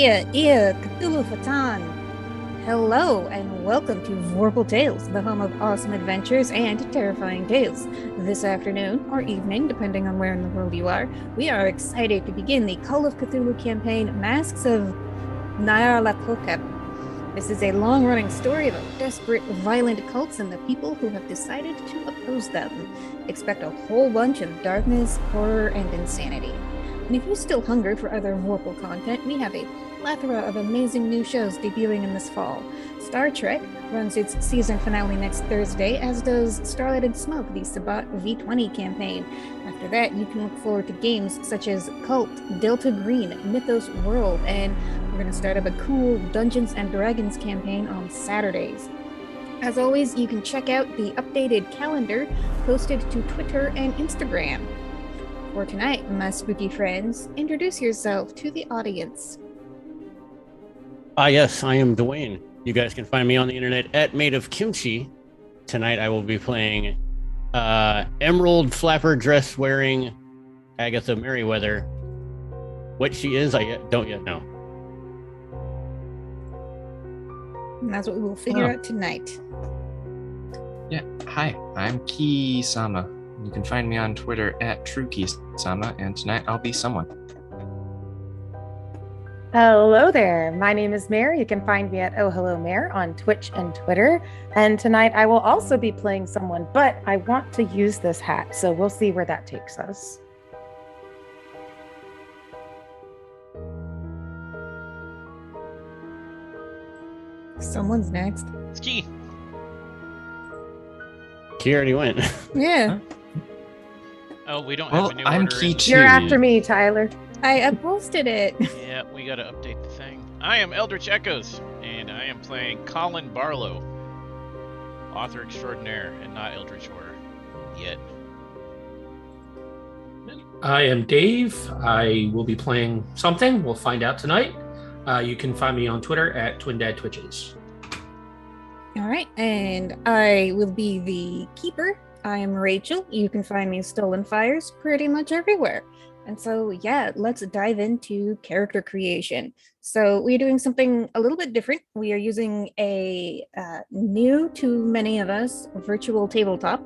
Cthulhu Fatan. Hello, and welcome to Vorpal Tales, the home of awesome adventures and terrifying tales. This afternoon, or evening, depending on where in the world you are, we are excited to begin the Call of Cthulhu campaign, Masks of Nyarlathotep. This is a long-running story about desperate, violent cults and the people who have decided to oppose them. Expect a whole bunch of darkness, horror, and insanity. And if you still hunger for other Vorpal content, we have a plethora of amazing new shows debuting in this fall. Star Trek runs its season finale next Thursday, as does Starlight and Smoke, the Sabat V20 campaign. After that, you can look forward to games such as Cult, Delta Green, Mythos World, and we're going to start up a cool Dungeons and Dragons campaign on Saturdays. As always, you can check out the updated calendar posted to Twitter and Instagram. For tonight, my spooky friends, introduce yourself to the audience. Yes, I am Dwayne. You guys can find me on the internet at Made of Kimchi. Tonight I will be playing emerald flapper dress wearing Agatha Merriweather. What she is, I don't yet know. And that's what we will figure out tonight. Yeah, hi, I'm Ki-sama. You can find me on Twitter at TrueKi-sama, and tonight I'll be someone. Hello there. My name is Mare. You can find me at Oh Hello Mare on Twitch and Twitter. And tonight I will also be playing someone, but I want to use this hat, so we'll see where that takes us. Someone's next. It's Key. Key already went. Yeah. Oh, we don't have a new I'm order. Key too. You're after me, Tyler. I posted it. Yeah, we gotta update the thing. I am Eldritch Echoes, and I am playing Colin Barlow, author extraordinaire, and not Eldritch Horror yet. I am Dave. I will be playing something. We'll find out tonight. You can find me on Twitter at TwinDadTwitches. All right, and I will be the keeper. I am Rachel. You can find me in Stolen Fires pretty much everywhere. And so, yeah, let's dive into character creation. So we're doing something a little bit different. We are using a new to many of us virtual tabletop.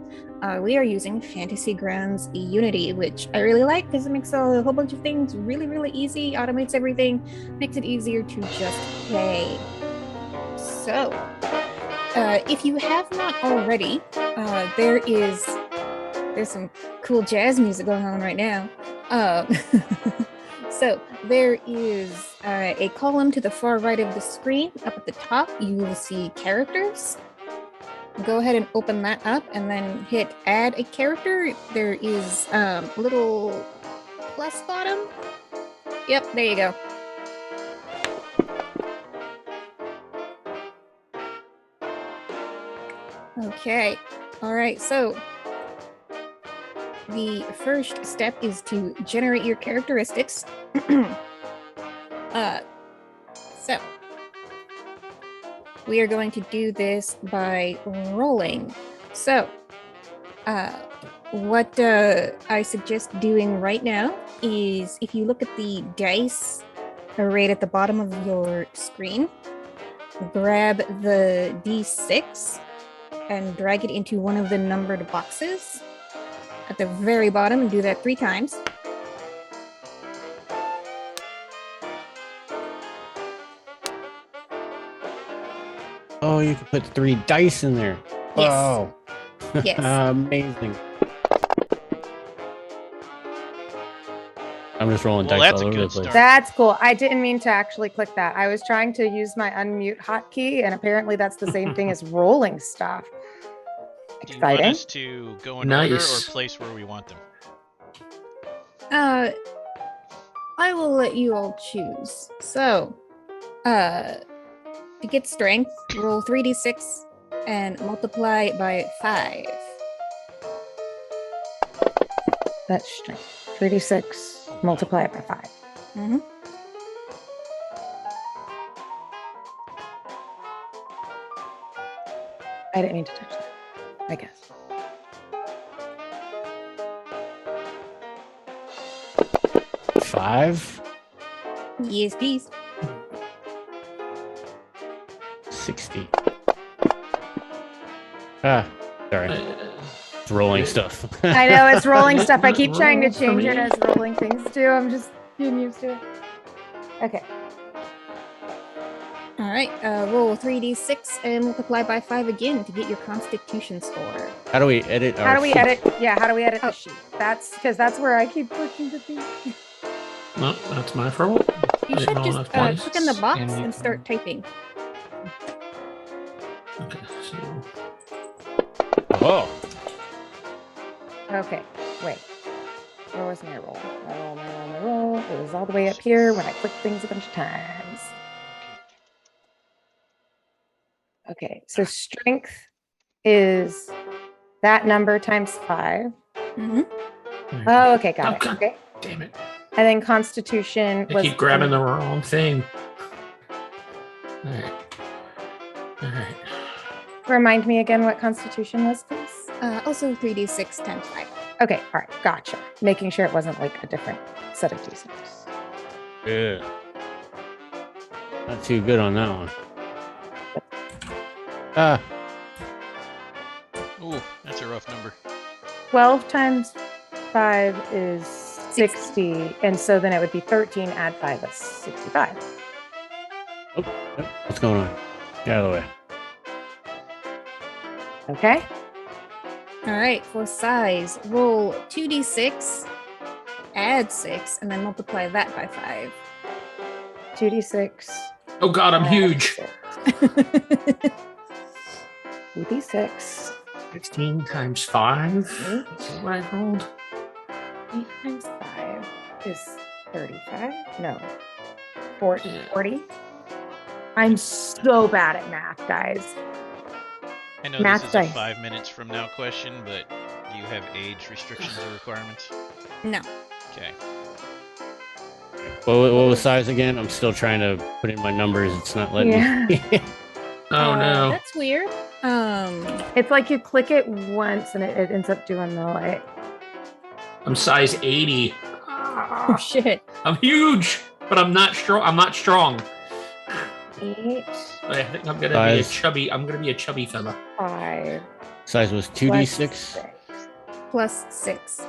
We are using Fantasy Grounds Unity, which I really like because it makes a whole bunch of things really, really easy, automates everything, makes it easier to just play. So, if you have not already, there's some cool jazz music going on right now. So there is a column to the far right of the screen. Up at the top, you will see characters. Go ahead and open that up and then hit add a character. There is a little plus bottom. Yep, there you go. Okay, all right, so the first step is to generate your characteristics. So we are going to do this by rolling. So what I suggest doing right now is, if you look at the dice right at the bottom of your screen, grab the D6 and drag it into one of the numbered boxes at the very bottom, and do that 3 times. Oh, you can put 3 dice in there. Yes. Oh, Yes. amazing. I'm just rolling Well, dice that's all a over the good place. start. That's cool. I didn't mean to actually click that. I was trying to use my unmute hotkey, and apparently that's the same thing as rolling stuff. Do you want Exciting. us to go in order or Nice. place where we want them? I will let you all choose. So, to get strength, roll 3d6 and multiply by 5. That's strength. 36 multiplied by 5. Mm-hmm. I didn't mean to touch that, I guess. Five. Yes, please. 60. Ah, sorry. It's rolling stuff. I know it's rolling stuff. I keep Roll trying to for change it me. as rolling things too. I'm just getting used to it. Okay. All right, roll 3d6 and multiply by 5 again to get your constitution score. How do we edit our How do we sheet? edit? Yeah, how do we edit Oh. the sheet? That's because that's where I keep clicking the thing. No, that's my fault. You I should didn't roll just enough points. click in the box And you and start typing. Okay, so Oh, Okay, wait. Where was my roll? My roll. It was all the way up here when I clicked things a bunch of times. Okay, so strength is that number times 5. Mm-hmm. Oh, okay, got it. Okay. Okay. Damn it. And then constitution I was keep grabbing the wrong thing. Alright. Alright. Remind me again what constitution was, please. Also 3d6 times 5. Okay, all right, gotcha. Making sure it wasn't like a different set of d6. yeah. Not too good on that one. Ah, Ooh, that's a rough number. 12 times 5 is 60, and so then it would be 13, add 5, that's 65. yep, what's going on? Get out of the way. Okay? All right, for size, roll 2d6, add 6, and then multiply that by 5. 2d6. Oh god, I'm huge. 2d6. 16 times 5. Is what I rolled. 8 times 5 is 35. No. 40. I'm so bad at math, guys. I know Math this is dice. a 5 minutes from now question, but do you have age restrictions or requirements? No. Okay. What was size again? I'm still trying to put in my numbers. It's not letting me. Oh no. That's weird. It's like you click it once and it ends up doing the like. I'm size 80. Oh shit. I'm huge, but I'm not strong. I'm not strong. 8, I think I'm gonna Size. be a chubby. I'm gonna be a chubby fella. 5. Size was plus 2d6. 6. Plus 6.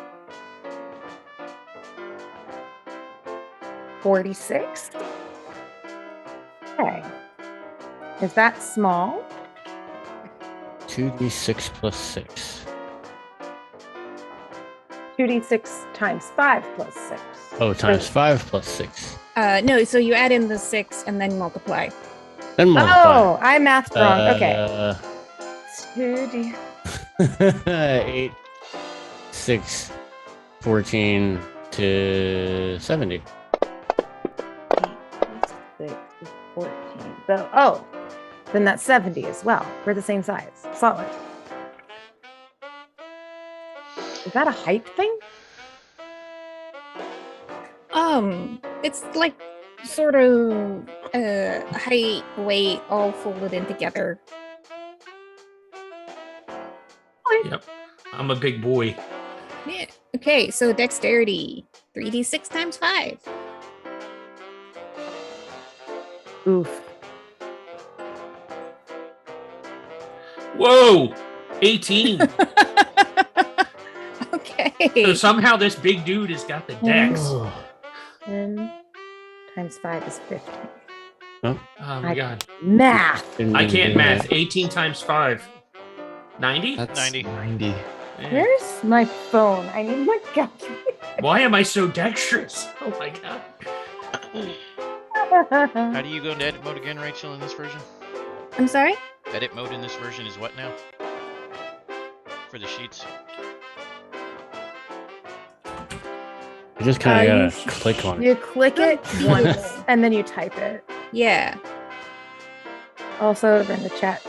46. Okay. Is that small? 2d6 plus 6. 2d6 times 5 plus 6. Oh, times 5 plus 6. No, so you add in the 6 and then multiply. Then multiply. Oh, I mathed wrong. Okay. 2d. 8, 6, 14 to 70. 8 plus 6 is 14. So, oh, then that's 70 as well. We're the same size. Solid. Is that a height thing? It's like sort of height, weight, all folded in together. Yep. I'm a big boy. Yeah. Okay, so dexterity, 3d6 times 5. Oof. Whoa! 18. Okay. So somehow this big dude has got the dex. Oh, 10 times 5 is 15. Oh my god. Math. didn't I even can't do math. that. 18 times 5. 90? That's 90. 90. Eh. Where's my phone? I need my calculator. Why am I so dexterous? Oh my god. How do you go into edit mode again, Rachel, in this version? I'm sorry? Edit mode in this version is what now? For the sheets? You just kind you of gotta click on it. You click it once and then you type it. Yeah. Also, in the chat,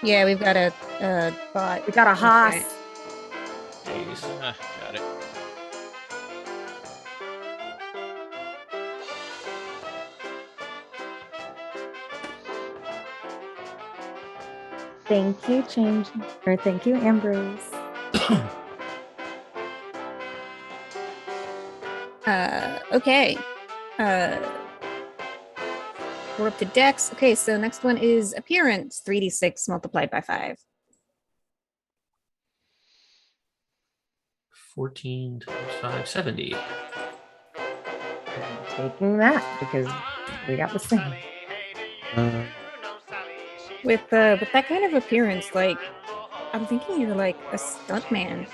Yeah, we've got a bot. we got a Haas. Okay. Jeez. Got it. Thank you, Change. Or thank you, Ambrose. Okay. We're up to Dex. Okay, so next one is Appearance, 3d6 multiplied by 5. 14 times 5, 70. Taking that because we got the same. With that kind of appearance, like, I'm thinking you're like a stuntman.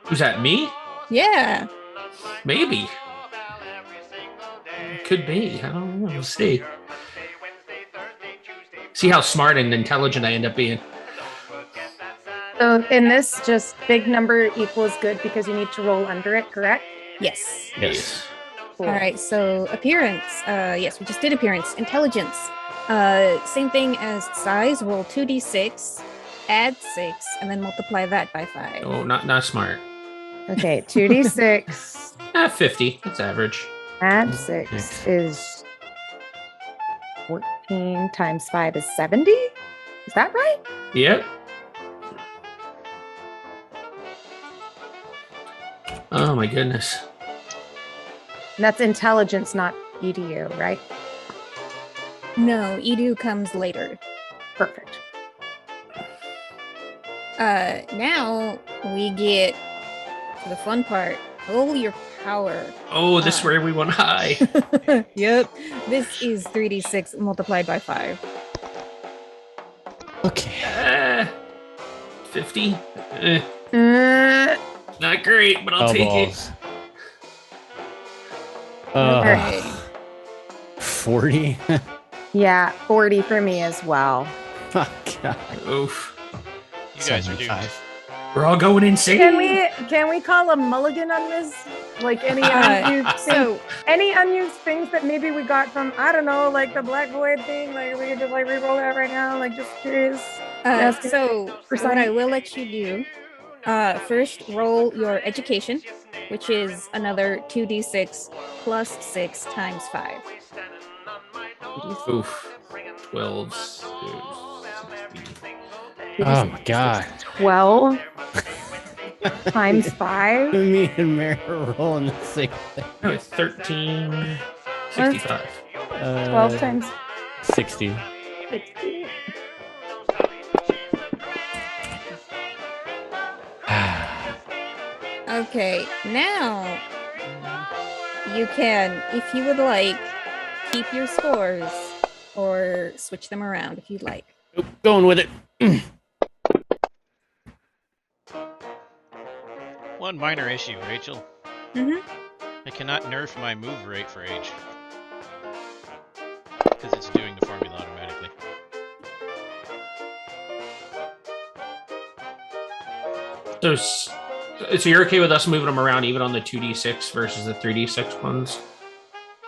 Who's that, me? Yeah. Maybe. Could be. I don't know. We'll see. See how smart and intelligent I end up being. So in this, just big number equals good because you need to roll under it, correct? Yes. Yes. Cool. All right, so appearance. Yes, we just did appearance. Intelligence. Same thing as size. Roll 2d6, add 6, and then multiply that by 5. Oh, not smart. Okay, 2d6 50. That's average. add 6 is 14 times 5 is 70? Is that right? Yep. Oh my goodness. And that's intelligence, not EDU, right? No, Edu comes later. Perfect. Now we get to the fun part. Roll your power. Oh, this is where we want high. Yep. This is 3d6 multiplied by 5. Okay. 50. Uh, Not great, but I'll take balls. All right. 40. yeah, 40 for me as well. Oh, God. it. Oof. You guys are doing 75. this. We're all going insane. Can we call a mulligan on this? Like any any unused things that maybe we got from, I don't know, like the Black Void thing? Like we could just like re-roll that right now. Like just curious. So what I will let you do, first roll your education, which is another 2d6 plus 6 times 5. Oof. 12. 60. Oh, my God. 12 times 5. Me and Mary are rolling the same thing. No, it's 13. 65. 12 times 60. 60. Okay, now you can, if you would like, keep your scores or switch them around if you'd like. Nope, going with it. One minor issue, Rachel. Mm-hmm. I cannot nerf my move rate for age. Because it's doing the formula automatically. So you're okay with us moving them around even on the 2d6 versus the 3d6 ones?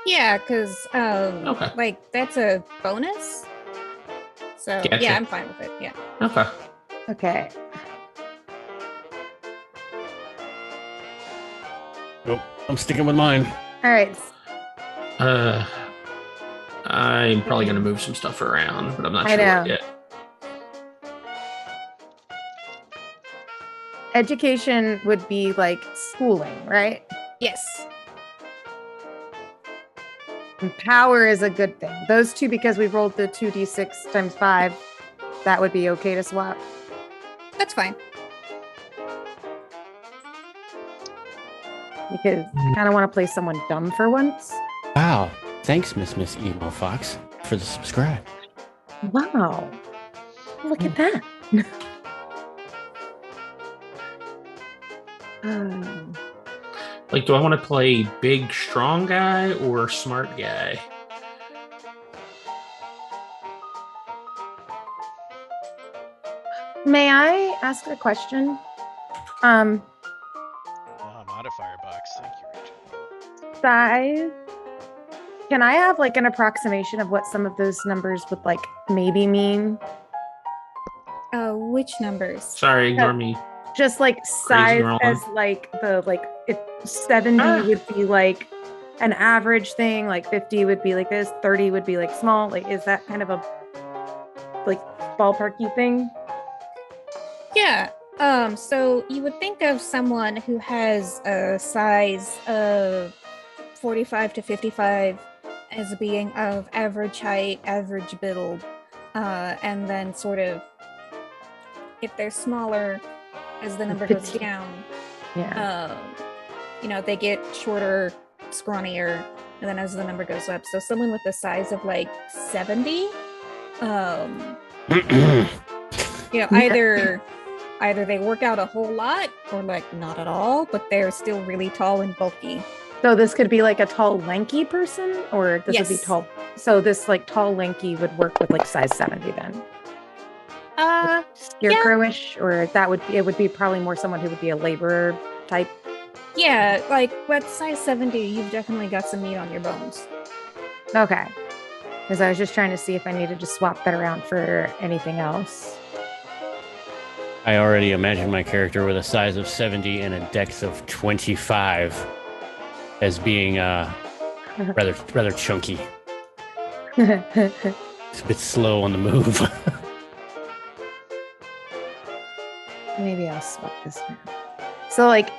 Yeah, because Okay. like that's a bonus. So Gotcha. yeah, I'm fine with it. Yeah. Okay. Okay. Nope, I'm sticking with mine. All right. I'm probably going to move some stuff around, but I'm not I sure know. what yet. Education would be like schooling, right? Yes. And power is a good thing. Those two, because we rolled the 2d6 times 5, that would be okay to swap. That's fine. Because I kind of want to play someone dumb for once. Wow. Thanks, Miss Emo Fox, for the subscribe. Wow. Look at that. Like, do I want to play big, strong guy or smart guy? May I ask a question? Modifier box. Thank you, Rachel. Size. Can I have like an approximation of what some of those numbers would like maybe mean? Which numbers? Sorry, ignore me. Just like size wrong. as like the like if 70 would be like an average thing, like 50 would be like this, 30 would be like small. Like is that kind of a like ballparky thing? Yeah. So you would think of someone who has a size of 45 to 55 as being of average height, average build, and then sort of, if they're smaller, as the number goes Petite. down, Yeah. They get shorter, scrawnier, and then as the number goes up. So someone with the size of like 70, either they work out a whole lot or like not at all, but they're still really tall and bulky. So this could be like a tall, lanky person, or this would be Yes. tall. So this like tall, lanky would work with like size 70 then. Scarecrowish, or it would be probably more someone who would be a laborer type. Yeah, like with size 70, you've definitely got some meat on your bones. Okay. Because I was just trying to see if I needed to swap that around for anything else. I already imagine my character with a size of 70 and a dex of 25 as being rather chunky. It's a bit slow on the move. Maybe I'll swap this one. So like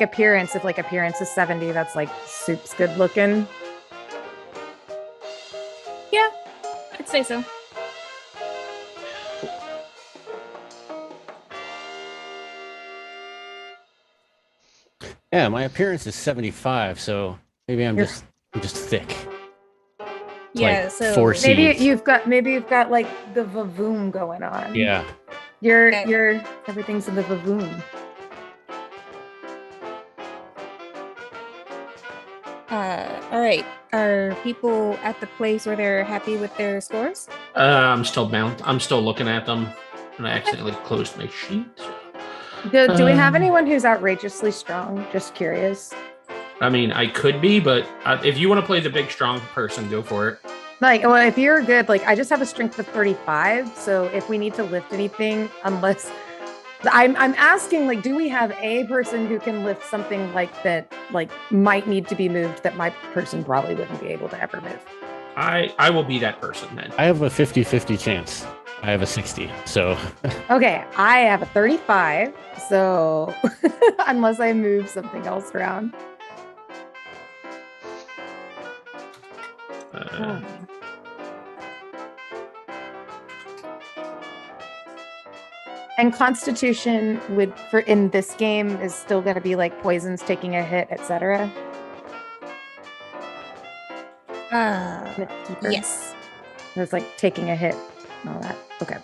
appearance, if like appearance is 70, that's like soup's good looking. Yeah, I'd say so. Yeah, my appearance is 75, so maybe I'm just thick. Yeah, like so 4 Maybe seeds. you've got like the vavoom going on. Yeah. You're everything's in the vavoom. All right. Are people at the place where they're happy with their scores? I'm still looking at them, and I accidentally closed my sheet. Do we have anyone who's outrageously strong? Just curious. I mean, I could be, but if you want to play the big, strong person, go for it. Like, well, if you're good, like I just have a strength of 35. So if we need to lift anything, unless I'm asking, like, do we have a person who can lift something like that, like might need to be moved that my person probably wouldn't be able to ever move? I will be that person then. I have a 50-50 chance. I have a 60, so Okay, I have a 35. So unless I move something else around. And Constitution for in this game is still going to be like poisons, taking a hit, etc. Yes. It's like taking a hit and all that. Okay.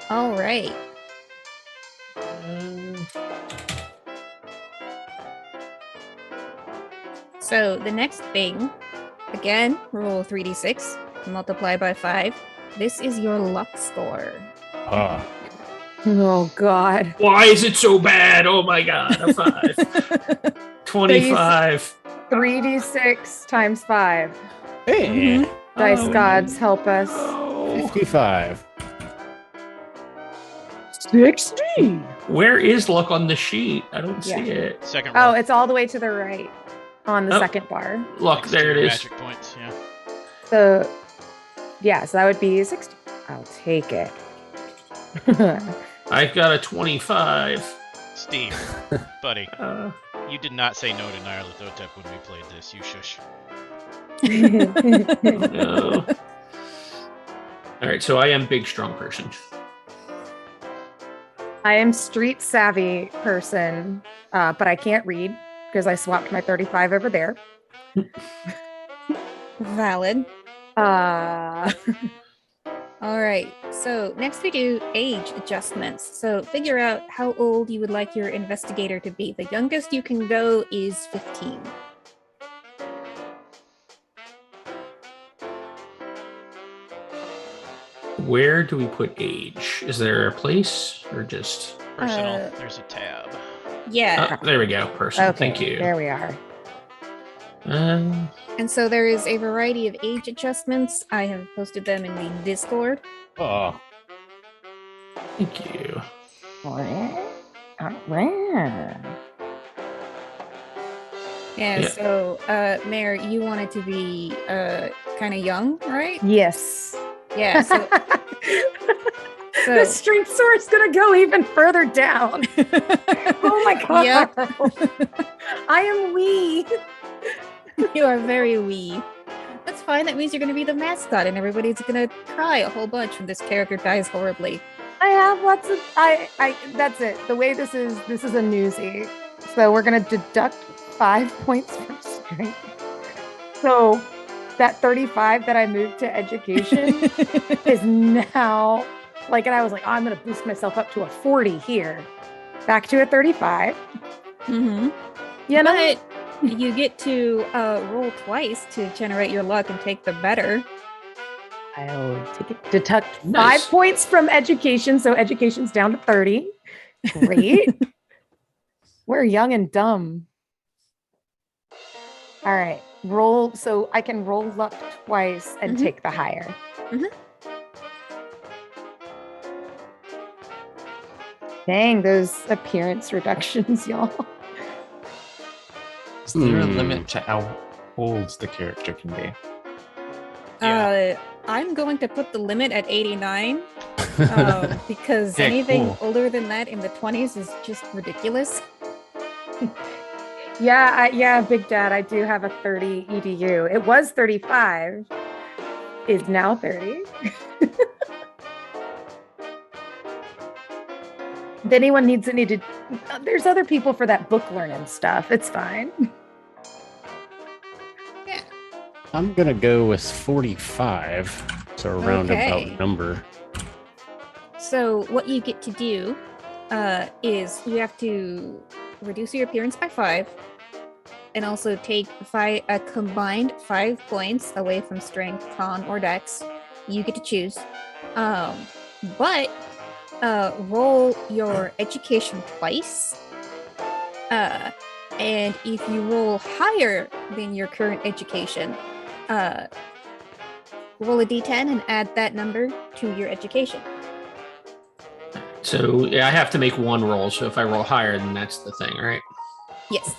All right. So the next thing, again, roll 3d6, multiply by 5. This is your luck score. Oh God. Why is it so bad? Oh my God, a 5. 25. 3d6 times 5. hey, Dice gods, help us. 55. 60. Where is luck on the sheet? I don't see Yeah. it. Second row. Oh, it's all the way to the right on the Oh. second bar. Luck, Next there to it your is. Magic points, yeah. So, yeah, so that would be 60. I'll take it. I've got a 25. Steve, buddy, Uh, you did not say no to Nyarlathotep when we played this. You shush. no. All right, so I am big, strong person. I am street savvy person, but I can't read because I swapped my 35 over there. Valid. Uh, All right. So next we do age adjustments. So figure out how old you would like your investigator to be. The youngest you can go is 15. Where do we put age? Is there a place or just? Personal, there's a tab. Yeah. Oh, there we go. Personal. okay, Thank you. there we are. And so there is a variety of age adjustments. I have posted them in the Discord. Oh, Thank you. Yeah, Yeah. so Mayor, you wanted to be kind of young, right? Yes. Yeah, so So The strength score is gonna go even further down. Oh my god. Yep. I am wee. You are very wee. That's fine. That means you're going to be the mascot, and everybody's going to cry a whole bunch when this character dies horribly. I have lots of I that's it. The way this is a newsie. So we're gonna deduct 5 points from strength. So that 35 that I moved to education is now like, and I was like, oh, I'm gonna boost myself up to a 40 here. Back to a 35. Mm-hmm. You know? But you get to roll twice to generate your luck and take the better. I'll take it. Deduct Nice. 5 points from education, so education's down to 30. Great. We're young and dumb. All right. Roll, so I can roll luck twice and take the higher. Dang, those appearance reductions, y'all. Is there a limit to how old the character can be? I'm going to put the limit at 89 because Yeah, anything cool. older than that in the 20s is just ridiculous. Yeah, Big Dad, I do have a 30 EDU. It was 35. It's now 30. If anyone needs it, there's other people for that book learning stuff. It's fine. I'm gonna go with 45. So a roundabout number. So what you get to do is you have to reduce your appearance by 5 and also take a combined 5 points away from strength, con, or dex. You get to choose. But roll your education twice. And if you roll higher than your current education, roll a d10 and add that number to your education. So yeah, I have to make one roll. So if I roll higher, then that's the thing, right? Yes.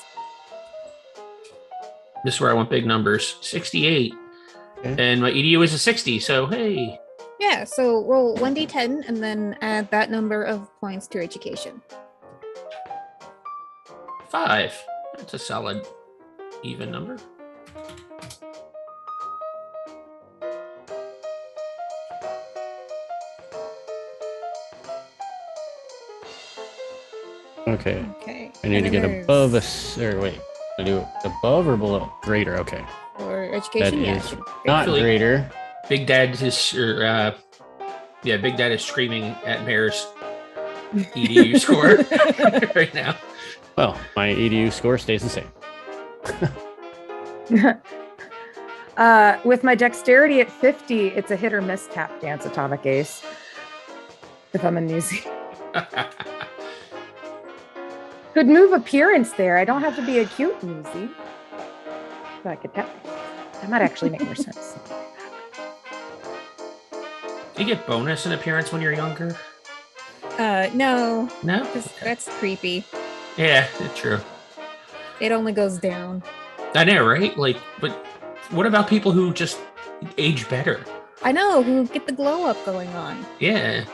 This is where I want big numbers. 68. Okay. And my EDU is a 60. So hey. Yeah, so roll 1d10 and then add that number of points to your education. 5. That's a solid even number. Okay. Okay. I need to And get then above there's- or wait. I do above or below? Greater. Okay. For education, That yeah. is should- not Actually- greater. Big Dad is, Big Dad is screaming at Mare's EDU score right now. Well, my EDU score stays the same. With my dexterity at 50, it's a hit or miss tap dance atomic ace. If I'm a newsie. Could move appearance there. I don't have to be a cute newsie. So I could tap dance. That might actually make more sense. Do you get bonus in appearance when you're younger? No, No? because Okay. that's creepy. Yeah, it's true. It only goes down. I know, right? Like, but what about people who just age better? I know, who get the glow up going on. Yeah,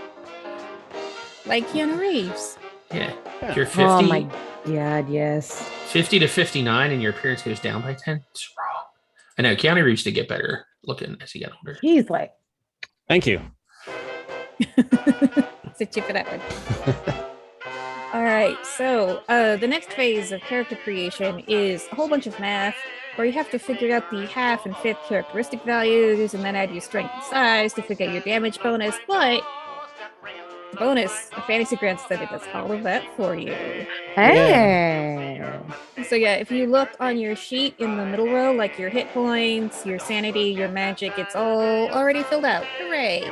Like Keanu Reeves. yeah. Yeah. If you're 50, Oh my god, yes. 50 to 59 and your appearance goes down by 10, it's wrong. I know, Keanu Reeves did get better looking as he got older. He's like, Thank you. Sit you for that one. All right, so the next phase of character creation is a whole bunch of math where you have to figure out the half and fifth characteristic values and then add your strength and size to figure out your damage bonus. But the bonus, the fantasy grant study does all of that for you. hey. So yeah, if you look on your sheet in the middle row, like your hit points, your sanity, your magic, it's all already filled out. Hooray!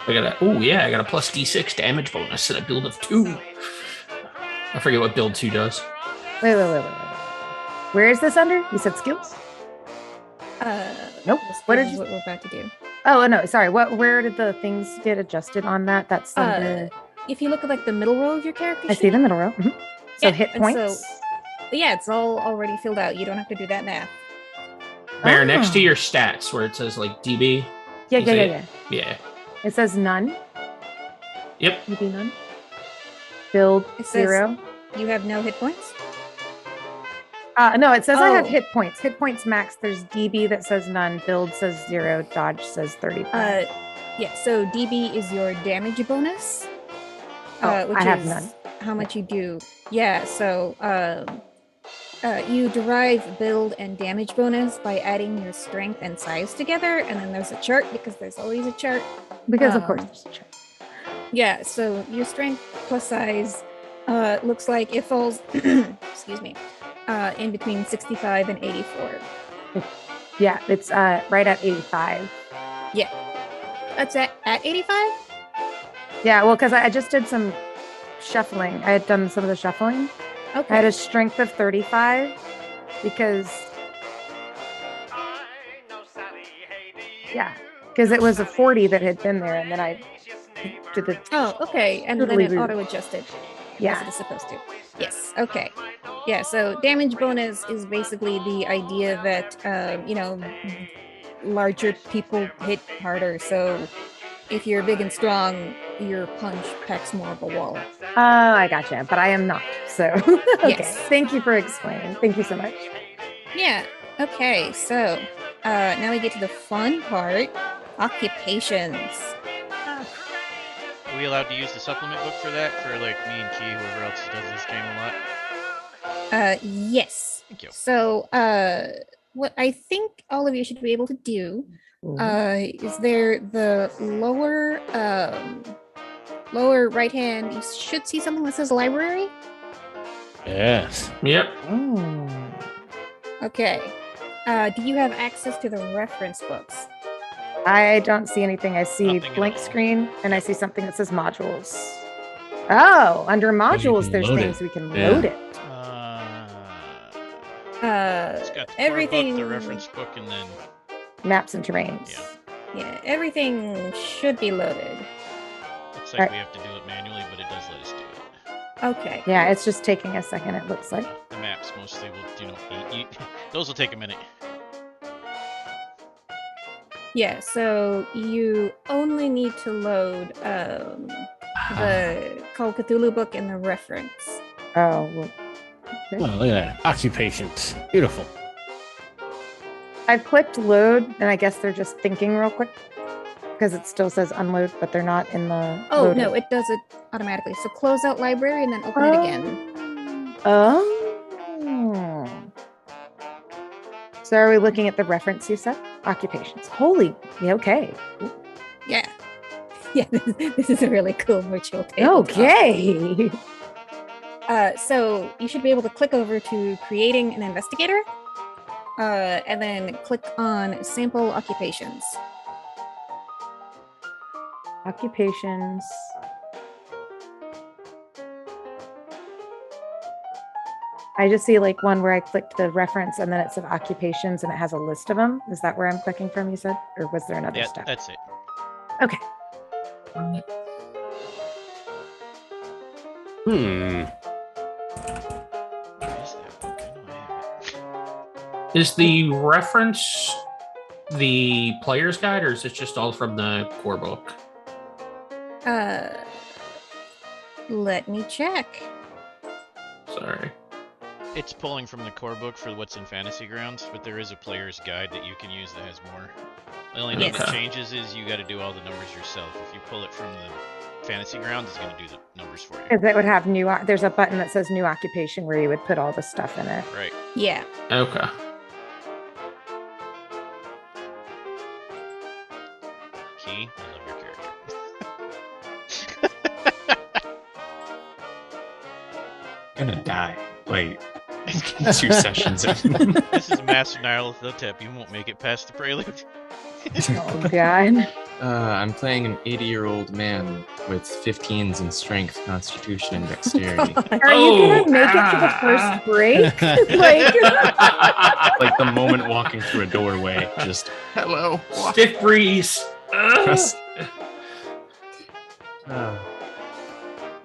I got a plus D6 damage bonus and a build of 2. I forget what build 2 does. Wait. Where is this under? You said skills? Nope. What did you- what we're about to do? Oh no, sorry. Where did the things get adjusted on that? That's under. If you look at like the middle row of your character I sheet, see the middle row. Mhm. So Yeah, hit and points. yeah, it's all already filled out. You don't have to do that math. Mare, next to Oh. your stats where it says like DB. Yeah. is it- Yeah. It says none. Yep. DB none. Build It says- 0. You have no hit points? No, it says I have Oh. hit points. Hit points max. There's DB that says none. Build says 0. Dodge says 35. Yeah, so DB is your damage bonus. Which I have is none. how much you do. Yeah, so you derive build and damage bonus by adding your strength and size together, and then there's a chart because there's always a chart. Because of course there's a chart. Yeah, so your strength plus size looks like it falls excuse me, in between 65 and 84. Yeah, it's right at 85. That's at 85? Yeah, well, because I just did some shuffling. I had done some of the shuffling. Okay. I had a strength of 35 because because it was a 40 that had been there, and then I did the Oh, okay. And then Totally it weird. auto-adjusted. As yeah. it is supposed to. Yes. Okay. Yeah. So damage bonus is basically the idea that larger people hit harder. So if you're big and strong, your punch packs more of a wall. Oh, I gotcha. But I am not. So okay. Yes. Thank you for explaining. Thank you so much. Yeah. Okay. So now we get to the fun part: occupations. Are we allowed to use the supplement book for that? For like me and Key, whoever else does this game a lot? Yes. Thank you. So what I think all of you should be able to do is there the lower right hand, you should see something that says library. Yes. Yep. Okay. Do you have access to the reference books? I don't see anything. I see Nothing at blank all. screen, and I see something that says modules. Oh, under modules, can there's load things it. we can Yeah. load it. It's got the core Everything. book, the reference book, and then Maps and terrains. Yeah. Yeah, everything should be loaded. looks like we have to do it manually, but it does let us do it. Okay. Yeah, it's just taking a second, it looks like. The maps mostly will, those will take a minute. Yeah, so you only need to load the Call of Cthulhu book and the reference. Oh, well, Oh, look at that. Occupations. Beautiful. I've clicked load, and I guess they're just thinking real quick because it still says unload, but they're not in the. Oh, loaded. no, it does it automatically. So close out library and then open it again. Oh. So are we looking at the reference you said? Occupations. Holy, yeah, okay. Yeah. Yeah, this is a really cool virtual tabletop. Okay. So you should be able to click over to creating an investigator, and then click on sample occupations. Occupations. I just see like one where I clicked the reference and then it said occupations and it has a list of them. Is that where I'm clicking from, you said? Or was there another Yeah, step? that's it. Okay. Hmm. Where is that book? I know I have it. Is the reference the player's guide, or is it just all from the core book? Let me check. Sorry. It's pulling from the core book for what's in Fantasy Grounds, but there is a player's guide that you can use that has more. The only thing Yes. that changes is you got to do all the numbers yourself. If you pull it from the Fantasy Grounds, it's going to do the numbers for you. Because it would have new, there's a button that says new occupation where you would put all the stuff in it. Right. Yeah. Okay. Key, I love your character. Gonna die. Like 2 sessions in. This is Master Nyarlathotep. You won't make it past the prelude. Oh, God. I'm playing an 80-year-old man with 15s in strength, constitution, and dexterity. Are you going to make it to the first break? Like, Like the moment walking through a doorway, just hello. Stiff breeze. Press-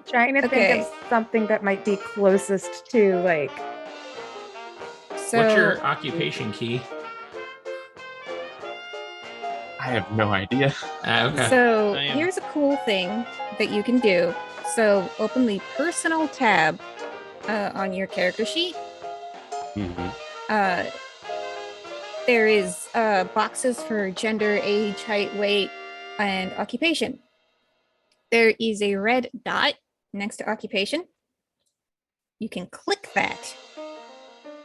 trying to Okay. think of something that might be closest to, like, So What's your occupation key? I have no idea. Okay. So I am- here's a cool thing that you can do. So open the personal tab on your character sheet. Mhm. There is boxes for gender, age, height, weight, and occupation. There is a red dot next to occupation. You can click that,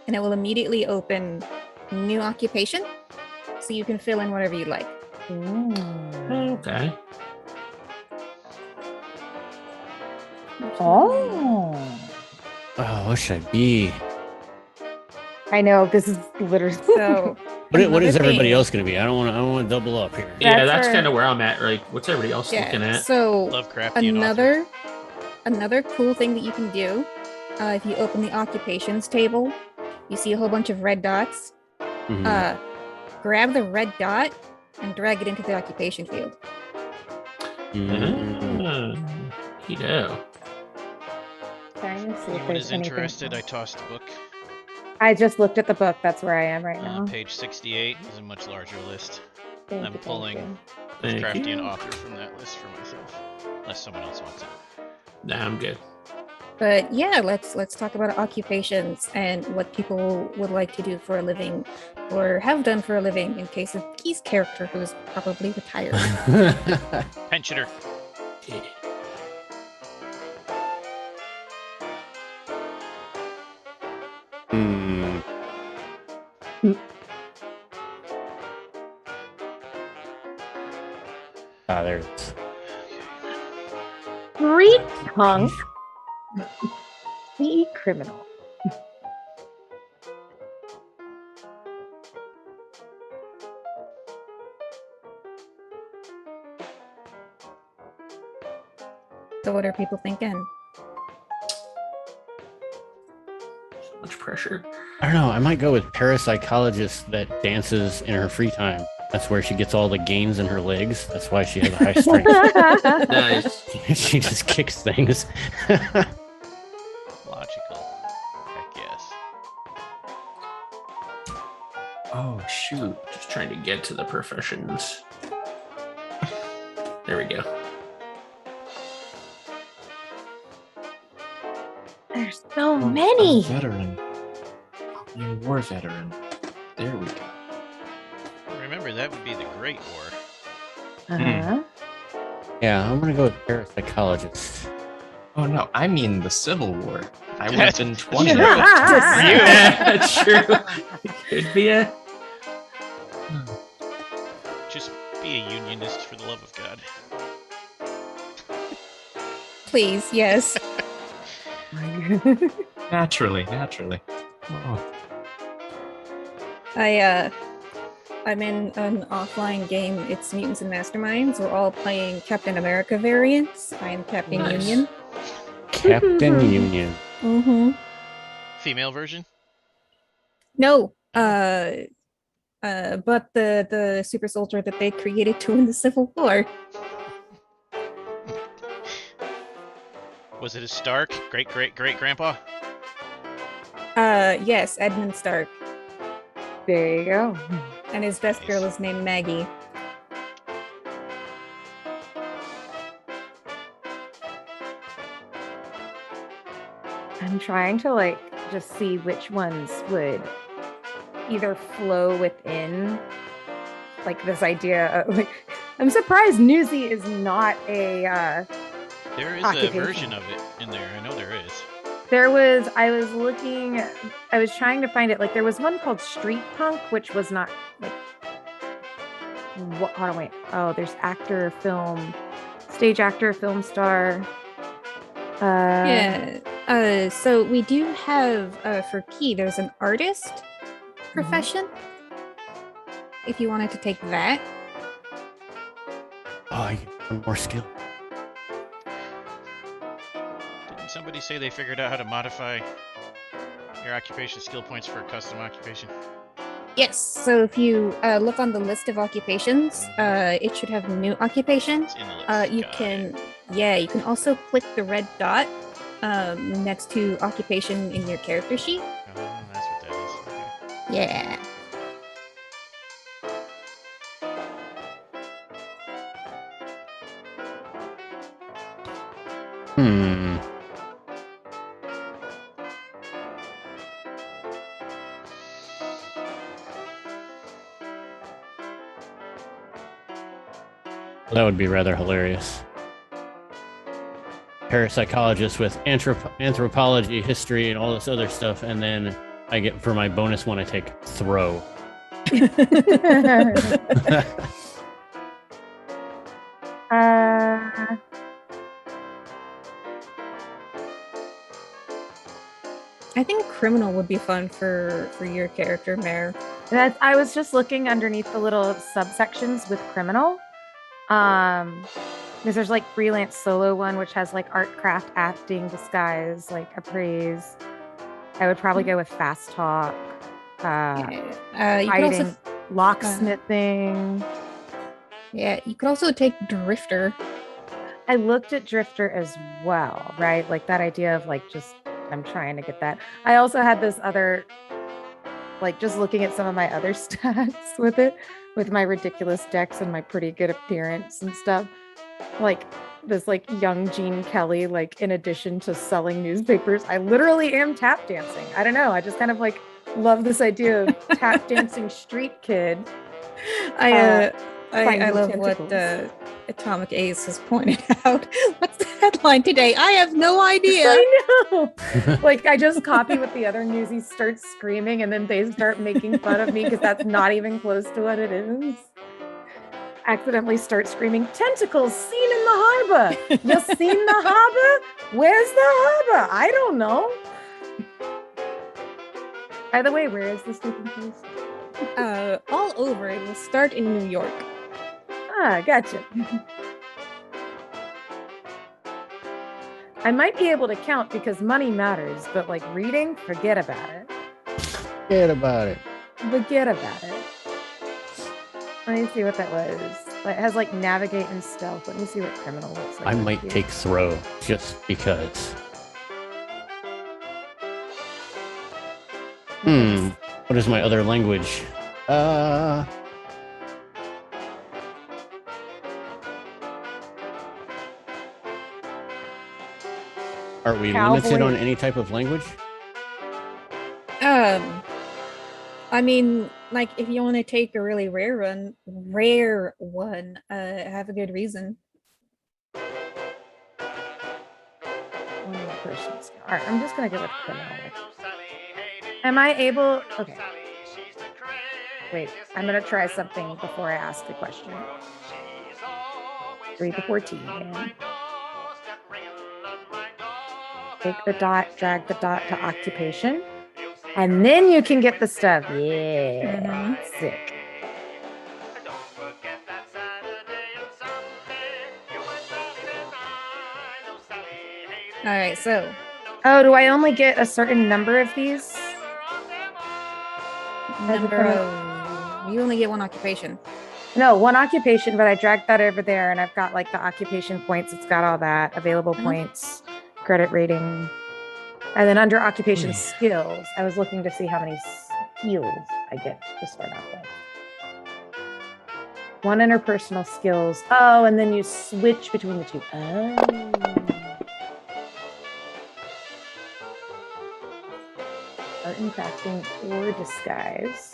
and it will immediately open new occupation, so you can fill in whatever you like. Okay. Oh. Oh, what should I be? I know this is literally So What is another everybody thing- else going to be? I don't want to double up here. Yeah, That's that's where- kind of where I'm at. Like, what's everybody else looking Yeah. at? So Lovecraftian author. another cool thing that you can do, if you open the occupations table, you see a whole bunch of red dots. Mhm. Grab the red dot and drag it into the occupation field. Mhm. You know. Trying to see if Anyone there's is anything interested, I else. tossed the book. I just looked at the book. That's where I am right now. Page 68 is a much larger list. Thank I'm you, pulling- thank you. Thank Lovecraftian you. author from that list for myself. Unless someone else wants it. Nah, I'm good. But yeah, let's talk about occupations and what people would like to do for a living or have done for a living in case of Key's character who is probably retired. Pensioner. Yeah. Hmm. Ah, there it is. Street punk. The criminal. So what are people thinking? So much pressure. I don't know. I might go with parapsychologist that dances in her free time. That's where she gets all the gains in her legs. That's why she has a high strength. Nice. She just kicks things. Logical. Heck yes. Oh, shoot. Just trying to get to the professions. There we go. There's so Oh, many. A veteran. I'll be a war veteran. There we go. Remember, that would be the Great War. Uh-huh. Yeah, I'm gonna go with parapsychologist. Oh, no. I mean the Civil War. I would Yeah. have been 20. Yeah, that's true. It could be a. Just be a unionist for the love of God. Please, yes. Naturally. Oh, I'm in an offline game. It's Mutants and Masterminds. We're all playing Captain America variants. I am Captain Nice. Union. Captain Union. Mm-hmm. Female version? No, but the super soldier that they created to win the Civil War. Was it a Stark? Great grandpa? Yes, Edmund Stark, There you go. and his best girl is named Maggie. I'm trying to like just see which ones would either flow within like this idea of like I'm surprised Newsy is not a There is Occupation. a version of it in there. I know there is. I was trying to find it. Like there was one called Street Punk, which was not like what hold on, wait. Oh, there's actor, film, stage actor, film star. Yeah. So we do have for Key, there's an artist profession. If you wanted to take that. Oh, you get one more skill. Didn't somebody say they figured out how to modify your occupation skill points for a custom occupation? Yes. So if you look on the list of occupations, it should have new occupation. It's in the list. You Got can, it. you can also click the red dot next to occupation in your character sheet. Oh, that's what that is. Okay. Yeah. Hmm. That would be rather hilarious. Parapsychologist with anthropology, history, and all this other stuff, and then I get for my bonus one, I take throw. I think criminal would be fun for your character, Mare. I was just looking underneath the little subsections with criminal. Because there's like freelance solo one, which has like art, craft, acting, disguise, like appraise. I would probably go with fast talk, You could hiding, also, locksmithing. you could also take drifter. I looked at drifter as well, right? Like that idea of like just I'm trying to get that. I also had this other, like just looking at some of my other stats with it, with my ridiculous dex and my pretty good appearance and stuff. Like this like young Gene Kelly, like in addition to selling newspapers, I literally am tap dancing. I don't know. I just kind of like love this idea of tap dancing street kid. I love tentacles. what Atomic Ace has pointed out. What's the headline today? I have no idea. I know. Like I just copy what the other newsies start screaming and then they start making fun of me because that's not even close to what it is. Accidentally start screaming, tentacles seen in the harbor. You seen the harbor? Where's the harbor? I don't know. By the way, where is this taking place? All over. It will start in New York. Ah, gotcha. I might be able to count because money matters, but like reading, forget about it. Forget about it. Forget about it. Let me see what that was. It has like navigate and stealth. Let me see what criminal looks like. I might take throw just because. What is my other language? Are we limited on any type of language? I mean, like if you want to take a really rare one, have a good reason. One person. All right, I'm just gonna go with criminal. Am I able? Okay. Wait, I'm gonna try something before I ask the question. Read the 14. Take the dot, drag the dot to occupation, and then you can get the stuff. Yeah, sick. All right, so. Oh, do I only get a certain number of these? You only get one occupation. No, one occupation, but I dragged that over there, and I've got like the occupation points. It's got all that available points, credit rating, and then under occupation skills, I was looking to see how many skills I get to start off with. One interpersonal skills. Oh, and then you switch between the two. Oh. Art and crafting or disguise.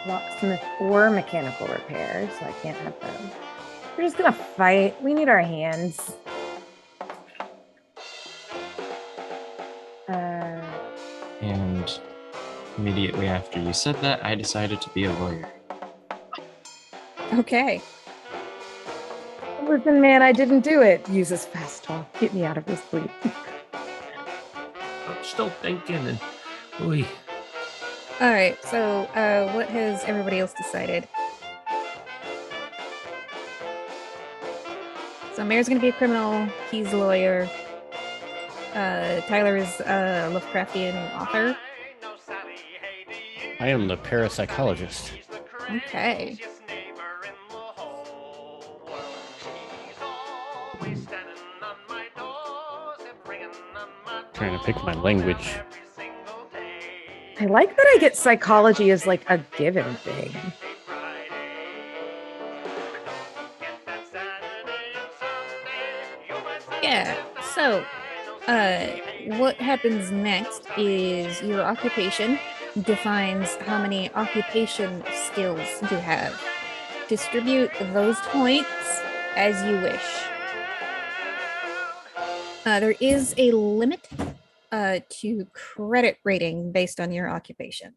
Locksmith or mechanical repair, so I can't have them. We're just gonna fight. We need our hands. And immediately after you said that, I decided to be a lawyer. Okay. Listen, man, I didn't do it. Use this fast talk. Get me out of this, please. I'm still thinking. And oy. All right. So, what has everybody else decided? So, Mayor's going to be a criminal. He's a lawyer. Tyler is a Lovecraftian author. I am the parapsychologist. Okay. Trying to pick my language. I like that I get psychology as like a given thing. So, what happens next is your occupation defines how many occupation skills you have. Distribute those points as you wish. There is a limit to credit rating based on your occupation.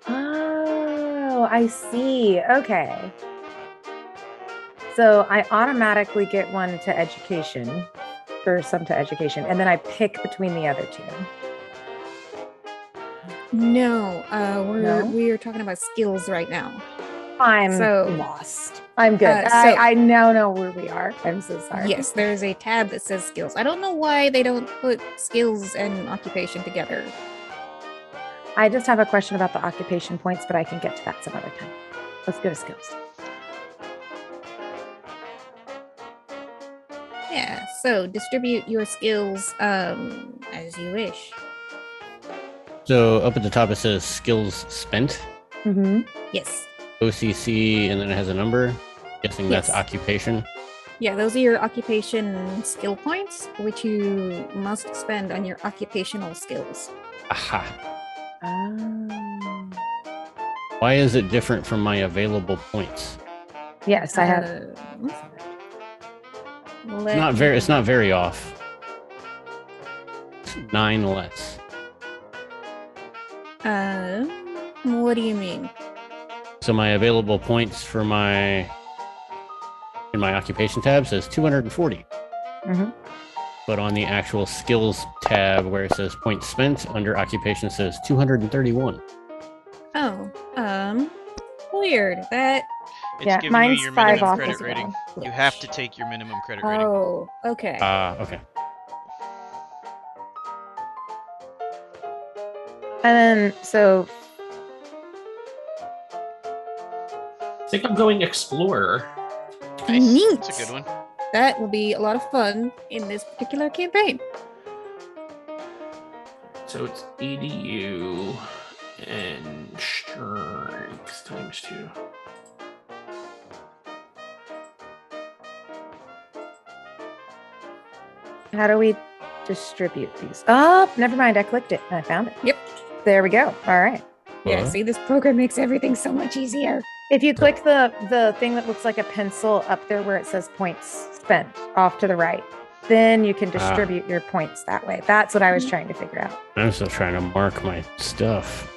Oh, I see. Okay. So I automatically get one to education, or some to education, and then I pick between the other two. No, No? we're talking about skills right now. I'm So- lost. I'm good. so- I now know where we are. I'm so sorry. Yes, there's a tab that says skills. I don't know why they don't put skills and occupation together. I just have a question about the occupation points, but I can get to that some other time. Let's go to skills. Yeah, so distribute your skills as you wish. So up at the top it says skills spent, Mm-hmm. Yes. OCC, and then it has a number. Guessing that's Yes. occupation. Yeah, those are your occupation skill points, which you must spend on your occupational skills. Aha. Um, Why is it different from my available points? yes, I have. It's not very off. It's 9 less. What do you mean? So my available points for in my occupation tab says 240. Mhm. But on the actual skills tab where it says points spent under occupation it says 231. Oh, weird. That. It's Yeah, giving mine's you your 5 minimum off credit as rating. well. You have to take your minimum credit rating. Oh, okay. Okay. And then, so I think I'm going explorer. Nice. Neat. That's a good one. That will be a lot of fun in this particular campaign. So it's EDU and strength times 2. how do we distribute these? Oh, never mind. I clicked it and I found it. Yep. There we go. All right. Yeah, What? see, this program makes everything so much easier. If you click the thing that looks like a pencil up there where it says points spent off to the right, then you can distribute your points that way. That's what I was trying to figure out. I'm still trying to mark my stuff.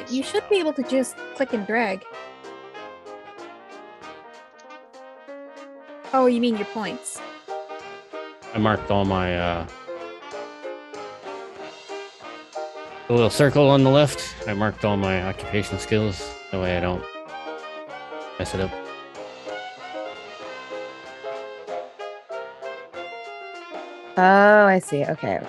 You should be able to just click and drag. Oh, you mean your points? I marked all my the little circle on the left. I marked all my occupation skills. That way I don't mess it up. Oh, I see. Okay.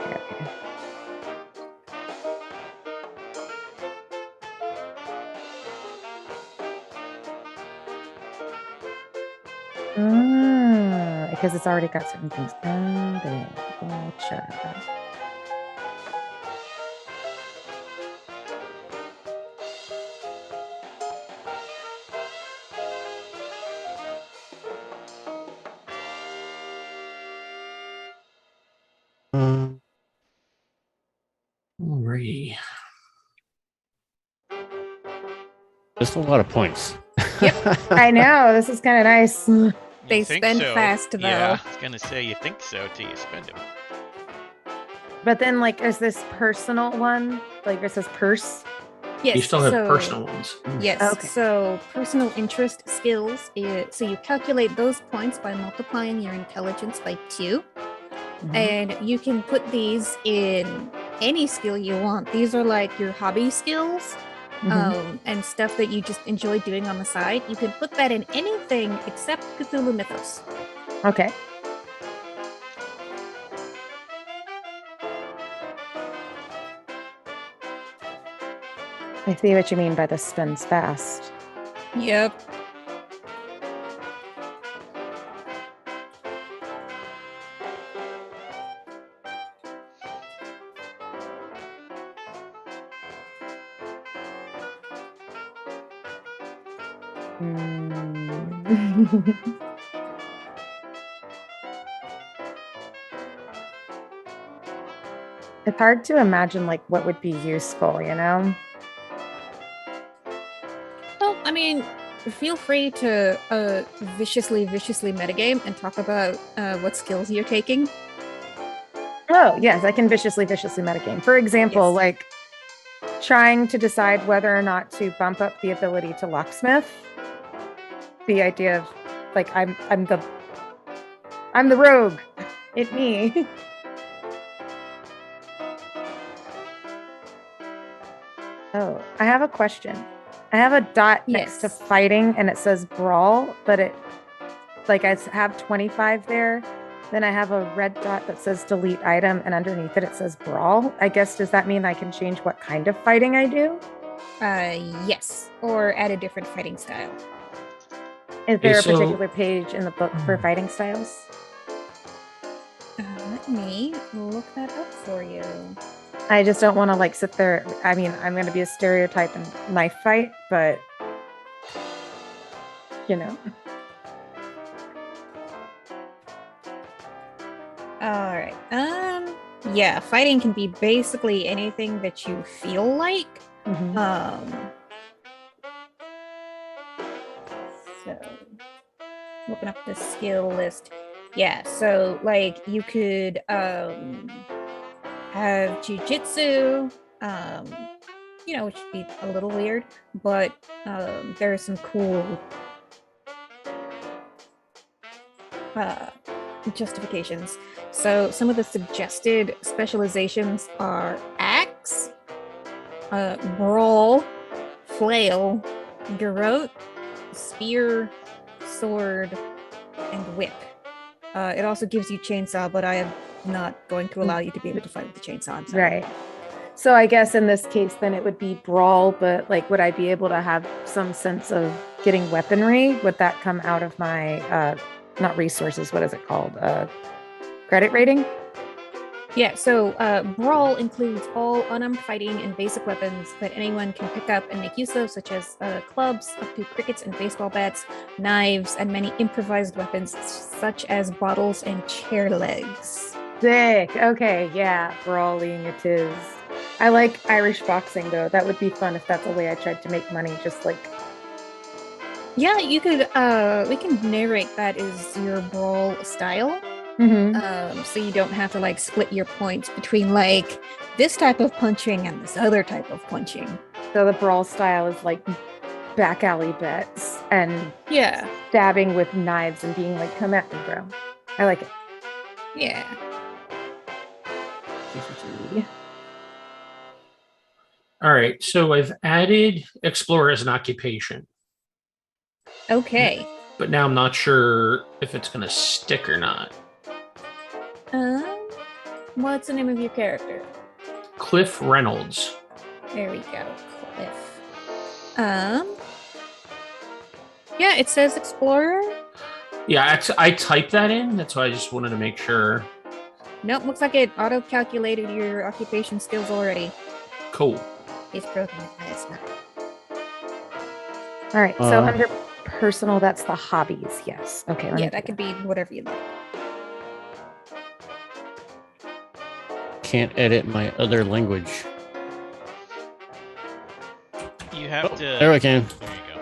Because it's already got certain things. Gotcha. Alrighty. Just a lot of points. I know. This is kind of nice. You They think spend so. fast, though. Yeah, I was gonna say you think so till you spend them. But then, like, is this personal one? Like, it says purse? Yes. You still have so, personal ones. Yes. Okay. So personal interest skills. So you calculate those points by multiplying your intelligence by 2. Mhm. And you can put these in any skill you want. These are like your hobby skills and stuff that you just enjoy doing on the side. You can put that in anything except Cthulhu Mythos. Okay. I see what you mean by the spends fast. Yep. Mm. It's hard to imagine like what would be useful, you know? Well, I mean, feel free to viciously metagame and talk about what skills you're taking. Oh, yes, I can viciously metagame. For example, Yes. like trying to decide whether or not to bump up the ability to locksmith. The idea of like I'm the rogue. It me. Oh, I have a question. I have a dot next to Yes. fighting and it says brawl, but it like I have 25 there. Then I have a red dot that says delete item, and underneath it says brawl. I guess, does that mean I can change what kind of fighting I do? Yes, or add a different fighting style. Is there a so- particular page in the book for fighting styles? Let me look that up for you. I just don't want to like sit there. I mean, I'm going to be a stereotype and knife fight, but you know. All right. Yeah, fighting can be basically anything that you feel like. So looking up the skill list. Yeah, so like you could have jujitsu, which would be a little weird, but there are some cool justifications. So some of the suggested specializations are axe, brawl, flail, garrote, spear, sword, and whip. It also gives you chainsaw, but I am not going to allow you to be able to fight with the chainsaw. I'm sorry. Right. So I guess in this case, then it would be brawl, but like, would I be able to have some sense of getting weaponry? Would that come out of my, not resources, what is it called? Credit rating? Yeah, so brawl includes all unarmed fighting and basic weapons that anyone can pick up and make use of, such as clubs, up to crickets and baseball bats, knives, and many improvised weapons, such as bottles and chair legs. Sick. Okay, yeah, brawling it is. I like Irish boxing though. That would be fun if that's a way I tried to make money, just like. Yeah, you could, we can narrate that as your brawl style. So you don't have to like split your points between like this type of punching and this other type of punching. So the brawl style is like back alley bets and Yeah. stabbing with knives and being like, come at me, bro. I like it. Yeah. All right, so I've added explorer as an occupation, Okay. but now I'm not sure if it's going to stick or not. What's the name of your character? Cliff Reynolds. There we go, Cliff. Yeah, it says explorer. Yeah, I typed that in. That's why I just wanted to make sure. Nope, looks like it auto-calculated your occupation skills already. Cool. It's broken. It's not. All right, so under personal, that's the hobbies. Yes. Okay. Yeah, that could be whatever you like. Can't edit my other language. You have to. There we can. There you go.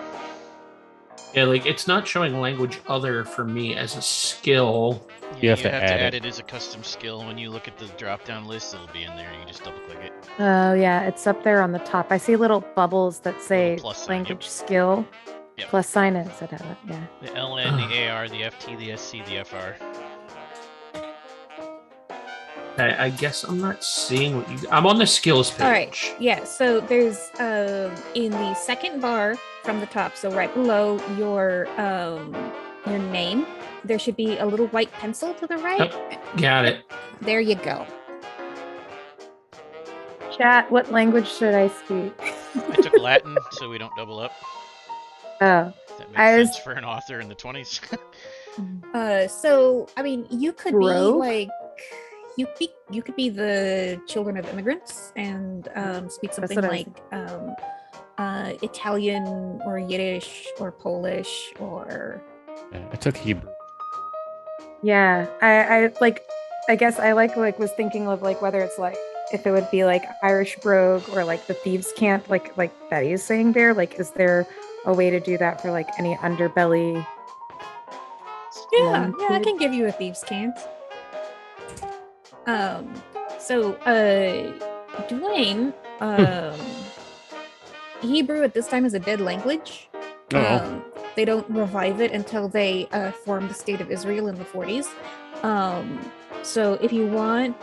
Yeah, like it's not showing language other for me as a skill. Yeah, You have to add it as a custom skill. When you look at the drop-down list, it'll be in there. You can just double-click it. Oh yeah, it's up there on the top. I see little bubbles that say Little plus sign, language skill. Yep. Plus sign it. So that, yeah. The LN, the AR, the FT, the SC, the FR. I guess I'm not seeing what you. I'm on the skills page. All right. Yeah. So there's in the second bar from the top, so right below your name, there should be a little white pencil to the right. Got it. There you go. Chat. What language should I speak? I took Latin, so we don't double up. Oh. That I makes was- sense for an author in the 20s. So I mean, you could Rogue? be like, you could be the children of immigrants and speak something what I was like Italian or Yiddish or Polish or I took Hebrew. Yeah, I like. I guess I was thinking of like whether it's like if it would be like Irish brogue or like the thieves' cant, like Betty is saying there. Like, is there a way to do that for like any underbelly? yeah, I can give you a thieves' cant. So Dwayne, Hebrew at this time is a dead language. Oh. They don't revive it until they form the state of Israel in the 40s. So if you want,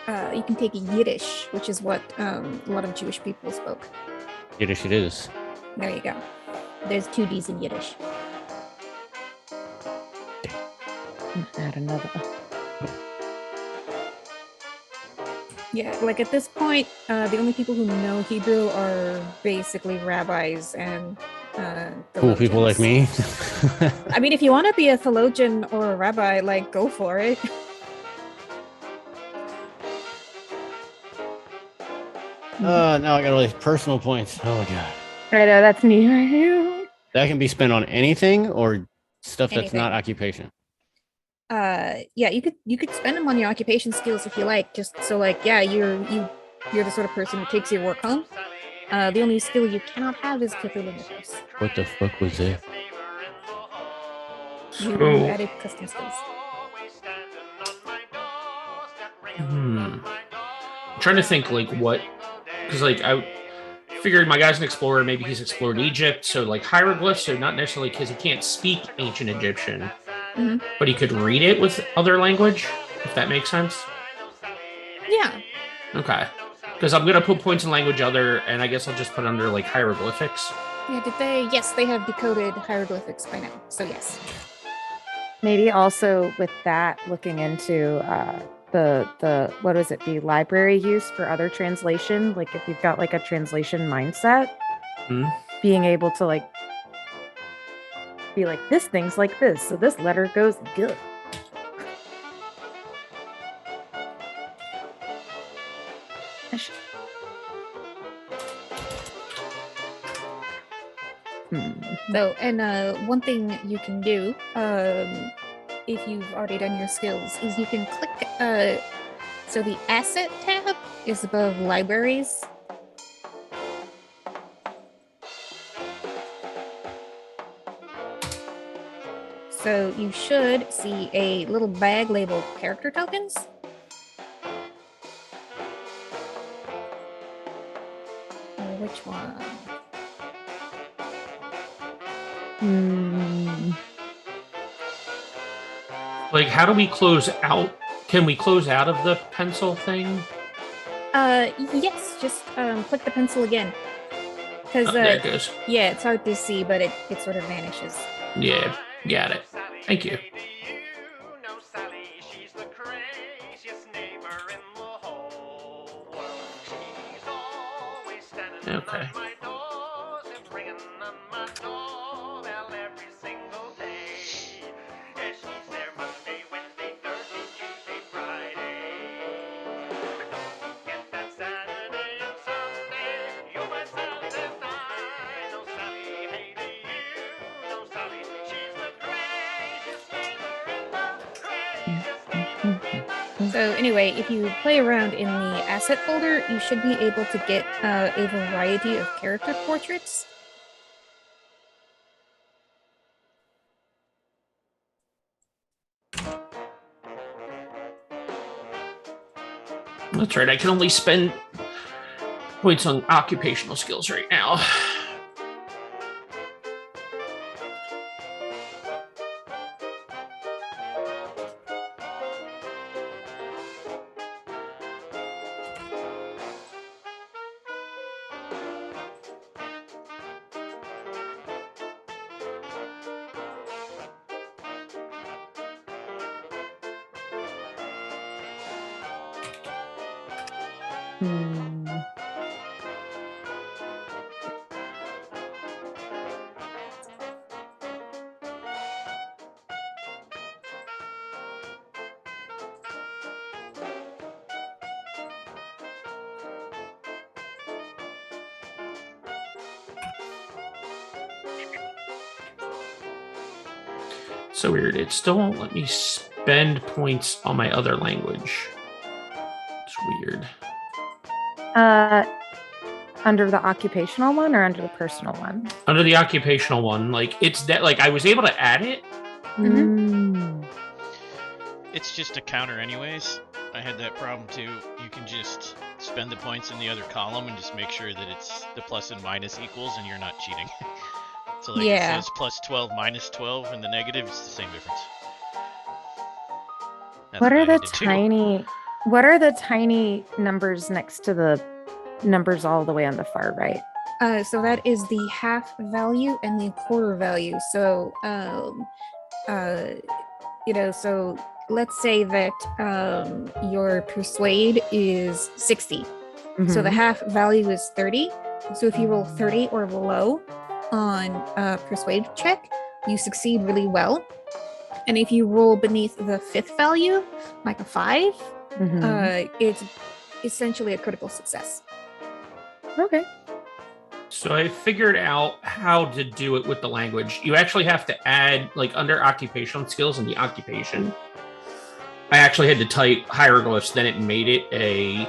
you can take Yiddish, which is what a lot of Jewish people spoke. Yiddish it is. There you go. There's 2 D's in Yiddish. Add another. Yeah, like at this point, the only people who know Hebrew are basically rabbis and Cool people like me. I mean, if you want to be a theologian or a rabbi, like, go for it. Now I got all these personal points. Oh my god. I know that's new. That can be spent on anything or stuff that's Anything. not occupation. Yeah, you could spend them on your occupation skills if you like. Just so like, yeah, you're the sort of person who takes your work home. The only skill you cannot have is Cthulhu Mythos. What the fuck was that? You added custom skills. I'm trying to think like what, because like I figured my guy's an explorer, maybe he's explored Egypt, so like hieroglyphs, so not necessarily because he can't speak ancient Egyptian, but he could read it with other language, if that makes sense. Yeah. Okay. Because I'm gonna put points in language other, and I guess I'll just put under like hieroglyphics. Yeah, did they? Yes, they have decoded hieroglyphics by now. So yes. Maybe also with that, looking into the what is it, the library use for other translation, like if you've got like a translation mindset, being able to like be like, this thing's like this, so this letter goes good. So, and one thing you can do, if you've already done your skills, is you can click, so the asset tab is above libraries. So you should see a little bag labeled character tokens. Which one? Like, how do we close out? Can we close out of the pencil thing? Yes, just click the pencil again. Because there it goes. Yeah, it's hard to see, but it sort of vanishes. Yeah, got it. Thank you. Okay. So anyway, if you play around in the asset folder, you should be able to get a variety of character portraits. That's right. I can only spend points on occupational skills right now. So weird. It still won't let me spend points on my other language. It's weird. Under the occupational one or under the personal one? Under the occupational one, like it's that. Like I was able to add it. It's just a counter anyways. I had that problem too. You can just spend the points in the other column and just make sure that it's the plus and minus equals and you're not cheating. So like it says plus 12 minus 12 and the negative, it's the same difference. That's What are I the had to do. tiny numbers next to the numbers all the way on the far right? So that is the half value and the quarter value. So, so let's say that your persuade is 60. So the half value is 30. So if you roll 30 or below on a persuade check, you succeed really well. And if you roll beneath the fifth value, like a 5, it's essentially a critical success. Okay. So I figured out how to do it with the language. You actually have to add, like under occupational skills in the occupation, I actually had to type hieroglyphs, then it made it a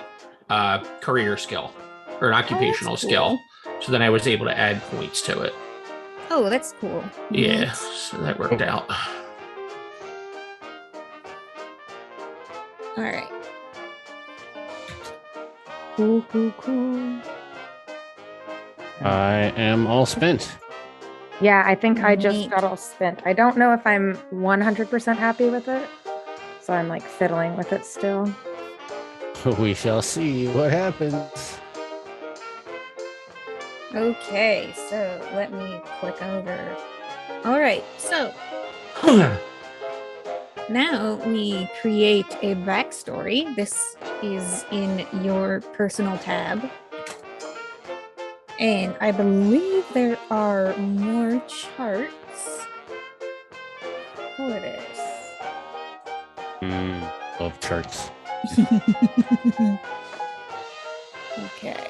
career skill or an occupational skill. So then I was able to add points to it. Oh, that's cool. Yeah, Neat. so that worked out. All right. Cool. I am all spent. Yeah, I think I just Neat. got all spent. I don't know if I'm 100% happy with it. So I'm like fiddling with it still. We shall see what happens. Okay, so let me click over. All right, so now we create a backstory. This is in your personal tab. And I believe there are more charts for this. Love charts. Okay.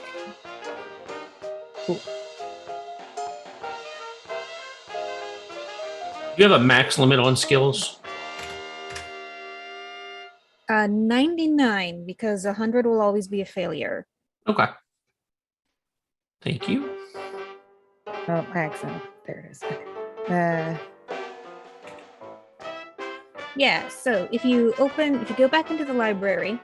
You have a max limit on skills? 99, because 100 will always be a failure. Okay. Thank you. Oh, accent. There it is. Yeah, so if you go back into the library,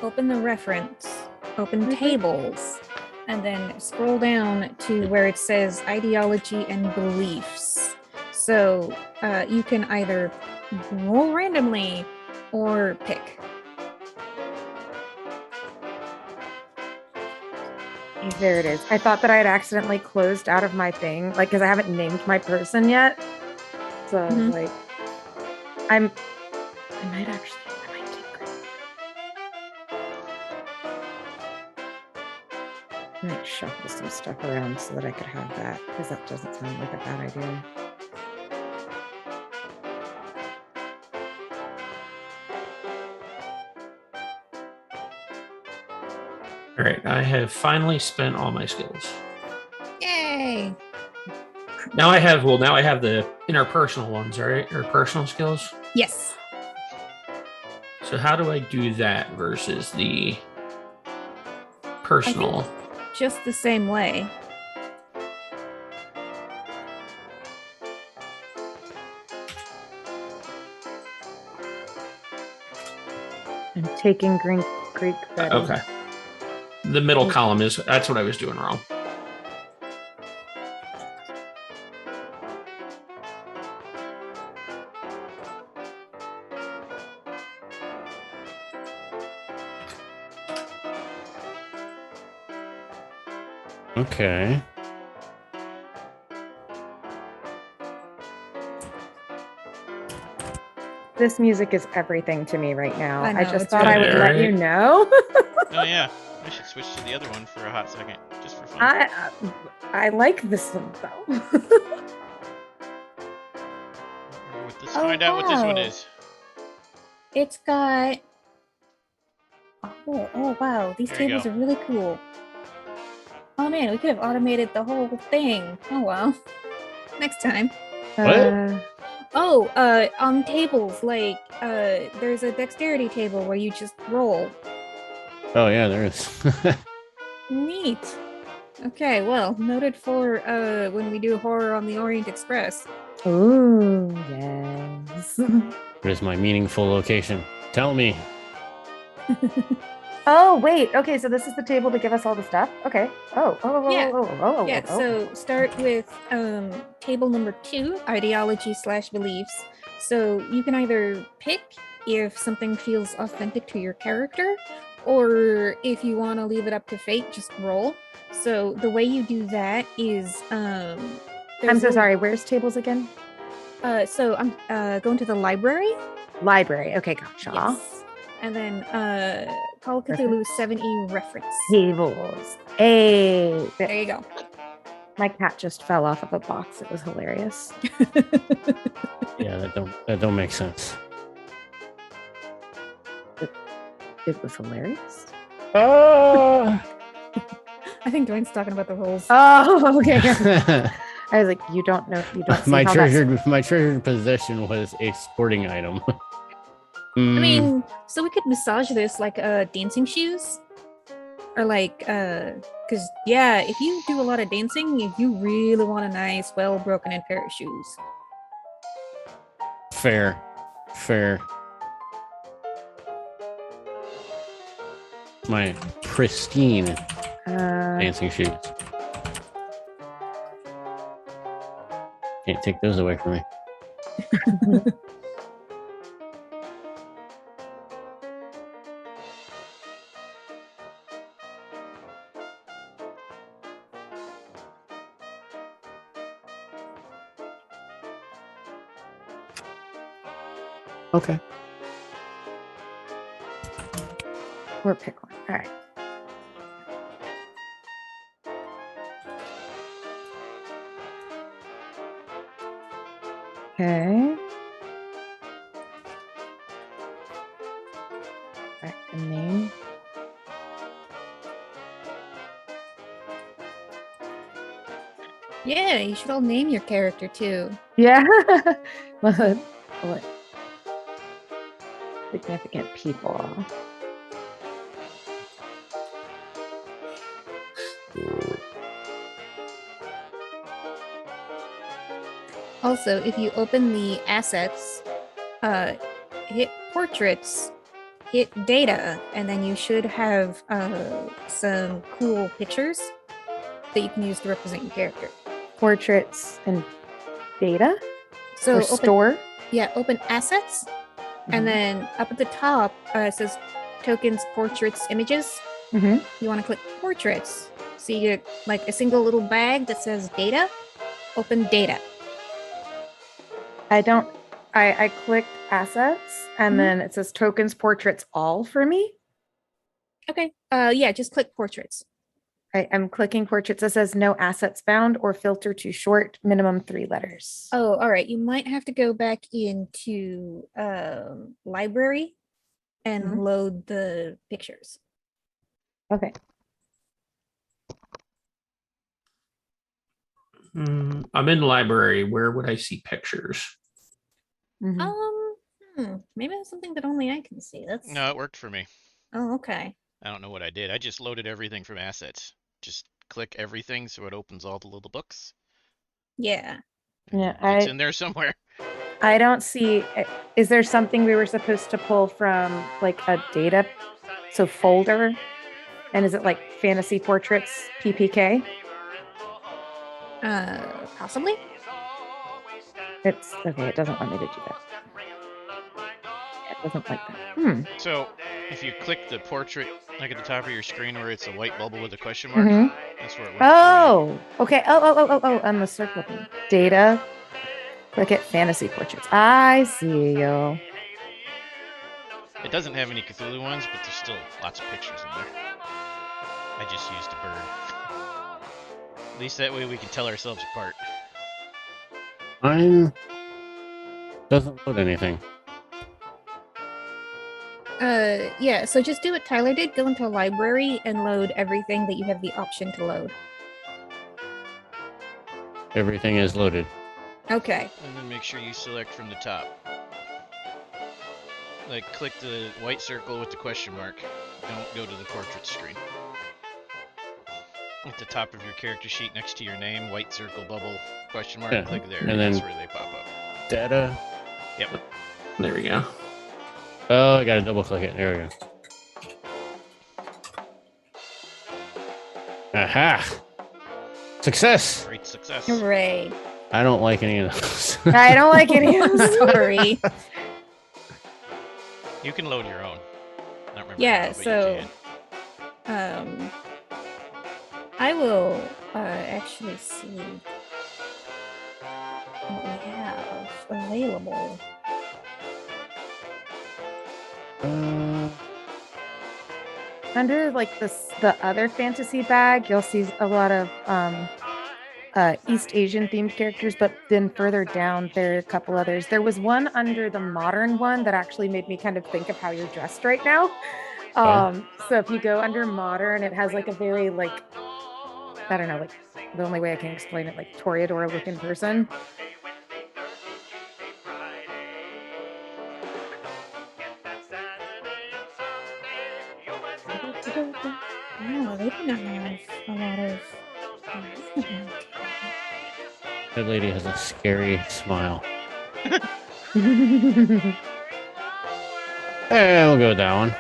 open the reference, open tables, and then scroll down to where it says ideology and beliefs. So you can either roll randomly or pick. There it is. I thought that I had accidentally closed out of my thing, like because I haven't named my person yet. So like, I might take credit. I might shuffle some stuff around so that I could have that, because that doesn't sound like a bad idea. All right, I have finally spent all my skills. Yay! Now I have the interpersonal ones, right? Or personal skills. Yes. So how do I do that versus the personal? Just the same way. I'm taking Greek Betty. Okay. The middle column that's what I was doing wrong. Okay. This music is everything to me right now. I know, I just it's thought I really would let you right. know. Oh yeah, I should switch to the other one for a hot second, just for fun. I like this one though. Let's find out what this one wow. is. It's got... Oh wow, these There you tables go. are really cool. Oh man, we could have automated the whole thing. Oh well. Next time. What? On tables, like, there's a dexterity table where you just roll. Oh yeah, there is. Neat. Okay, well, noted for when we do horror on the Orient Express. Ooh, yes. What is my meaningful location? Tell me. Oh, wait. Okay, so this is the table to give us all the stuff? Okay. Yeah, so start with table number 2, ideology/beliefs. So you can either pick if something feels authentic to your character, or if you want to leave it up to fate, just roll. So the way you do that is I'm so sorry. Where's tables again? So I'm going to the library. Library. Okay, gotcha. Yes. And then Call of Cthulhu 7E reference. Tables. Hey. There you go. My cat just fell off of a box. It was hilarious. Yeah, that don't make sense. It was hilarious. Oh. I think Dwayne's talking about the rolls. Oh, okay. I was like, you don't know. You don't see my how treasured possession was a sporting item. I mean, so we could massage this like dancing shoes, or like because yeah, if you do a lot of dancing, you really want a nice, well broken in pair of shoes. Fair. My pristine dancing shoes. Can't take those away from me. Okay. Or pick one. All right. Okay. Back the name. Yeah, you should all name your character too. Yeah. What? Significant people. Also, if you open the assets, hit portraits, hit data, and then you should have some cool pictures that you can use to represent your character. Portraits and data? So or store? Yeah, open assets, and then up at the top it says tokens, portraits, images. You want to click portraits. So you get like a single little bag that says data. Open data. I clicked assets and then it says tokens, portraits, all for me. Okay. Yeah, just click portraits. I'm clicking portraits. It says no assets found or filter too short, minimum 3 letters. Oh, all right. You might have to go back into library and load the pictures. Okay. I'm in the library. Where would I see pictures? Maybe that's something that only I can see. No, it worked for me. Oh, okay. I don't know what I did. I just loaded everything from assets. Just click everything so it opens all the little books. Yeah. Yeah, It's in there somewhere. I don't see. Is there something we were supposed to pull from like a data, so folder? And is it like fantasy portraits PPK? Possibly. It's okay. It doesn't want me to do that. It doesn't like that. So if you click the portrait like at the top of your screen where it's a white bubble with a question mark, that's where it went. Oh, okay. Oh, on the circle thing. Data. Click at fantasy portraits. I see you. It doesn't have any Cthulhu ones, but there's still lots of pictures in there. I just used a bird. At least that way we can tell ourselves apart. Mine doesn't load anything. Yeah, so just do what Tyler did. Go into a library and load everything that you have the option to load. Everything is loaded. Okay. And then make sure you select from the top. Like, click the white circle with the question mark. Don't go to the portrait screen. At the top of your character sheet next to your name, white circle, bubble, question mark, Yeah, click there, and and then- that's where they pop up. Data. Yep. There we go. Oh, I gotta double click it. There we go. Aha! Success! Great success. Hooray. I don't like any of those. I don't like any of I'm those. sorry. You can load your own. I don't remember Yeah, how, but so- you can. I will actually see what we have available. Under like the other fantasy bag, you'll see a lot of East Asian themed characters, but then further down there are a couple others. There was one under the modern one that actually made me kind of think of how you're dressed right now. So if you go under modern, it has like a very like, I don't know, like the only way I can explain it, like Toreador looking person. No, they do not have a lot of. That lady has a scary smile. Mm-hmm. We'll go with that one.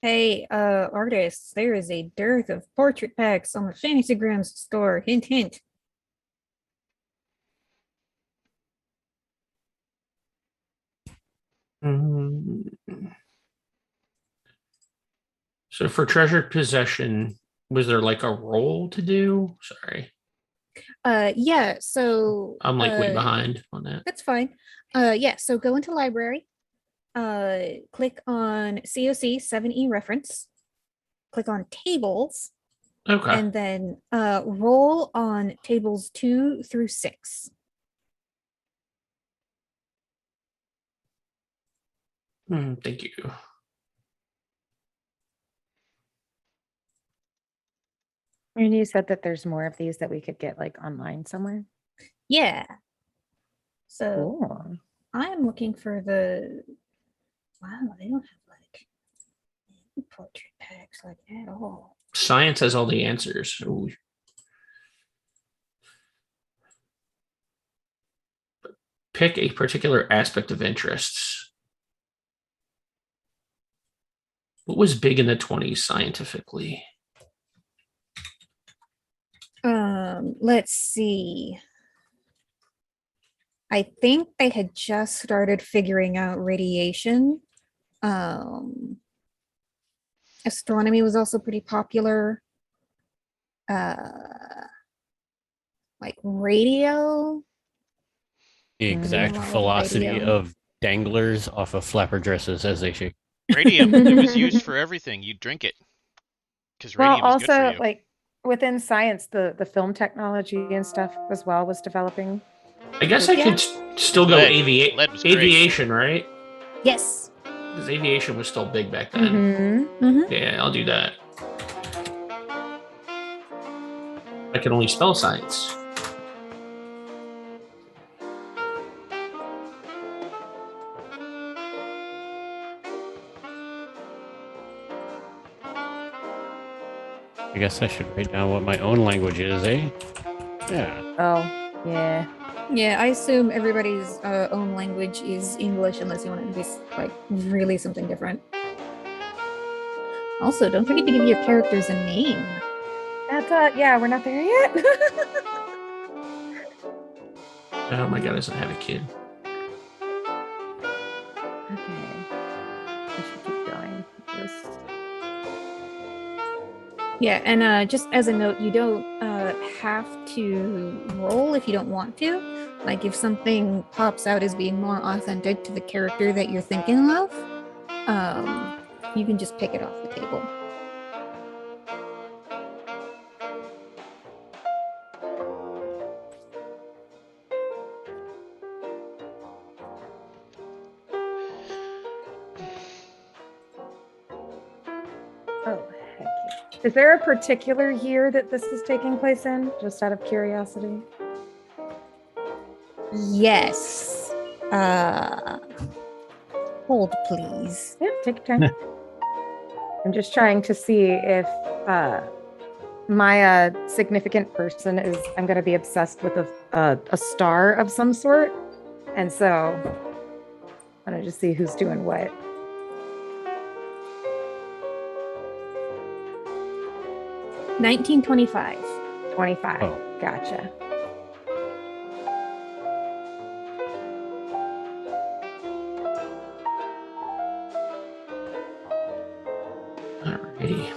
Hey, artists, there is a dearth of portrait packs on the Fantasygrams store. Hint, hint. So for treasured possession, was there like a roll to do? Sorry, Yeah, so I'm like way behind on that. that's fine. Yeah, so go into library. Click on COC 7E reference. Click on tables, Okay. and then roll on tables 2 through 6. Thank you. And you said that there's more of these that we could get like online somewhere. Yeah. So Cool. I'm looking for the. Wow, they don't have like portrait packs like at all. Science has all the answers. Ooh. Pick a particular aspect of interests. What was big in the 20s scientifically? Let's see. I think they had just started figuring out radiation. Astronomy was also pretty popular. Like radio. The exact a lot of velocity radio. of danglers off of flapper dresses as they shake. Radium. It was used for everything. You drink it. Because Well, radium is good for also you. like within science, the film technology and stuff as well was developing. I guess Yeah. I could still go Lead. Lead was great. aviation, right? Yes. Because aviation was still big back then. Mm-hmm. Yeah, I'll do that. I can only spell science. I guess I should write down what my own language is, eh? Yeah. Oh, yeah. Yeah, I assume everybody's own language is English unless you want it to be like really something different. Also, don't forget to give your characters a name. That's yeah, we're not there yet. Oh my god, doesn't have a kid. Okay. I should keep going. This. Yeah, and just as a note, you don't have to roll if you don't want to. Like if something pops out as being more authentic to the character that you're thinking of, you can just pick it off the table. Is there a particular year that this is taking place in? Just out of curiosity. Yes. Hold, please. Yeah, take your time. I'm just trying to see if my significant person is. I'm going to be obsessed with a star of some sort, and so I'm going to just see who's doing what. 1925. 25. Oh. Gotcha. Alrighty.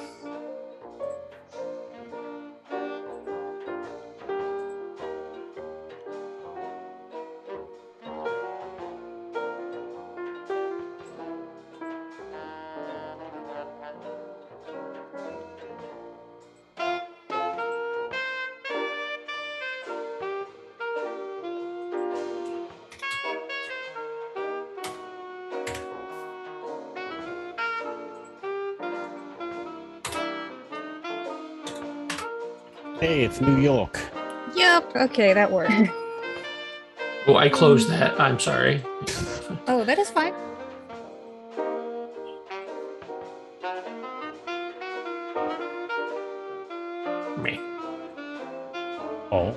Hey, it's New York. Yep. Okay, that worked. Oh, I closed that. I'm sorry. Oh, that is fine. Me. Oh.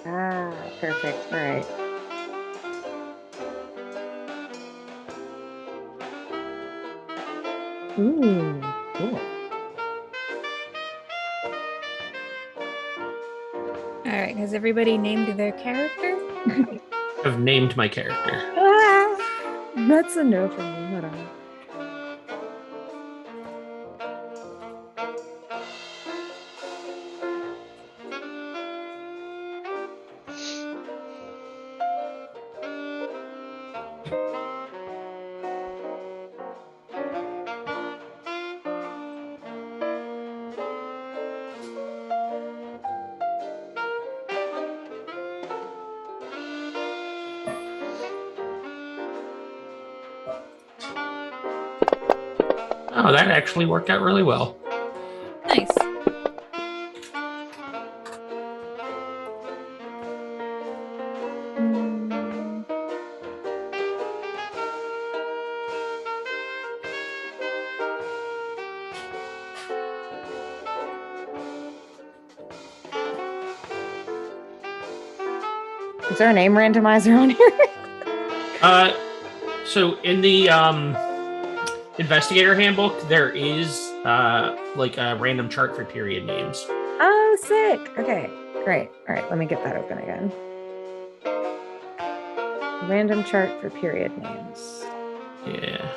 Ah, perfect. All right. Ooh, cool. All right. Has everybody named their character? I've named my character. Ah, that's a no from me. Hold on. Oh, that actually worked out really well. Nice. Mm, Is there a name randomizer on here? So in the investigator handbook, there is like a random chart for period names. Oh, sick. Okay, great. All right, let me get that open again. Random chart for period names. Yeah.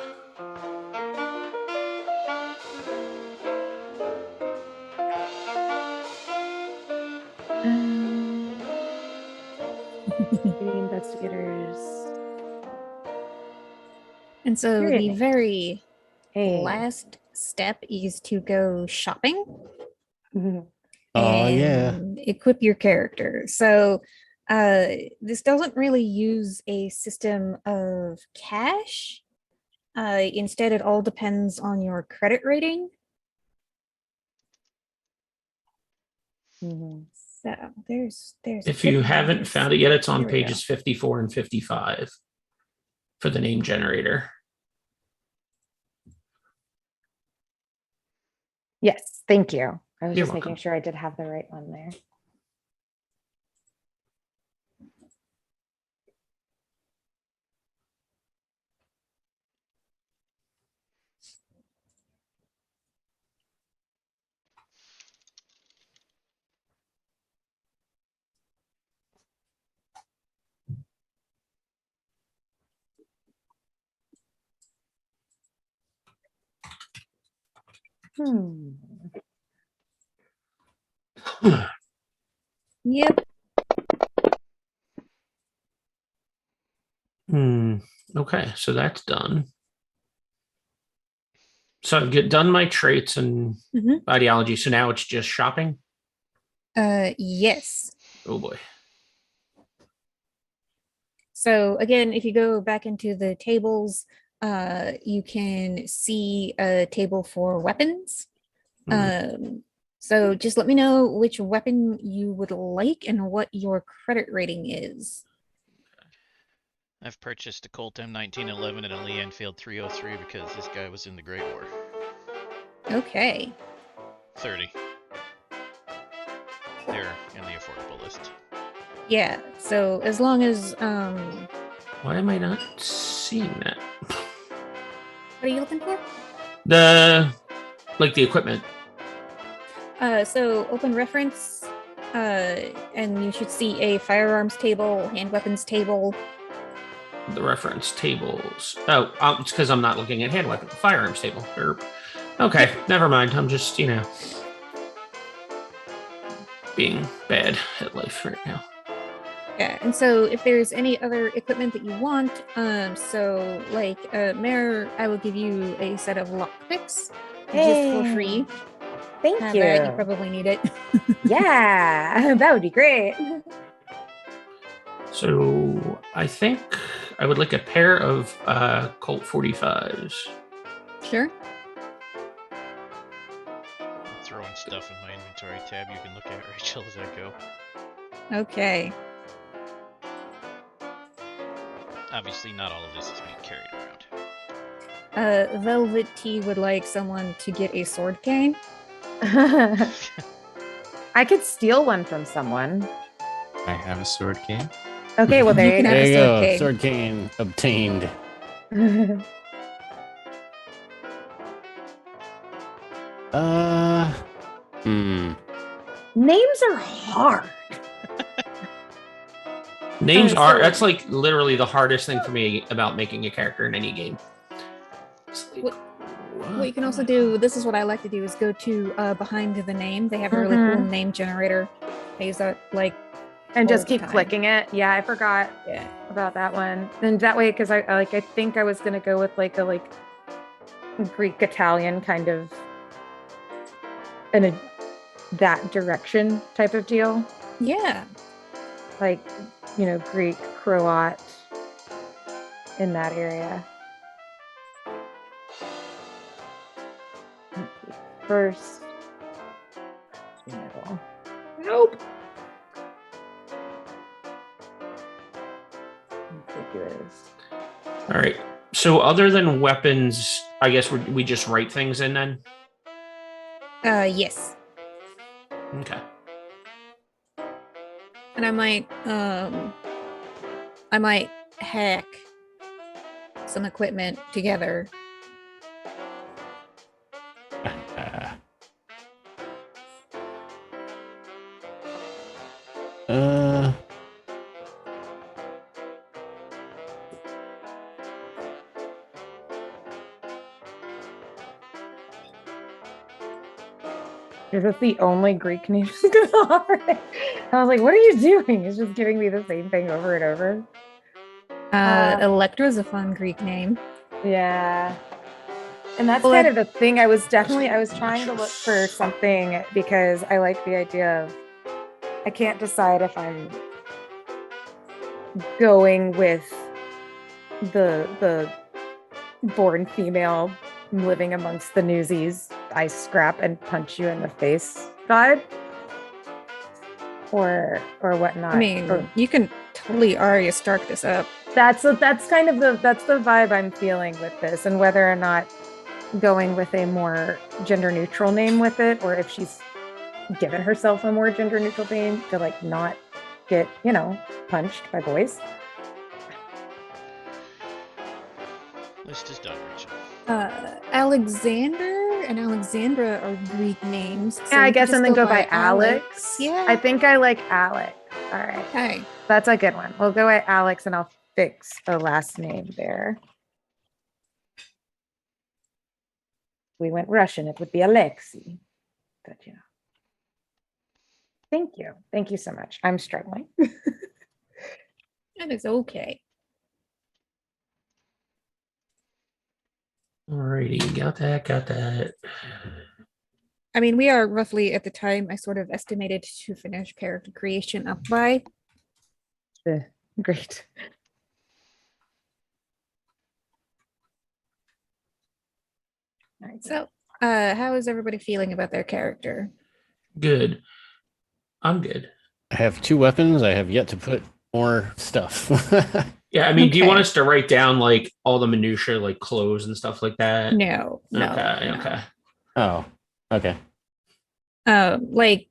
City investigators. And so Period the names. very Hey. last step is to go shopping Oh, yeah. and equip your character. So this doesn't really use a system of cash. Instead, it all depends on your credit rating. Mhm. So there's If you good haven't news. found it yet, it's on There we go. pages 54 and 55 for the name generator. Yes, thank you. I was You're just making welcome. sure I did have the right one there. Yep. Okay, so that's done. So I've done my traits and Mhm. ideology. So now it's just shopping. Yes. Oh boy. So again, if you go back into the tables, you can see a table for weapons. So just let me know which weapon you would like and what your credit rating is. I've purchased a Colt M1911 and a Lee Enfield 303 because this guy was in the Great War. Okay. 30. They're in the affordable list. Yeah. So as long as Why am I not seeing that? what are you looking for? The equipment. So open reference, and you should see a firearms table, hand weapons table. The reference tables. Oh, it's because I'm not looking at hand weapon firearms table. Okay, never mind. I'm just being bad at life right now. Yeah, and so if there's any other equipment that you want, so like Mayor, I will give you a set of lockpicks just for free. Thank you. That you probably need it. Yeah, that would be great. So I think I would like a pair of Colt 45s. Sure. I'm throwing stuff in my inventory tab you can look at, Rachel, as I go. Okay. Obviously, not all of this is being carried around. Velvet T would like someone to get a sword cane. I could steal one from someone. I have a sword cane. Okay, well there you can go. have There you a sword go. cane. Sword cane obtained. Names are hard. Names so- are that's like literally the hardest thing for me about making a character in any game. It's like, What you can also do, this is what I like to do, is go to behind the name. They have a really cool name generator. I use that And all just the keep time. clicking it. Yeah, I forgot about that one. And that way, because I think I was gonna go with a Greek Italian kind of in that direction type of deal. Yeah. Like, Greek, Croat in that area. First, middle. Nope. Ridiculous. all right. So other than weapons, I guess we just write things in then. Yes. Okay. And I might hack some equipment together. Is this the only Greek name she's gonna offer? I was like, what are you doing? It's just giving me the same thing over and over. Electra's a fun Greek name. Yeah. And that's Well, kind of the thing. I was trying to look for something because I like the idea of I can't decide if I'm going with the born female living amongst the newsies, I scrap and punch you in the face vibe, or whatnot. I mean, you can totally Arya Stark this up. That's kind of the vibe I'm feeling with this, and whether or not going with a more gender neutral name with it, or if she's given herself a more gender neutral name to not get punched by boys. List is done, Rachel. Alexander and Alexandra are Greek names. So Yeah, I you could guess, just and then go by Alex. Yeah. I think I like Alex. All right. Okay. That's a good one. We'll go at Alex and I'll fix the last name there. We went Russian, it would be Alexei. But Thank you. Thank you so much. I'm struggling. That is okay. Alrighty, got that. I mean, we are roughly at the time I sort of estimated to finish character creation up by. Great. All right, so how is everybody feeling about their character? Good. I'm good. I have 2 weapons. I have yet to put more stuff. Yeah, I mean, do you want Okay. us to write down like all the minutia, like clothes and stuff like that? No, no. Okay, no. okay. Oh, okay. Like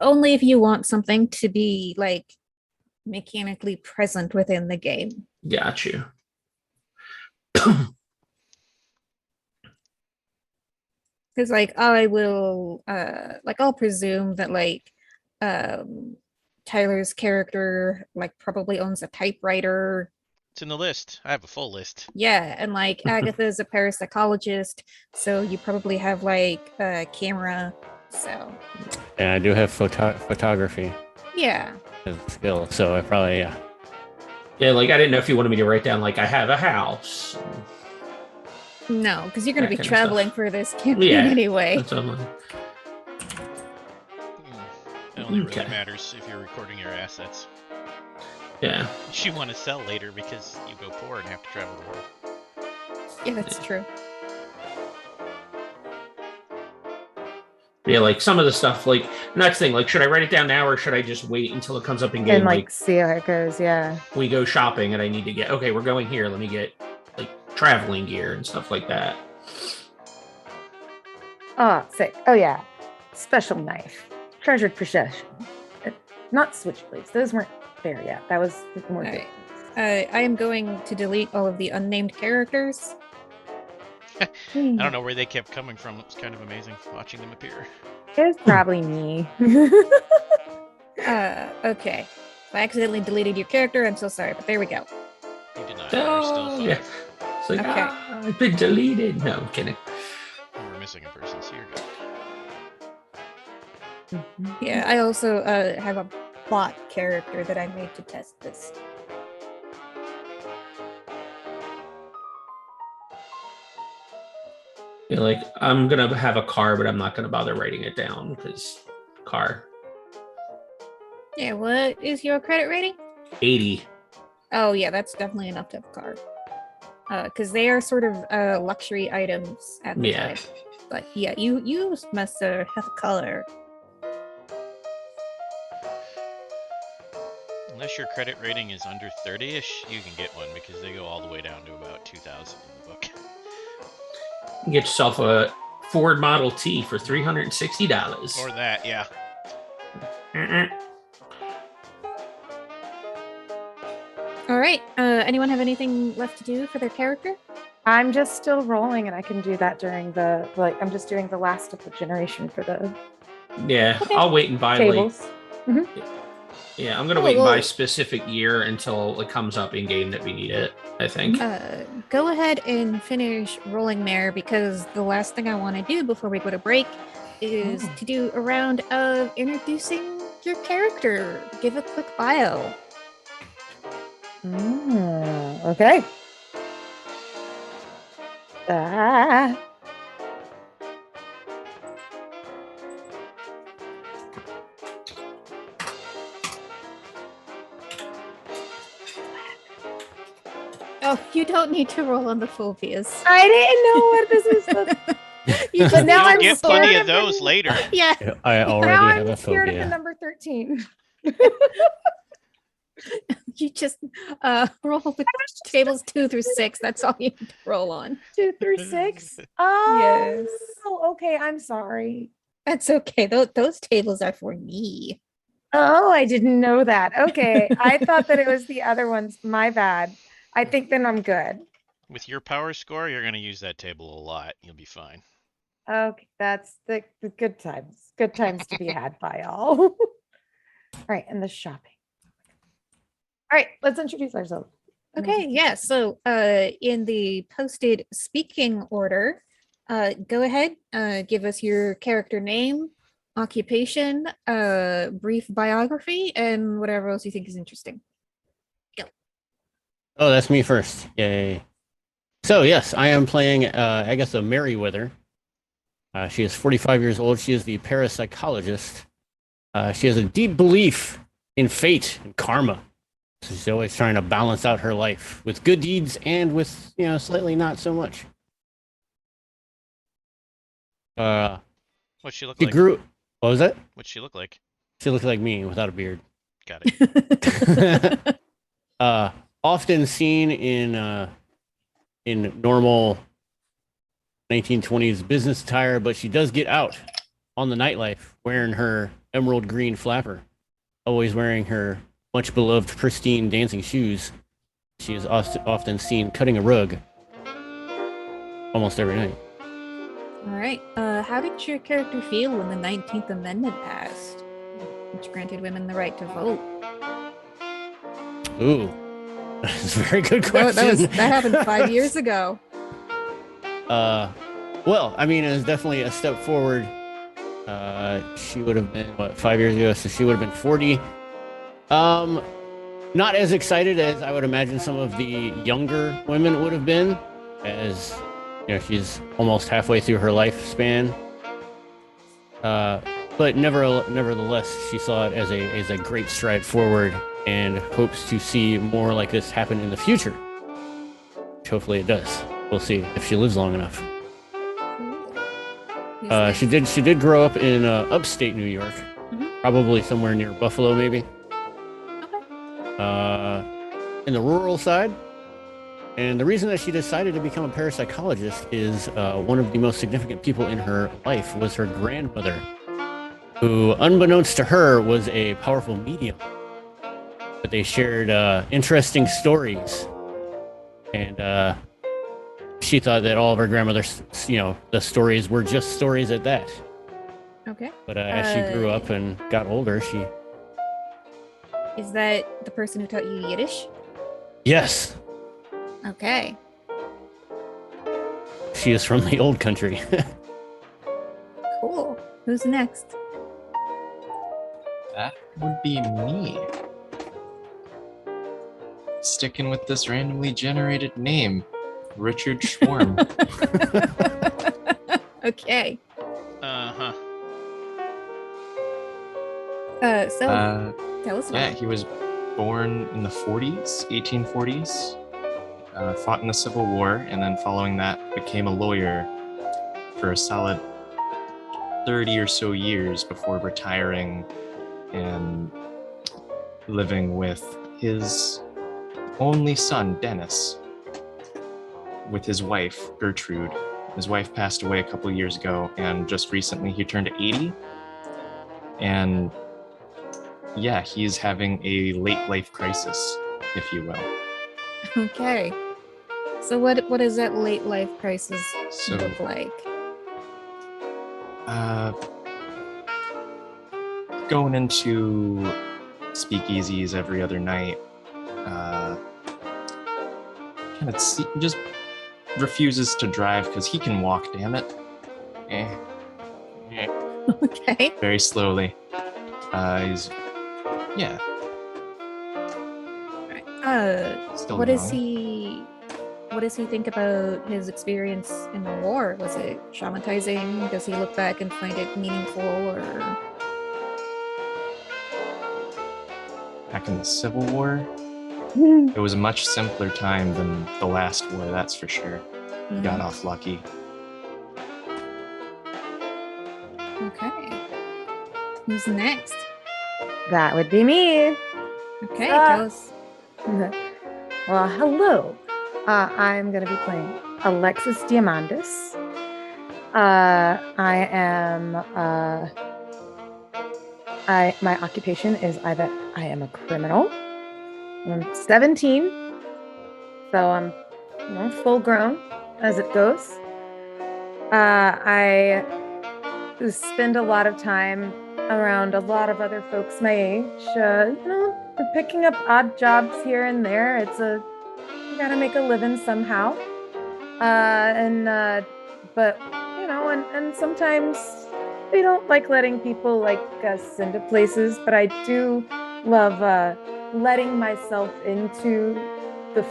only if you want something to be like mechanically present within the game. Got you. Because like I will like I'll presume that like Tyler's character like probably owns a typewriter. It's in the list. I have a full list. Yeah, and like Agatha's a parapsychologist, so you probably have like a camera. So And I do have photography yeah. as a skill, so I probably Yeah, like I didn't know if you wanted me to write down like I have a house. No, because you're gonna That be kind of traveling stuff. for this campaign Yeah, anyway. That's what I'm like. It only really Okay. matters if you're recording your assets. Yeah. You want to sell later because you go poor and have to travel the world. Yeah, that's true. Yeah, like some of the stuff, like next thing, like should I write it down now or should I just wait until it comes up in game? And like see how it goes. Yeah. We go shopping and I need to get okay, we're going here. Let me get like traveling gear and stuff like that. Oh, sick. Oh yeah. Special knife. Treasured possession. Not switchblades. Those weren't there yet. That was more. Alright. I am going to delete all of the unnamed characters. I don't know where they kept coming from. It was kind of amazing watching them appear. It's probably me. Okay. If I accidentally deleted your character, I'm so sorry, but there we go. You did not. You're still Oh, fine. yeah. It's like, Okay. I've been deleted. No, I'm kidding. We're missing a person, so you're good. Yeah, I also have a bot character that I made to test this. Yeah, like I'm gonna have a car, but I'm not gonna bother writing it down because car Yeah, what is your credit rating? 80. Oh yeah, that's definitely enough to have a car. Because they are sort of luxury items at the Yeah. time. But yeah, you must have a color. Unless your credit rating is under 30-ish, you can get one because they go all the way down to about 2,000 in the book. You get yourself a Ford Model T for $360. Or that, yeah. All right. Anyone have anything left to do for their character? I'm just still rolling, and I can do that during the I'm just doing the last of the generation for the Yeah, Okay. I'll wait and buy tables. like yeah, I'm gonna Oh, wait and buy well- a specific year until it comes up in game that we need it, I think. Go ahead and finish rolling there because the last thing I want to do before we go to break is to do a round of introducing your character. Give a quick bio. Okay. Ah. Oh, you don't need to roll on the phobias. I didn't know what this was. You But just now You'll I'm get scared plenty of of those the- later. yeah. I already Now have I'm a scared of the phobia. number 13. You just roll the tables 2 through 6. That's all you need to roll on. 2 through 6. Oh, Yes. okay. I'm sorry. That's okay. Those tables are for me. Oh, I didn't know that. Okay. I thought that it was the other ones. My bad. I think then I'm good. With your power score, you're going to use that table a lot. You'll be fine. Okay. That's the good times. Good times to be had by all. All right. And the shopping. All right. Let's introduce ourselves. Okay, yeah. So in the posted speaking order, go ahead, give us your character name, occupation, brief biography, and whatever else you think is interesting. Oh, that's me first. Yay. So, yes, I am playing Agatha Merriweather. She is 45 years old. She is the parapsychologist. She has a deep belief in fate and karma. So she's always trying to balance out her life with good deeds and with, slightly not so much. What's she look She like? grew. What was that? What's she look like? She looks like me without a beard. Got it. Often seen in normal 1920s business attire, but she does get out on the nightlife wearing her emerald green flapper, always wearing her much beloved pristine dancing shoes. She is often seen cutting a rug almost every night. All right. How did your character feel when the 19th Amendment passed, which granted women the right to vote? Ooh, that's a very good question. That happened 5 years ago. Well, I mean, it was definitely a step forward. She would have been 5 years ago, so she would have been 40. Not as excited as I would imagine some of the younger women would have been, as she's almost halfway through her lifespan. But nevertheless, she saw it as a great stride forward and hopes to see more like this happen in the future. Which hopefully it does. We'll see if she lives long enough. She did grow up in upstate New York, probably somewhere near Buffalo, maybe. Okay. In the rural side. And the reason that she decided to become a parapsychologist is one of the most significant people in her life was her grandmother, who, unbeknownst to her, was a powerful medium. But they shared interesting stories. And she thought that all of her grandmother's, the stories were just stories at that. Okay. But as she grew up and got older, she... Is that the person who taught you Yiddish? Yes. Okay. She is from the old country. Cool. Who's next? That would be me. Sticking with this randomly generated name, Richard Schwarm. Okay. Uh-huh. So tell us about Yeah, it. he was born in the 1840s, fought in the Civil War, and then following that became a lawyer for a solid 30 or so years before retiring and living with his only son, Dennis, with his wife, Gertrude. His wife passed away a couple years ago, and just recently he turned 80. And yeah, he's having a late life crisis, if you will. Okay. So what does that late life crisis So, look like? Going into speakeasies every other night, just refuses to drive because he can walk, damn it. Okay. Very slowly. Still What does young. what does he think about his experience in the war? Was it traumatizing? Does he look back and find it meaningful, or Back in the Civil War, it was a much simpler time than the last war, that's for sure. He got off lucky. Okay. Who's next? That would be me. Okay, tell us. Well, hello. I'm going to be playing Alexis Diamandis. I am. My occupation is I am a criminal. I'm 17, so I'm full grown as it goes. I spend a lot of time around a lot of other folks my age, picking up odd jobs here and there. You gotta make a living somehow. And sometimes they don't like letting people like us into places, but I do love letting myself into the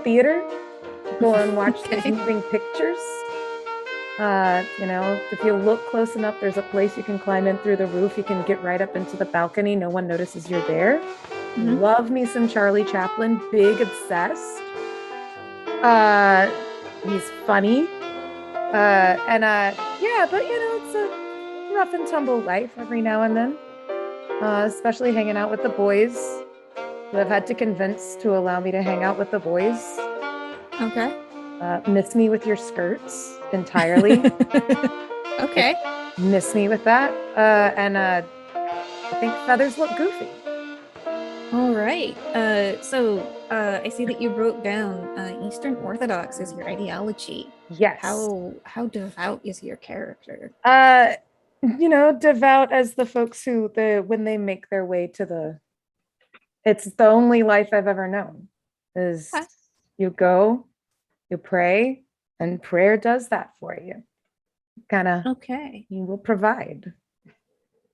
theater, go and watch these moving pictures. If you look close enough, there's a place you can climb in through the roof. You can get right up into the balcony. No one notices you're there. Mhm. Love me some Charlie Chaplin. Big obsessed. He's funny. But it's a rough and tumble life every now and then. Especially hanging out with the boys, who I've had to convince to allow me to hang out with the boys. Okay. Miss me with your skirts entirely. Okay. Miss me with that. I think feathers look goofy. All right. I see that you wrote down Eastern Orthodox as your ideology. Yes. How devout is your character? Devout as the folks who when they make their way to it's the only life I've ever known is you go, you pray, and prayer does that for you. Okay. You will provide.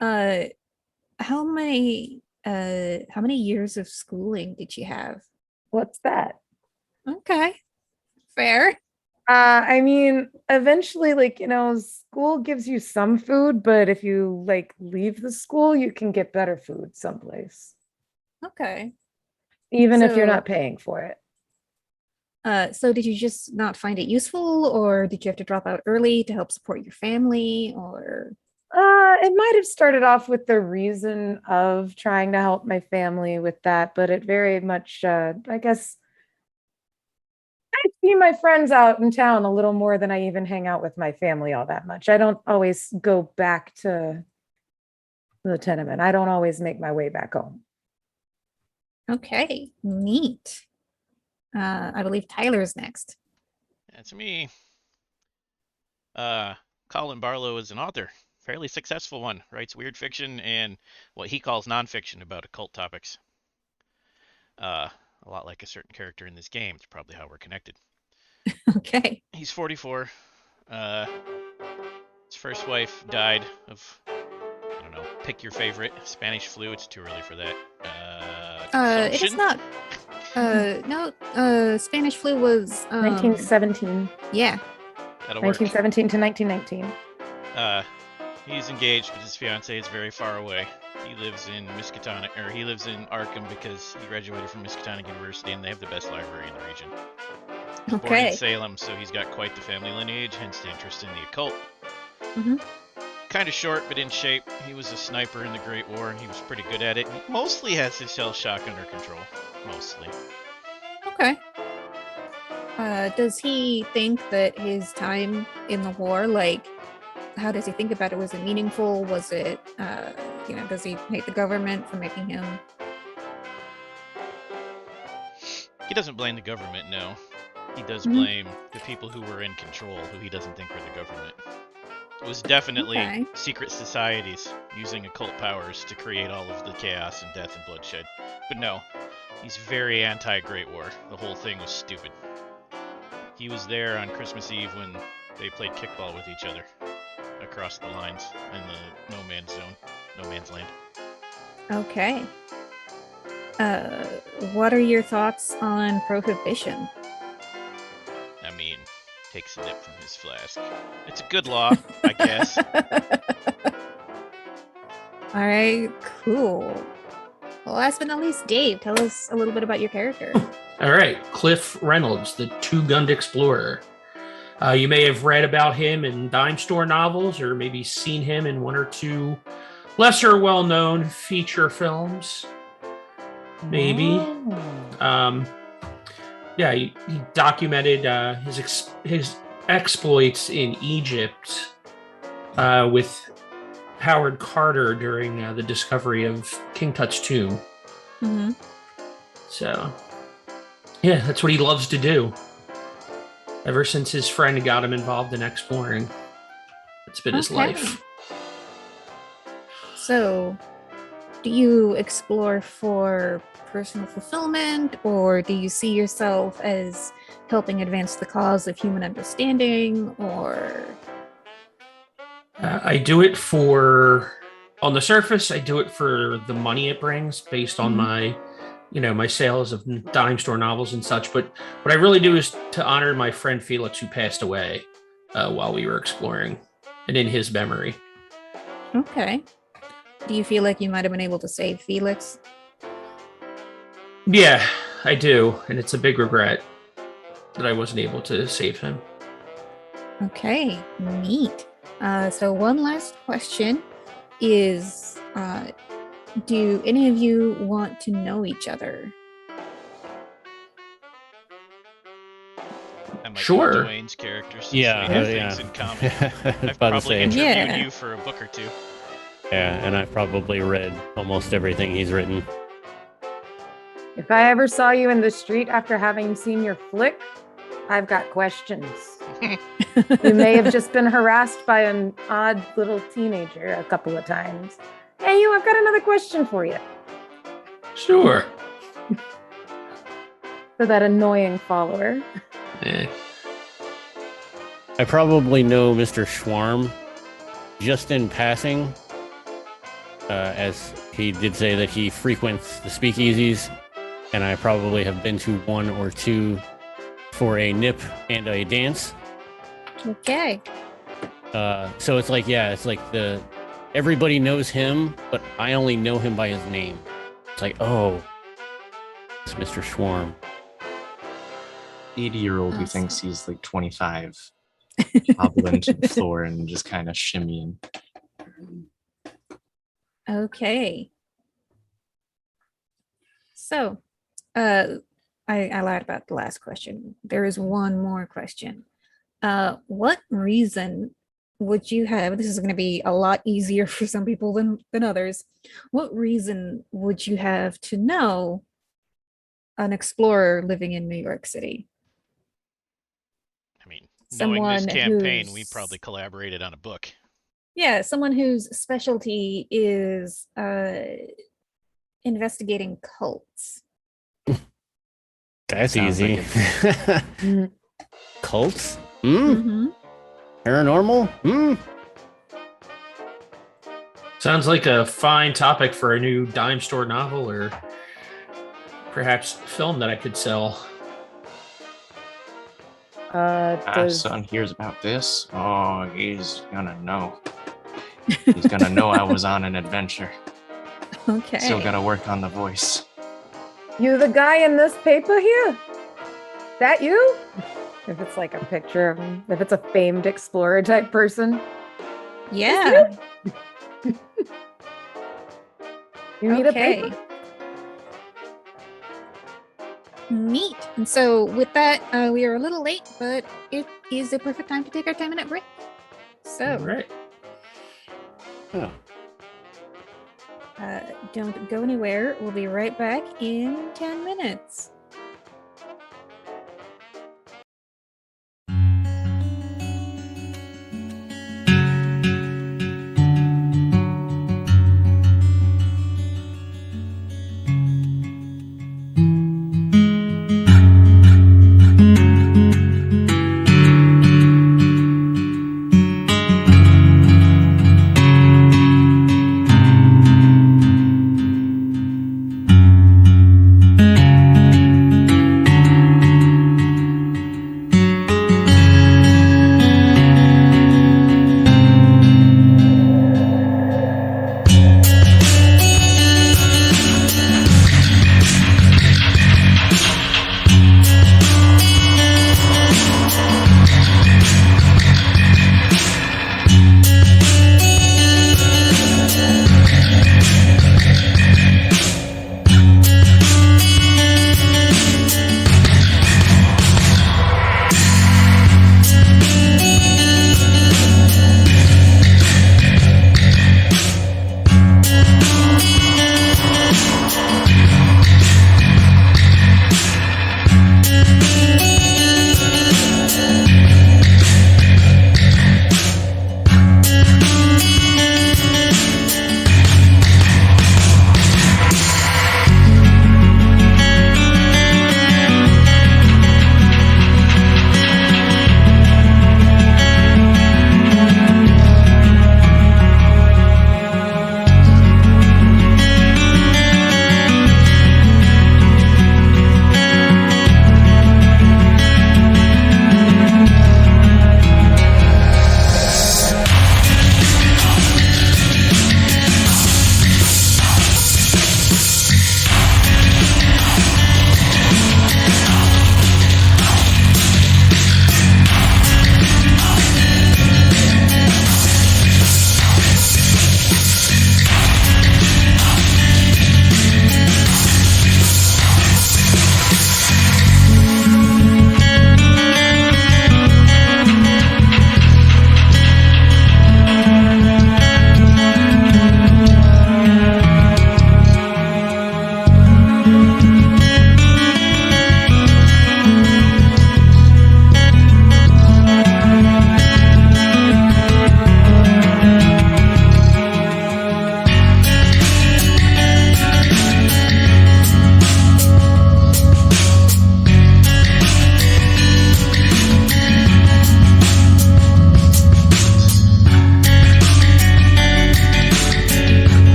How many years of schooling did you have? What's that? Okay. Fair. Eventually, school gives you some food, but if you leave the school, you can get better food someplace. Okay. Even if you're not paying for it. So did you just not find it useful, or did you have to drop out early to help support your family, or? It might have started off with the reason of trying to help my family with that, but it very much, I guess, I see my friends out in town a little more than I even hang out with my family all that much. I don't always go back to the tenement. I don't always make my way back home. Okay, neat. I believe Tyler's next. That's me. Colin Barlow is an author, fairly successful one. Writes weird fiction and what he calls nonfiction about occult topics. A lot like a certain character in this game. It's probably how we're connected. Okay. He's 44. His first wife died of, I don't know, pick your favorite. Spanish flu. It's too early for that. It is not. No. Spanish flu was 1917. Yeah. That'll work. 1917 to 1919. He's engaged, but his fiance is very far away. He lives in he lives in Arkham because he graduated from Miskatonic University, and they have the best library in the region. He was born in Salem, so he's got quite the family lineage, hence the interest in the occult. Mm-hmm. Kind of short, but in shape. He was a sniper in the Great War, and he was pretty good at it. He mostly has his shell shock under control. Mostly. Okay. Does he think that his time in the war, how does he think about it? Was it meaningful? Was it, does he hate the government for making him? He doesn't blame the government, no. He does blame the people who were in control, who he doesn't think were the government. It was definitely secret societies using occult powers to create all of the chaos and death and bloodshed. But no, he's very anti-Great War. The whole thing was stupid. He was there on Christmas Eve when they played kickball with each other across the lines in the no man's zone, no man's land. Okay. What are your thoughts on prohibition? I mean, takes a nip from his flask. It's a good law, I guess. All right, cool. Well, last but not least, Dave, tell us a little bit about your character. All right, Cliff Reynolds, the two-gunned explorer. You may have read about him in dime store novels, or maybe seen him in one or two lesser well-known feature films. Maybe. He documented his exploits in Egypt with Howard Carter during the discovery of King Tut's tomb. Mm-hmm. So, yeah, that's what he loves to do. Ever since his friend got him involved in exploring, it's been his life. So, do you explore for personal fulfillment, or do you see yourself as helping advance the cause of human understanding, or? I do it on the surface, I do it for the money it brings based on my sales of dime store novels and such. But what I really do is to honor my friend Felix, who passed away. while we were exploring, and in his memory. Okay. Do you feel like you might have been able to save Felix? Yeah, I do, and it's a big regret that I wasn't able to save him. Okay, neat. So one last question is, do any of you want to know each other? I might Sure. be Dwayne's character since Yeah, we have yeah. things in common. I was I've about to probably say. interviewed Yeah. you for a book or two. Yeah, and I've probably read almost everything he's written. If I ever saw you in the street after having seen your flick, I've got questions. You may have just been harassed by an odd little teenager a couple of times. Hey, I've got another question for you. Sure. For that annoying follower. Eh. I probably know Mr. Schwarm just in passing, as he did say that he frequents the speakeasies, and I probably have been to one or two for a nip and a dance. Okay. So it's like, yeah, it's like everybody knows him, but I only know him by his name. It's like, oh, it's Mr. Schwarm. 80-year-old who Awesome. thinks he's like 25, hobbling to the floor and just kind of shimmying. Okay. So, I lied about the last question. There is one more question. What reason would you have? This is going to be a lot easier for some people than others. What reason would you have to know an explorer living in New York City? I mean, knowing this Someone campaign, we who's- probably collaborated on a book. Yeah, someone whose specialty is investigating cults. That's Sounds easy. like Cults? Mm-hmm. Paranormal? Sounds like a fine topic for a new dime store novel or perhaps film that I could sell. Son hears about this. Oh, he's gonna know. He's gonna know I was on an adventure. Okay. Still gotta work on the voice. You the guy in this paper here? That you? If it's like a picture of him, if it's a famed explorer type person. Yeah. You need a Okay. paper. Neat. And so with that, we are a little late, but it is a perfect time to take our 10-minute break. So Right. Oh. don't go anywhere. We'll be right back in 10 minutes.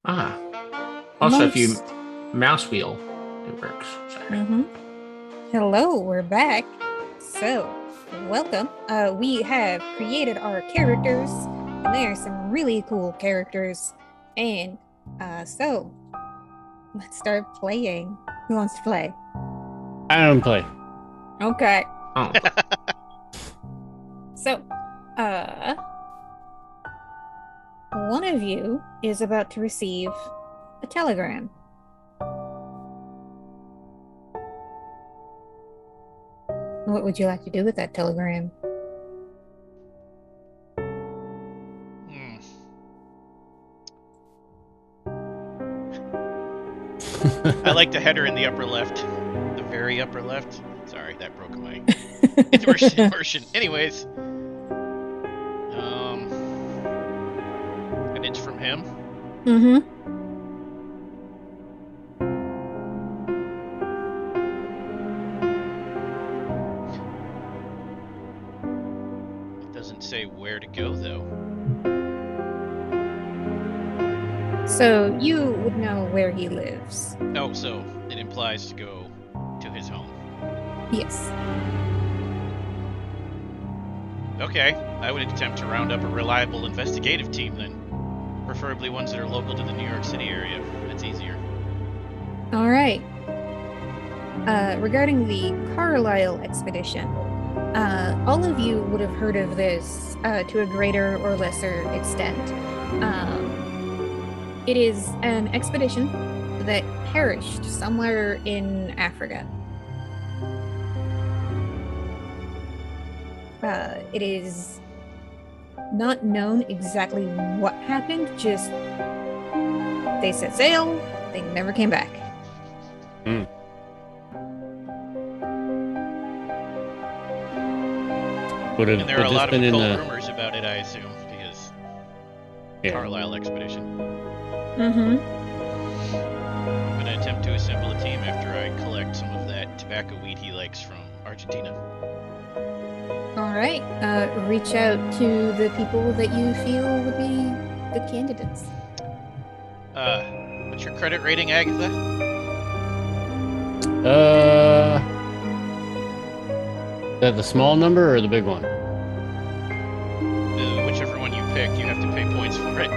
Ah. Also, if you Amongst- mouse wheel, it works. Sorry. Hello, we're back. So, welcome. We have created our characters, and they are some really cool characters. And so, let's start playing. Who wants to play? I don't play. Okay. Oh. So, one of you is about to receive a telegram. What would you like to do with that telegram? Hmm. I like the header in the upper left. The very upper left. Sorry, that broke my immersion. Anyways. And it's from him. Mm-hmm. It doesn't say where to go, though. So you would know where he lives. Oh, so it implies to go to his home. Yes. Okay, I would attempt to round up a reliable investigative team then. Preferably ones that are local to the New York City area. That's easier. All right. Regarding the Carlisle Expedition, all of you would have heard of this to a greater or lesser extent. It is an expedition that perished somewhere in Africa. It is not known exactly what happened, just they set sail, they never came back. And there are a lot of occult rumors about it, I assume, because Carlisle Expedition. Mm-hmm. I'm going to attempt to assemble a team after I collect some of that tobacco weed he likes from Argentina. All right. Reach out to the people that you feel would be good candidates. What's your credit rating, Agatha? Is that the small number or the big one? Whichever one you pick, you have to pay points for it.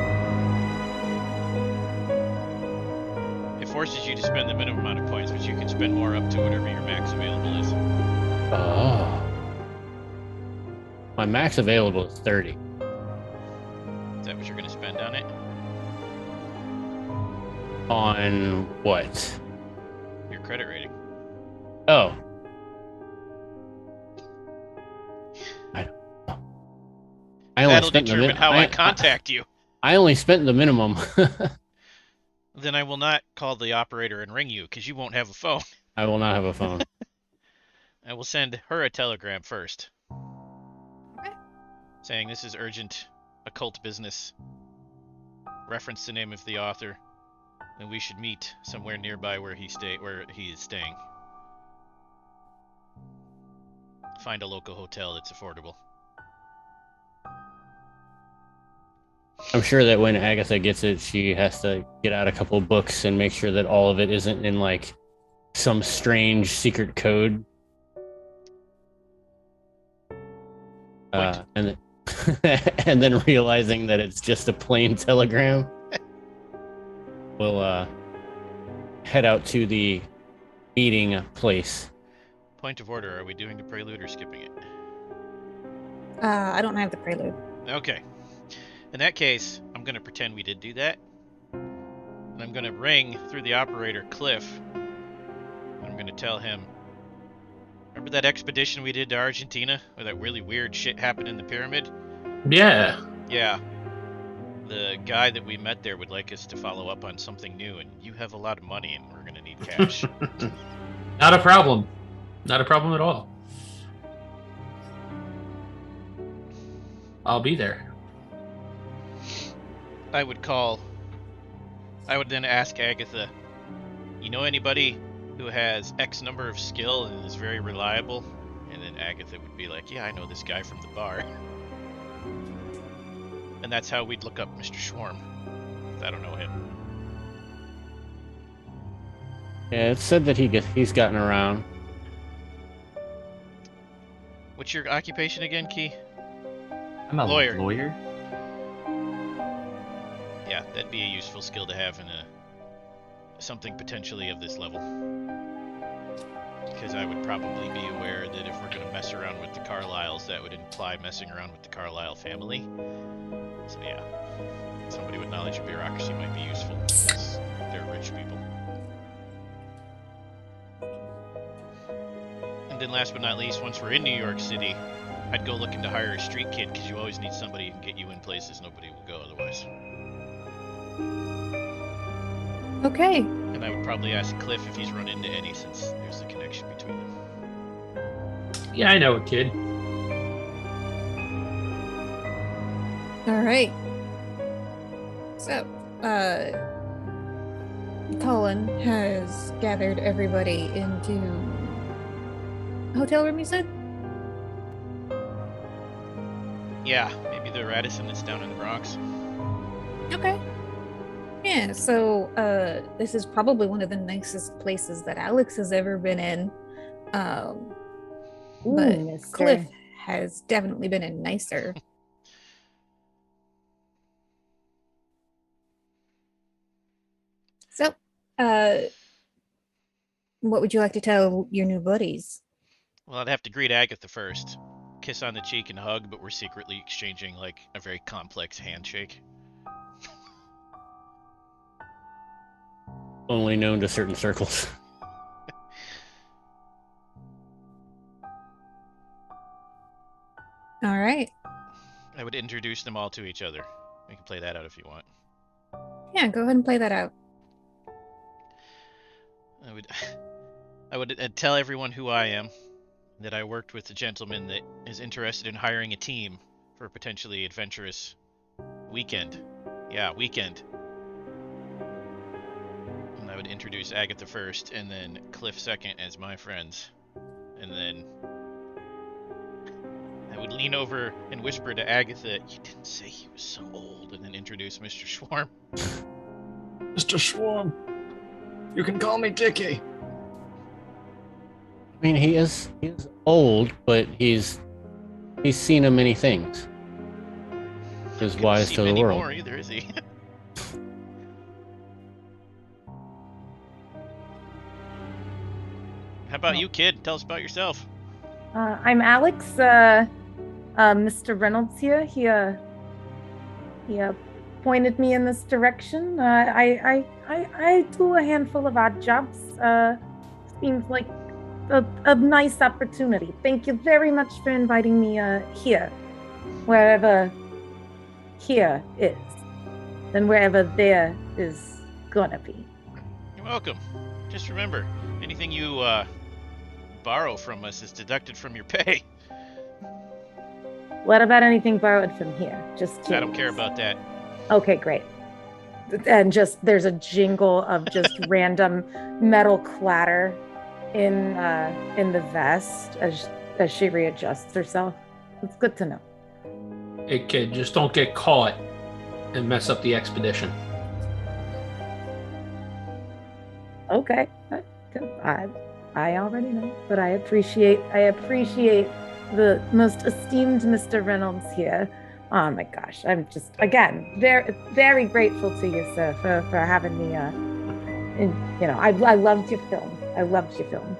It forces you to spend the minimum amount of points, but you can spend more up to whatever your max available is. Oh. My max available is 30. Is that what you're going to spend on it? On what? Your credit rating. Oh. I don't know. That'll determine how I contact you. I only spent the minimum. Then I will not call the operator and ring you, because you won't have a phone. I will not have a phone. I will send her a telegram first. Okay. Saying this is urgent, occult business. Reference the name of the author. And we should meet somewhere nearby where he is staying. Find a local hotel that's affordable. I'm sure that when Agatha gets it, she has to get out a couple books and make sure that all of it isn't in like some strange secret code. And then realizing that it's just a plain telegram. We'll head out to the meeting place. Point of order, are we doing the prelude or skipping it? I don't have the prelude. Okay. In that case, I'm going to pretend we did do that. And I'm going to ring through the operator, Cliff. And I'm going to tell him, remember that expedition we did to Argentina? Where that really weird shit happened in the pyramid? Yeah. Yeah. The guy that we met there would like us to follow up on something new, and you have a lot of money, and we're going to need cash. Not a problem. Not a problem at all. I'll be there. I would then ask Agatha, you know anybody who has X number of skill and is very reliable? And then Agatha would be like, yeah, I know this guy from the bar. And that's how we'd look up Mr. Schwarm, if I don't know him. Yeah, it's said that he's gotten around. What's your occupation again, Key? I'm a Lawyer. lawyer. Yeah, that'd be a useful skill to have in something potentially of this level. Because I would probably be aware that if we're going to mess around with the Carlisles, that would imply messing around with the Carlisle family. So yeah, somebody with knowledge of bureaucracy might be useful, because they're rich people. And then last but not least, once we're in New York City, I'd go looking to hire a street kid, because you always need somebody who can get you in places nobody will go otherwise. Okay. And I would probably ask Cliff if he's run into any, since there's a connection between them. Yeah, I know a kid. All right. So, Colin has gathered everybody into a hotel room, you said? Yeah, maybe the Radisson that's down in the Bronx. Okay. Yeah, so this is probably one of the nicest places that Alex has ever been in. But mister. Cliff has definitely been in nicer. So, what would you like to tell your new buddies? Well, I'd have to greet Agatha first. Kiss on the cheek and hug, but we're secretly exchanging, like, a very complex handshake. Only known to certain circles. All right. I would introduce them all to each other. We can play that out if you want. Yeah, go ahead and play that out. I would tell everyone who I am, that I worked with a gentleman that is interested in hiring a team for a potentially adventurous weekend. Yeah, weekend. And I would introduce Agatha first, and then Cliff second as my friends. And then I would lean over and whisper to Agatha, "You didn't say he was so old," and then introduce Mr. Schwarm. Mr. Schwarm, you can call me Dickie. I mean, he is old, but he's seen many things. He's Couldn't wise see to the many world. more either, is he? How about you, kid? Tell us about yourself. I'm Alex. Mr. Reynolds here. He pointed me in this direction. I do a handful of odd jobs. Seems like a nice opportunity. Thank you very much for inviting me here, wherever here is, and wherever there is gonna be. You're welcome. Just remember, anything you borrow from us is deducted from your pay. What about anything borrowed from here? Just curious. I don't care about that. Okay, great. And just there's a jingle of just random metal clatter in the vest as she readjusts herself. It's good to know. Hey, kid, just don't get caught and mess up the expedition. Okay, I already know, but I appreciate the most esteemed Mr. Reynolds here. Oh my gosh, I'm just again very very grateful to you, sir, for having me. I loved your film. I loved your film.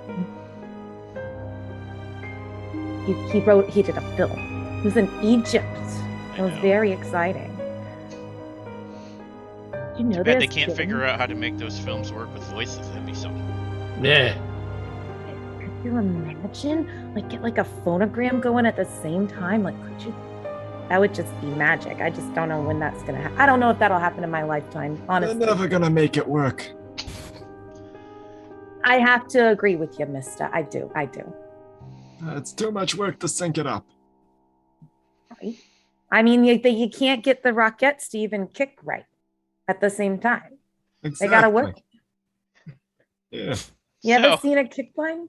He did a film. It was in Egypt. It was very exciting. You know, Too bad they can't figure out how to make those films work with voices. That'd be something. Yeah. Could you imagine, get a phonogram going at the same time? Could you? That would just be magic. I just don't know when that's gonna happen. I don't know if that'll happen in my lifetime, honestly. They're never gonna make it work. I have to agree with you, mister. I do. It's too much work to sync it up. Right? I mean, you can't get the Rockettes to even kick right at the same time. Exactly. They gotta work. Yeah. You ever seen a kick line?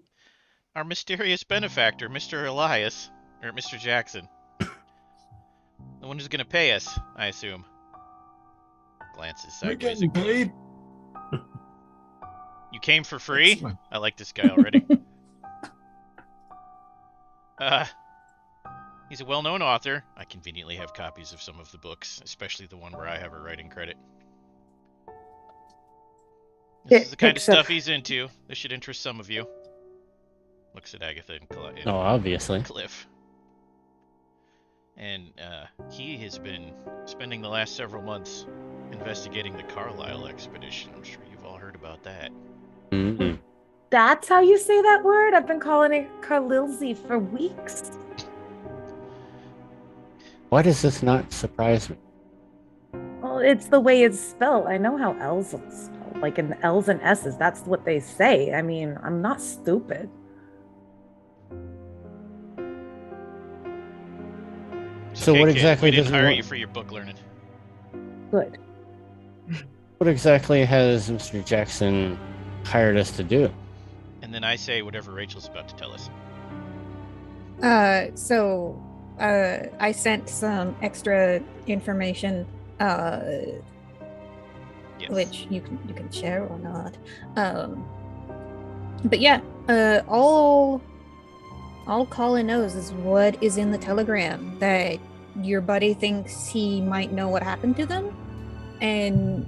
Our mysterious benefactor, Mr. Elias, or Mr. Jackson. The one who's gonna pay us, I assume. Glances We're sideways. getting paid. You came for free? Excellent. I like this guy already. He's a well-known author. I conveniently have copies of some of the books, especially the one where I have a writing credit. This is the kind of Except- stuff he's into. This should interest some of you. Looks at Agatha and Oh, obviously. Cliff. And he has been spending the last several months investigating the Carlisle Expedition. I'm sure you've all heard about that. Mm-hmm. That's how you say that word? I've been calling it Carlilzy for weeks. Why does this not surprise me? Well, it's the way it's spelled. I know how L's are spelled. Like in L's and S's, that's what they say. I mean, I'm not stupid. It's So okay, what kid. exactly We didn't does he hire want? you for your book learning. Good. What exactly has Mr. Jackson hired us to do? And then I say whatever Rachel's about to tell us. I sent some extra information, Yes. which you can share or not. But yeah, all Colin knows is what is in the telegram, that your buddy thinks he might know what happened to them and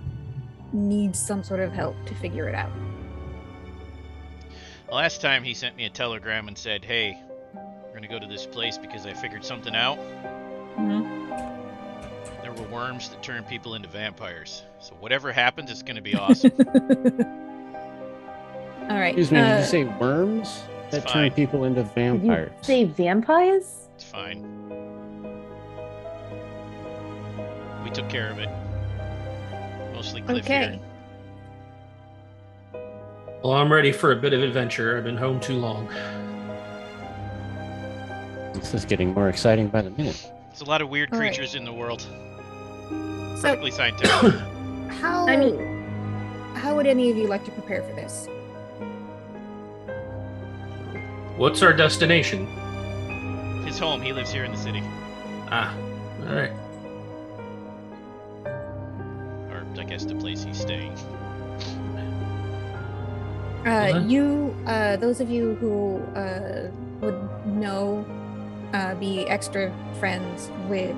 needs some sort of help to figure it out. Last time he sent me a telegram and said, hey, we're going to go to this place because I figured something out. Mhm. There were worms that turn people into vampires. So whatever happens, it's going to be awesome. All right. Excuse me, did you say worms that turn fine. people into Did vampires? you say vampires? It's fine. We took care of it. Mostly Cliff Okay. here. Well, I'm ready for a bit of adventure. I've been home too long. This is getting more exciting by the minute. There's a lot of weird All right. creatures in the world. So, Perfectly scientific. how I mean- how would any of you like to prepare for this? What's our destination? His home. He lives here in the city. Ah, all right. Or, I guess, the place he's staying. Those of you who would know, be extra friends with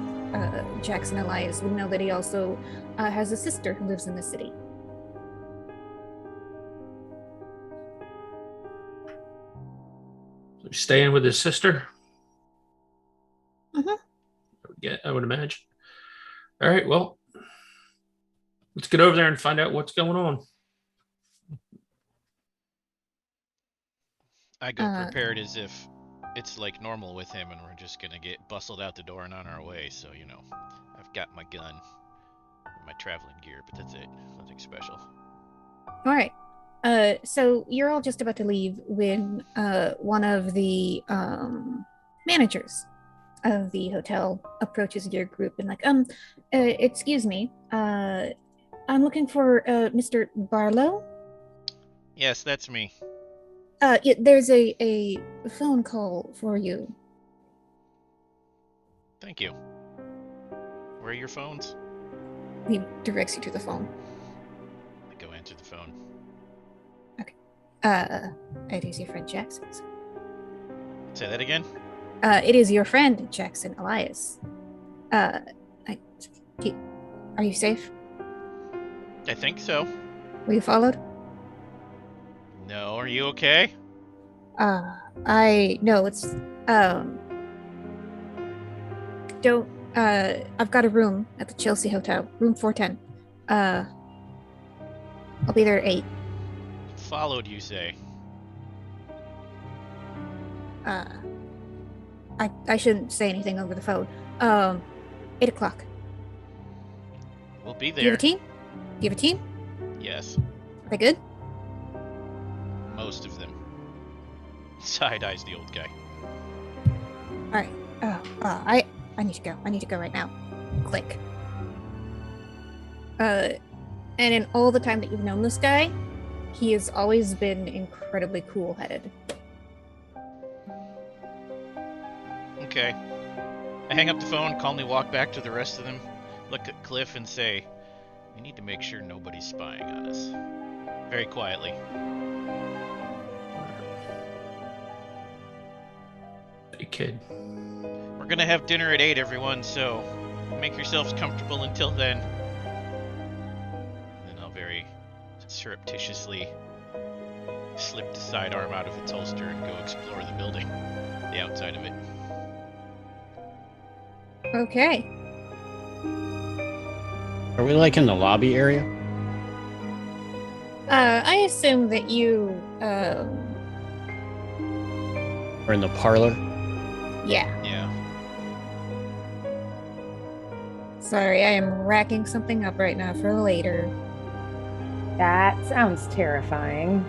Jackson Elias would know that he also has a sister who lives in the city. So he's staying with his sister? Mhm. Yeah, I would imagine. All right, well, let's get over there and find out what's going on. I go prepared as if it's like normal with him and we're just gonna get bustled out the door and on our way. So, you know, I've got my gun, my traveling gear, but that's it. Nothing special. All right. So you're all just about to leave when one of the managers of the hotel approaches your group and like, excuse me, I'm looking for Mr. Barlow. Yes, that's me. Yeah, there's a phone call for you. Thank you. Where are your phones? He directs you to the phone. I go answer the phone. It is your friend Jackson's. Say that again? It is your friend Jackson Elias. Are you safe? I think so. Were you followed? No, are you okay? It's don't I've got a room at the Chelsea Hotel, room 410. I'll be there at 8. Followed, you say? I shouldn't say anything over the phone. 8 o'clock. We'll be Do you there. have a team? Do you have a team? Yes, Are they good? most of them. Side eyes the old guy. Alright. I need to go. I need to go right now. Click. And in all the time that you've known this guy, he has always been incredibly cool-headed. Okay. I hang up the phone, calmly walk back to the rest of them, look at Cliff and say, we need to make sure nobody's spying on us. very quietly. Hey, kid. We're gonna have dinner at 8, everyone, so make yourselves comfortable until then. And then I'll very surreptitiously slip the sidearm out of its holster and go explore the building, the outside of it. Okay. Are we like in the lobby area? I assume that you, Or in the parlor? yeah. Yeah. Sorry, I am racking something up right now for later. That sounds terrifying.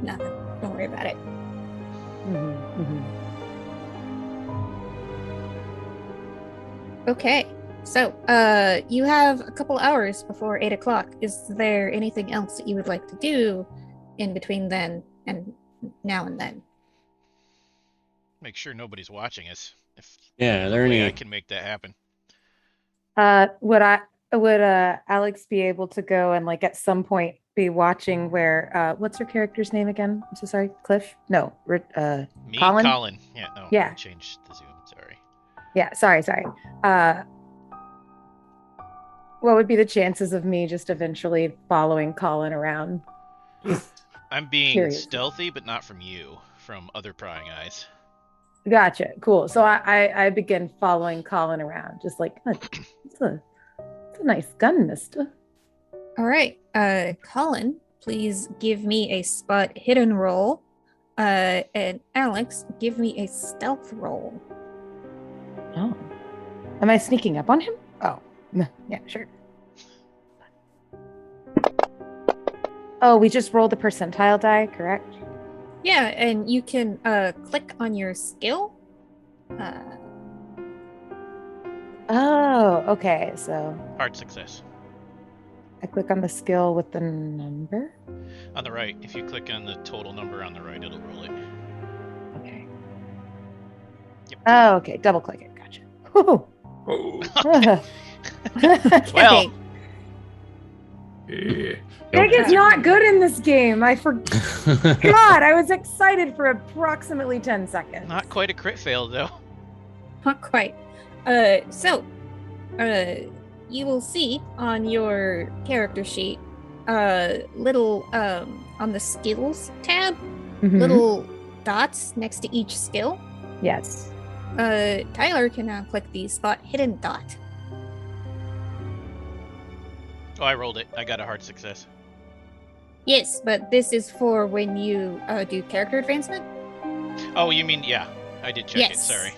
Nothing. Don't worry about it. Okay. So, you have a couple hours before 8 o'clock. Is there anything else that you would like to do in between then and now and then? Make sure nobody's watching us. If Yeah, are there way any? I can make that happen. Would Alex be able to go and like at some point be watching where what's her character's name again? I'm so sorry, Cliff? No, Me, Colin? Colin. Yeah, no. Yeah. Change the zoom. Sorry. Yeah, sorry. What would be the chances of me just eventually following Colin around? I'm being Curious. stealthy, but not from you. From other prying eyes. Gotcha. Cool. So I begin following Colin around, just like it's a nice gun, mister. All right. Colin, please give me a spot hidden roll. And Alex, give me a stealth roll. Oh. Am I sneaking up on him? Oh. Yeah, sure. Oh, we just rolled the percentile die, correct? Yeah, and you can click on your skill. Oh, okay. So Hard success. I click on the skill with the number. On the right, if you click on the total number on the right, it'll roll it. Okay. Yep. Oh, okay. Double click it. Gotcha. Whew. Oh. Well, Yeah. Nick is not good in this game. I forgot. I was excited for approximately 10 seconds. not quite a crit fail though. Not quite. You will see on your character sheet, little on the skills tab, Mhm. little dots next to each skill. Yes. Tyler can now click the spot hidden dot. Oh, I rolled it. I got a hard success. Yes, but this is for when you do character advancement. Oh, you mean, yeah. I did check it. Yes. Sorry.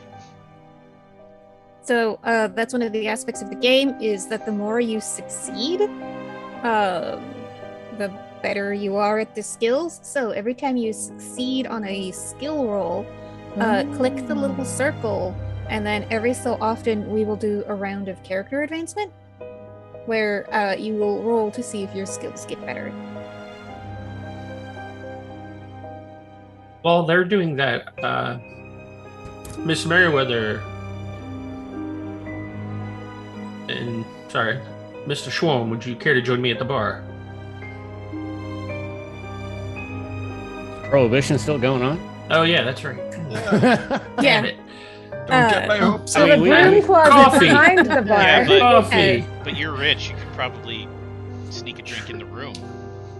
So that's one of the aspects of the game is that the more you succeed, the better you are at the skills. So every time you succeed on a skill roll, click the little circle, and then every so often we will do a round of character advancement, where you will roll to see if your skills get better. While they're doing that, Miss Merriweather and Mr. Schwalm, would you care to join me at the bar? Prohibition still going on? Oh yeah, that's right. Yeah. Damn it. Don't get my hopes So I mean, the we- broom closet Coffee. behind the bar. Yeah, but- Coffee. But you're rich. You could probably sneak a drink in the room.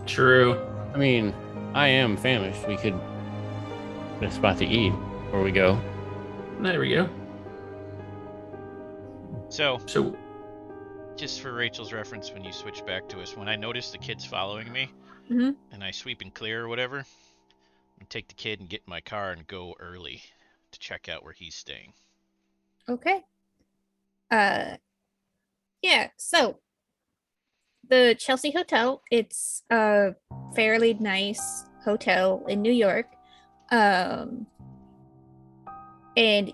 True. I mean, I am famished. We could get a spot to eat before we go. There we go. So, So, just for Rachel's reference, when you switch back to us, when I notice the kid's following me, Mhm. and I sweep and clear or whatever, I take the kid and get in my car and go early to check out where he's staying. Okay. Yeah, so the Chelsea Hotel, it's a fairly nice hotel in New York. And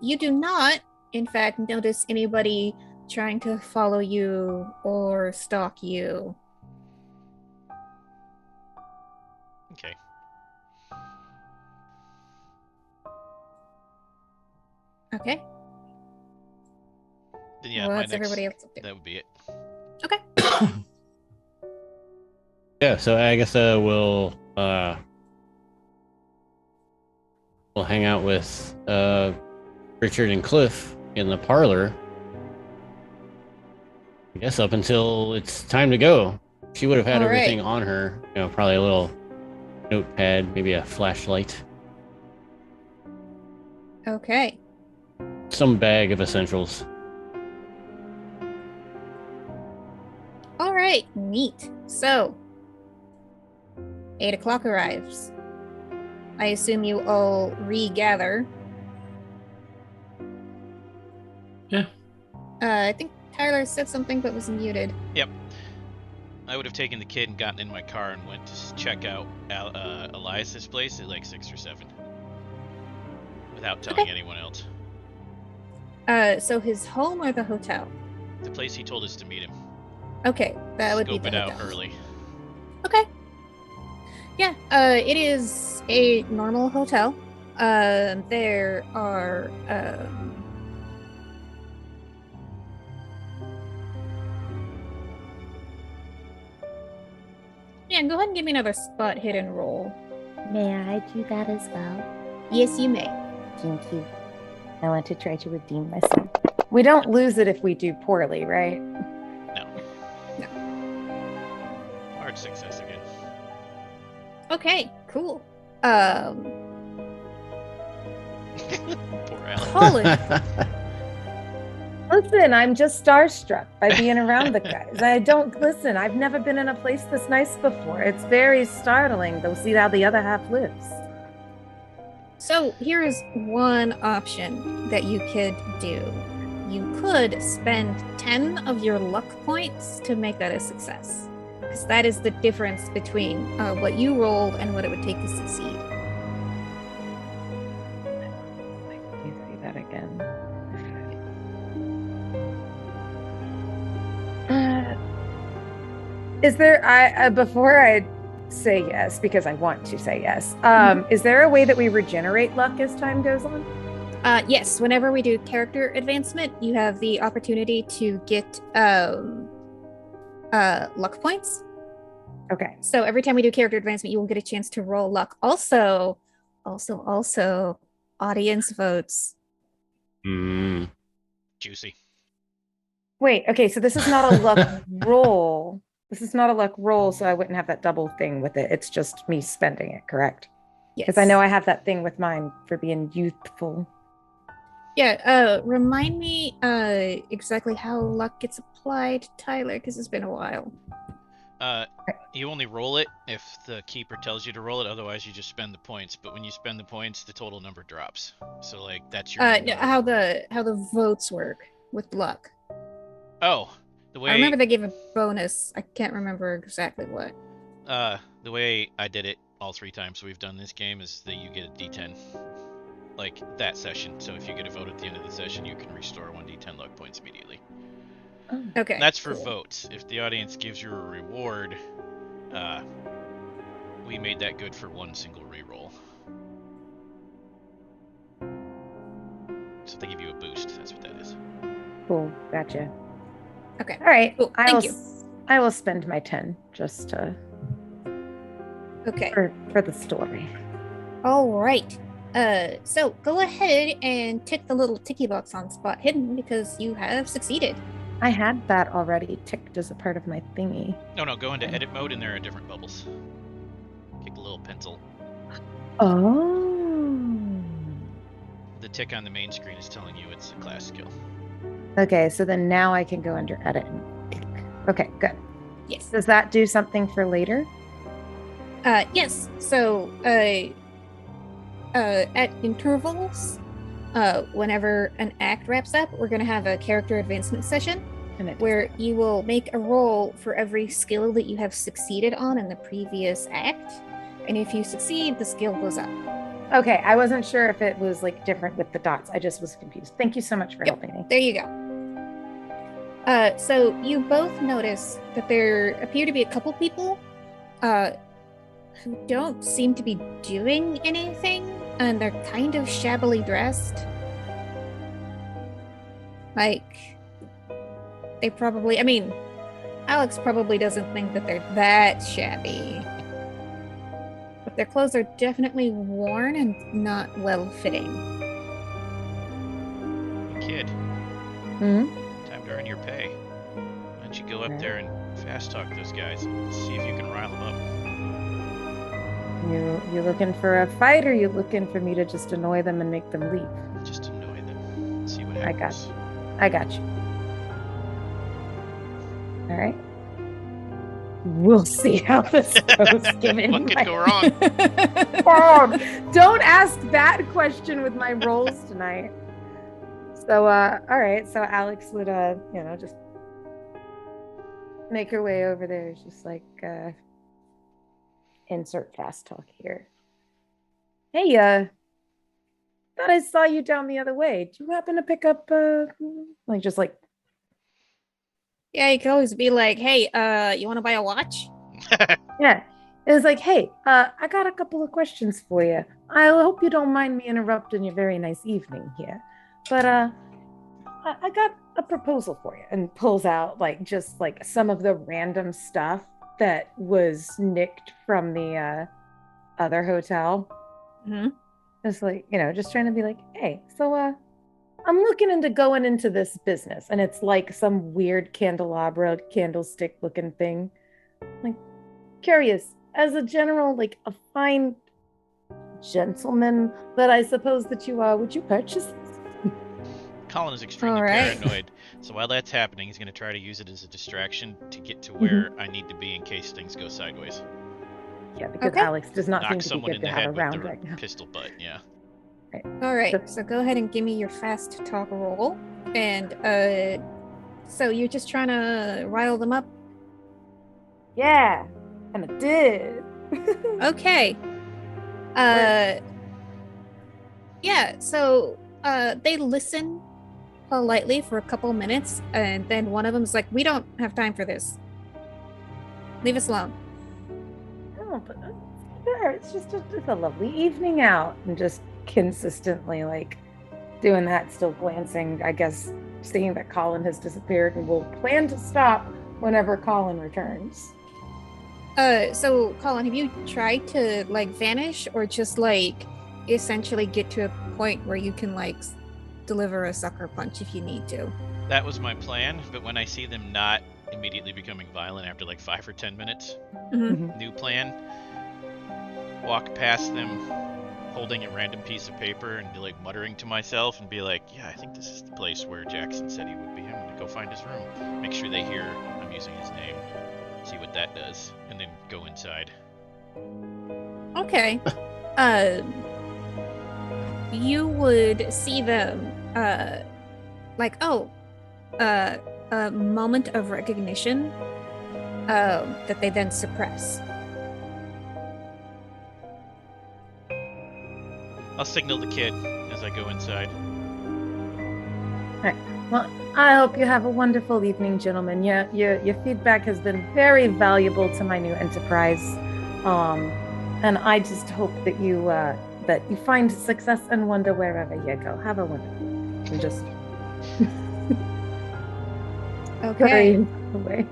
you do not, in fact, notice anybody trying to follow you or stalk you. Okay. Okay. Then yeah, Well, my that's next, everybody else up there. that would be it. Okay. Yeah, so I guess we'll hang out with Richard and Cliff in the parlor. I guess up until it's time to go. She would have had All everything right. on her. Probably a little notepad, maybe a flashlight, Okay. some bag of essentials. All right. Neat. So, 8 o'clock arrives. I assume you all regather. Yeah. I think Tyler said something but was muted. Yep. I would have taken the kid and gotten in my car and went to check out Elias's place at like 6 or 7. Without telling anyone else. So his home or the hotel? The place he told us to meet him. Okay, that would be Scope the it out hotel. early. Okay. Yeah, it is a normal hotel. There are yeah, go ahead and give me another spot hidden roll. May I do that as well? Yes, you may. Thank you. I want to try to redeem myself. We don't lose it if we do poorly, right? No. Hard success again. Okay, cool. Poor Alan. Colin. Listen, I'm just starstruck by being around the guys. I've never been in a place this nice before. It's very startling to see how the other half lives. So here is one option that you could do. You could spend 10 of your luck points to make that a success. Because that is the difference between what you rolled and what it would take to succeed. Let me say that again. Is there, before I say yes, because I want to say yes, is there a way that we regenerate luck as time goes on? Yes, whenever we do character advancement, you have the opportunity to get luck points. Okay. So every time we do character advancement, you will get a chance to roll luck. Also, audience votes. Juicy. Wait, okay, so this is not a luck roll. This is not a luck roll, so I wouldn't have that double thing with it. It's just me spending it, correct? Yes. Because I know I have that thing with mine for being youthful. Yeah, remind me exactly how luck gets applied, Tyler, because it's been a while. You only roll it if the keeper tells you to roll it. Otherwise, you just spend the points. But when you spend the points, the total number drops. So like that's your. No, how the votes work with luck. Oh, the way I remember they gave a bonus. I can't remember exactly what. The way I did it all 3 times we've done this game is that you get a D10, like that session. So if you get a vote at the end of the session, you can restore 1d10 luck points immediately. Okay. And that's for cool. votes. If the audience gives you a reward, we made that good for 1 single reroll. So if they give you a boost, that's what that is. Cool, gotcha. Okay. All right, Cool. Thank you. I will spend my 10 just to Okay. for the story. All right. So go ahead and tick the little ticky box on spot hidden because you have succeeded. I had that already ticked as a part of my thingy. No, go into edit mode and there are different bubbles. Click the little pencil. Oh. The tick on the main screen is telling you it's a class skill. Okay, so then now I can go under edit and tick. Okay, good. Yes. Does that do something for later? Yes. So at intervals, whenever an act wraps up, we're going to have a character advancement session where you will make a roll for every skill that you have succeeded on in the previous act. And if you succeed, the skill goes up. Okay, I wasn't sure if it was like different with the dots. I just was confused. Thank you so much for helping me. There you go. So you both notice that there appear to be a couple people who don't seem to be doing anything, and they're kind of shabbily dressed. Like, they probably, Alex probably doesn't think that they're that shabby. But their clothes are definitely worn and not well-fitting. Kid, Hmm? time to earn your pay. Why don't you go up there and fast talk those guys and see if you can rile them up? You looking for a fight, or you looking for me to just annoy them and make them leave? Just annoy them. See what I got happens. I got you. All right. We'll see how this goes. Given What could my... go wrong? Oh, don't ask that question with my rolls tonight. So, all right. So Alex would, just make her way over there. It's just like, insert fast talk here. Hey, thought I saw you down the other way. Do you happen to pick up, Yeah, you could always be like, hey, you want to buy a watch? yeah. It was like, hey, I got a couple of questions for you. I hope you don't mind me interrupting your very nice evening here. But I got a proposal for you, and pulls out just some of the random stuff that was nicked from the other hotel. Mm-hmm. It's like, just trying to be like, hey, so I'm looking into going into this business, and it's like some weird candelabra candlestick looking thing. Like, curious, as a general, a fine gentleman that I suppose that you are, would you purchase this? Colin is extremely paranoid, so while that's happening, he's going to try to use it as a distraction to get to where I need to be in case things go sideways. Yeah, because Okay. Alex does not Knock seem to be someone good in to the have head with around the right now. pistol butt, yeah. All right, so go ahead and give me your fast talk roll. And so you're just trying to rile them up? Yeah, and I did. Okay. Yeah, so they listen politely for a couple minutes, and then one of them's like, we don't have time for this. Leave us alone. Oh, but sure, it's just it's a lovely evening out, and just consistently doing that, still glancing, I guess, seeing that Colin has disappeared, and will plan to stop whenever Colin returns. So Colin, have you tried to vanish, or just essentially get to a point where you can deliver a sucker punch if you need to? That was my plan, but when I see them not immediately becoming violent after 5 or 10 minutes, new plan, walk past them holding a random piece of paper and muttering to myself and be like, yeah, I think this is the place where Jackson said he would be. I'm gonna go find his room. Make sure they hear I'm using his name. See what that does, and then go inside. Okay. You would see them a moment of recognition that they then suppress. I'll signal the kid as I go inside. All right. Well, I hope you have a wonderful evening, gentlemen. Your feedback has been very valuable to my new enterprise, and I just hope that you find success and wonder wherever you go. Have a wonderful evening. And just Okay. away.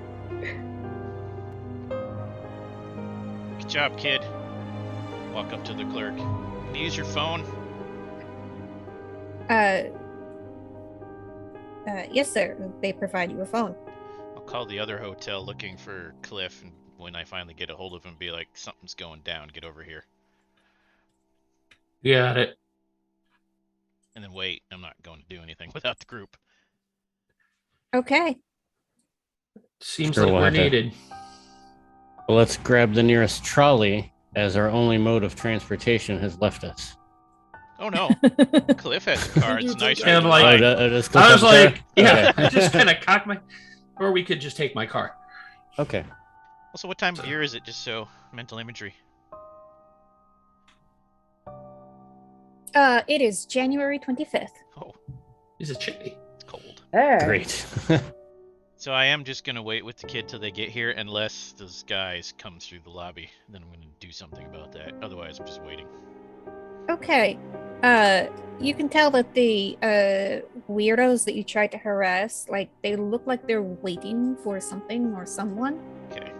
Good job, kid. Walk up to the clerk. Can you use your phone? Yes, sir. They provide you a phone. I'll call the other hotel looking for Cliff, and when I finally get a hold of him, be like, something's going down. Get over here. Got it. And then wait. I'm not going to do anything without the group. Okay. Seems Sure, like we'll we're have to- needed. Well, let's grab the nearest trolley, as our only mode of transportation has left us. Oh no, Cliff has a car. It's nicer And than like- mine. Does Cliff I was have a car? like, yeah, Okay. just kind of cock my, or we could just take my car. Okay. Also, what time of year is it? Just so mental imagery. It is January 25th. Oh, Is it chilly? it's cold. There. Great. So I am just gonna wait with the kid till they get here, unless those guys come through the lobby. Then I'm gonna do something about that. Otherwise, I'm just waiting. Okay. You can tell that the weirdos that you tried to harass, like, they look like they're waiting for something or someone. Okay.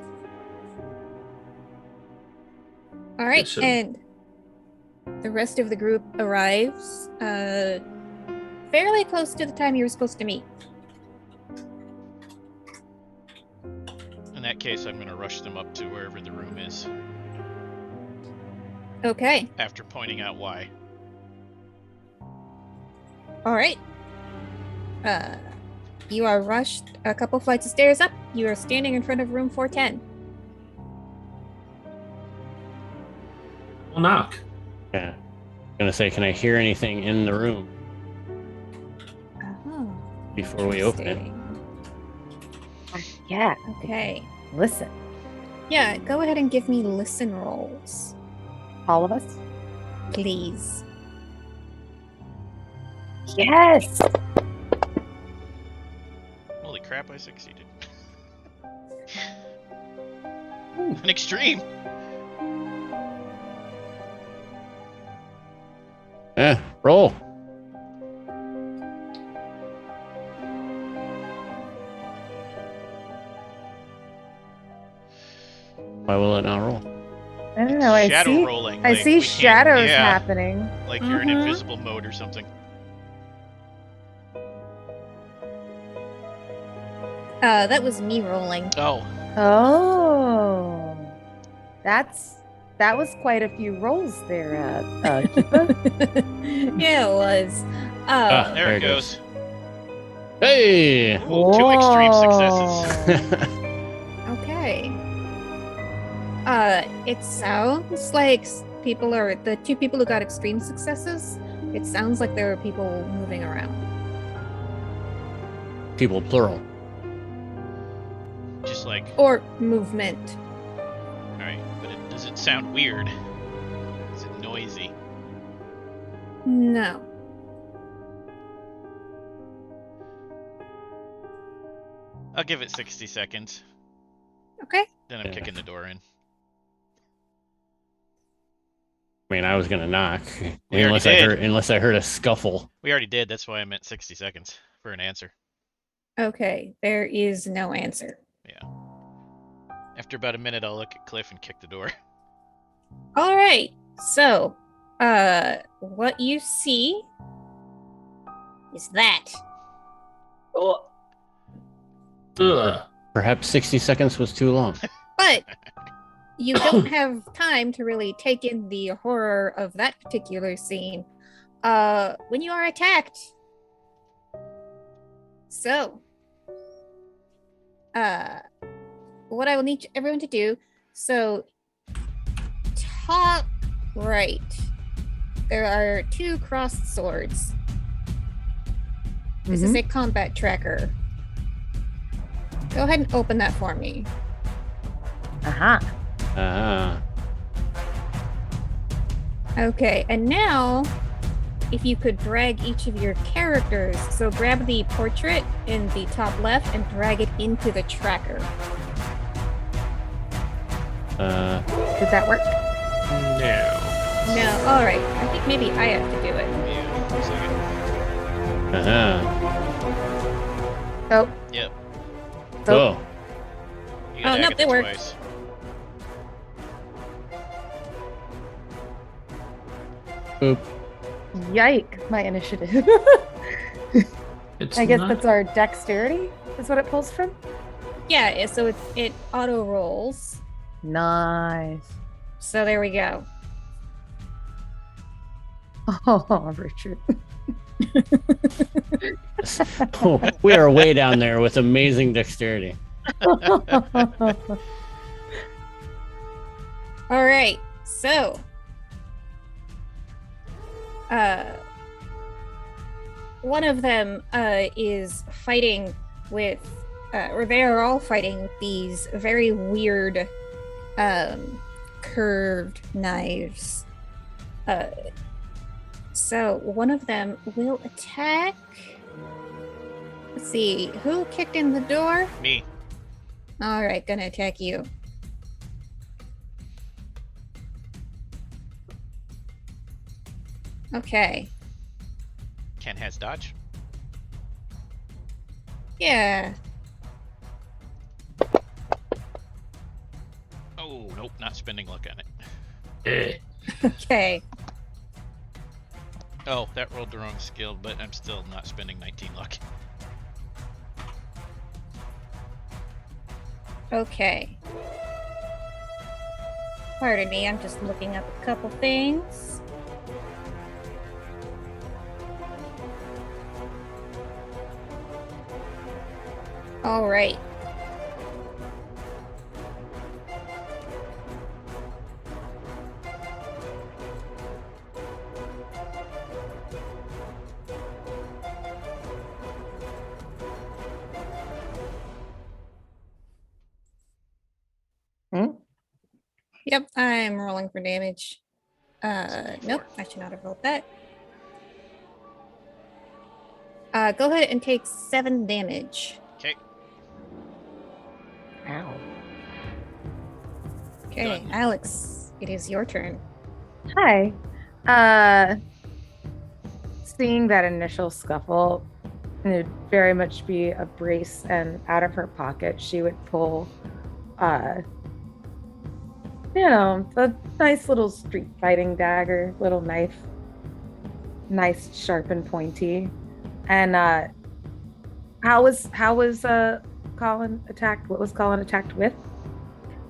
All right, So- and the rest of the group arrives fairly close to the time you were supposed to meet. In that case, I'm going to rush them up to wherever the room is Okay. after pointing out why. All right. You are rushed a couple flights of stairs up. You are standing in front of room 410. We'll knock. Yeah. I'm gonna say, can I hear anything in the room Oh, before we open it? Yeah. Okay. Listen, Yeah, go ahead and give me listen rolls, all of us. please. Yes. Holy crap, I succeeded. An extreme! Roll. Why will it not roll? I don't know. I Shadow see. rolling. I like, see we can't- shadows yeah, happening. Like you're in Mhm. invisible mode or something. That was me rolling. Oh, Oh, that was quite a few rolls there, Keepa. Yeah, it was. Ah. there There it it goes. Hey! Ooh, 2 extreme Whoa. successes. Okay. It sounds like people are the 2 people who got extreme successes. It sounds like there are people moving around. People plural. Just like, Or movement. alright, but does it sound weird? Is it noisy? No. I'll give it 60 seconds. Okay. Then I'm Yeah. kicking the door in. I mean, I was gonna knock We already did. unless I heard a scuffle. We already did, that's why I meant 60 seconds for an answer. Okay. There is no answer. Yeah. After about a minute, I'll look at Cliff and kick the door. All right. So, what you see is that. Ugh. Perhaps 60 seconds was too long. But you don't have time to really take in the horror of that particular scene when you are attacked. So, what I will need everyone to do, so top right, there are 2 crossed swords. This is a combat tracker. Go ahead and open that for me. Uh-huh. Uh-huh. Okay, and now, if you could drag each of your characters, so grab the portrait in the top left and drag it into the tracker. Did that work? No. No, all right. I think maybe I have to do it. Yeah, looks like it. Uh-huh. Oh. Yep. So, Oh. You gotta Oh, nope, Agatha it worked. twice. Boop. yike, my initiative. It's I guess not- that's our dexterity, is what it pulls from? Yeah, so it auto rolls. Nice. So there we go. Oh, Richard. Oh, we are way down there with amazing dexterity. All right, so one of them is fighting with, or they are all fighting with these very weird curved knives. So one of them will attack. Let's see, who kicked in the door? Me. All right, gonna attack you. Okay. Ken has dodge. Yeah. Oh, nope, not spending luck on it. Okay. Oh, that rolled the wrong skill, but I'm still not spending 19 luck. Okay. Pardon me, I'm just looking up a couple things. All right. Yep, I'm rolling for damage. Nope, I should not have rolled that. Go ahead and take 7 damage. Okay. Ow. Okay, Done. Alex, it is your turn. Hi. Seeing that initial scuffle, it would very much be a brace, and out of her pocket, she would pull, a nice little street fighting dagger, little knife, nice, sharp and pointy. And how was Colin attacked? What was Colin attacked with?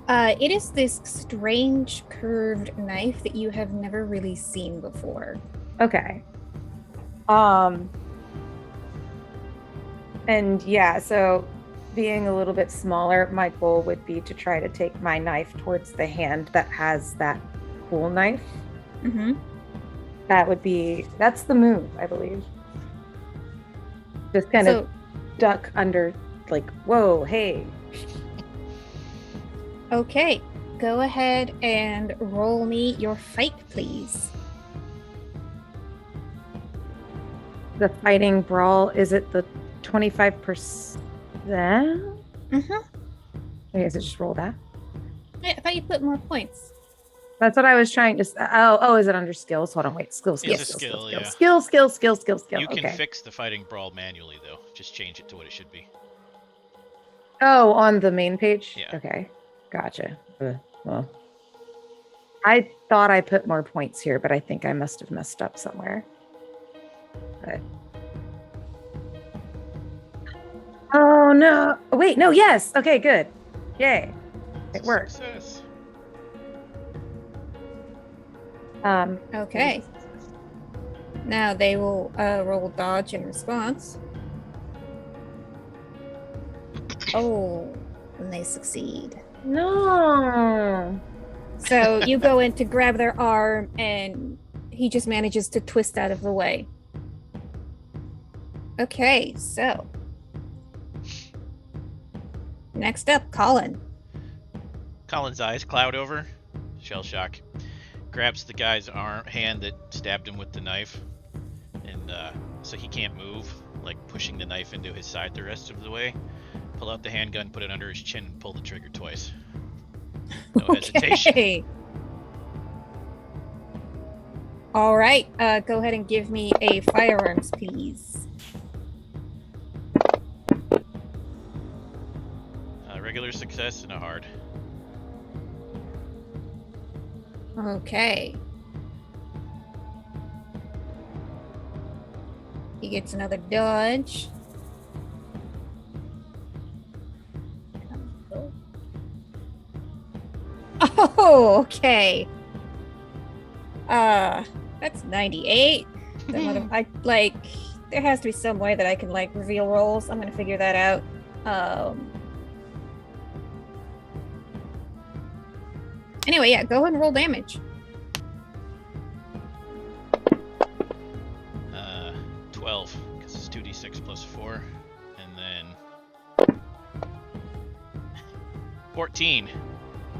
It is this strange curved knife that you have never really seen before. Okay. And yeah, so being a little bit smaller, my goal would be to try to take my knife towards the hand that has that cool knife. Mm-hmm. That's the move, I believe. Just kind of duck under, like, whoa, hey. Okay, go ahead and roll me your fight, please. The fighting brawl, is it the 25%? Mm-hmm. I guess I just roll that. I thought you put more points. That's what I was trying to. Oh, is it under skills? Hold on, wait. Skills. It's a skill, yeah. Skills. You can Okay. fix the fighting brawl manually, though. Just change it to what it should be. Oh, on the main page? Yeah. Okay. Gotcha. Well, I thought I put more points here, but I think I must have messed up somewhere. But... Oh, no. Oh, wait, no, yes. Okay, good. Yay. It worked. Success. Okay. Now they will roll dodge in response. Oh, and they succeed. No. So you go in to grab their arm, and he just manages to twist out of the way. Okay, so next up, Colin. Colin's eyes cloud over. Shell shock. Grabs the guy's hand that stabbed him with the knife, and so he can't move, like pushing the knife into his side the rest of the way. Pull out the handgun, put it under his chin, and pull the trigger twice. No hesitation. All right, go ahead and give me a firearms, please. Regular success and a hard. Okay. He gets another dodge. Oh, okay. That's 98. There has to be some way that I can reveal rolls. I'm gonna figure that out. Anyway, yeah, go ahead and roll damage. 12, because it's 2d6 plus 4, and then 14,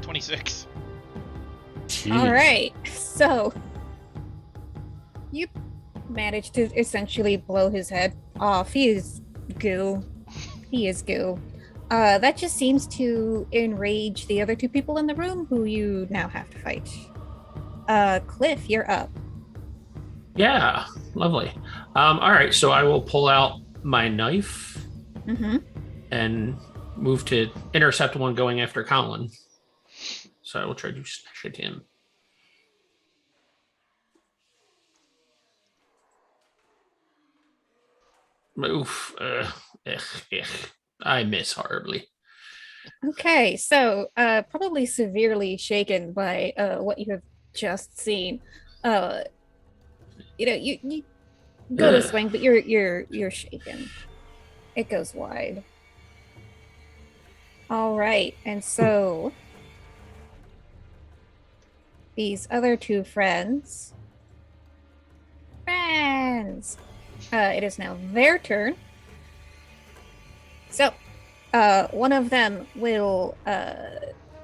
26. Jeez. All right, so you managed to essentially blow his head off. He is goo. That just seems to enrage the other 2 people in the room, who you now have to fight. Cliff, you're up. Yeah, lovely. All right, so I will pull out my knife and move to intercept one going after Colin. So I will try to smash at him. Oof. I miss horribly. Okay, so probably severely shaken by what you have just seen. You go to swing, but you're shaken. It goes wide. All right, and so these other two friends, it is now their turn. So, one of them will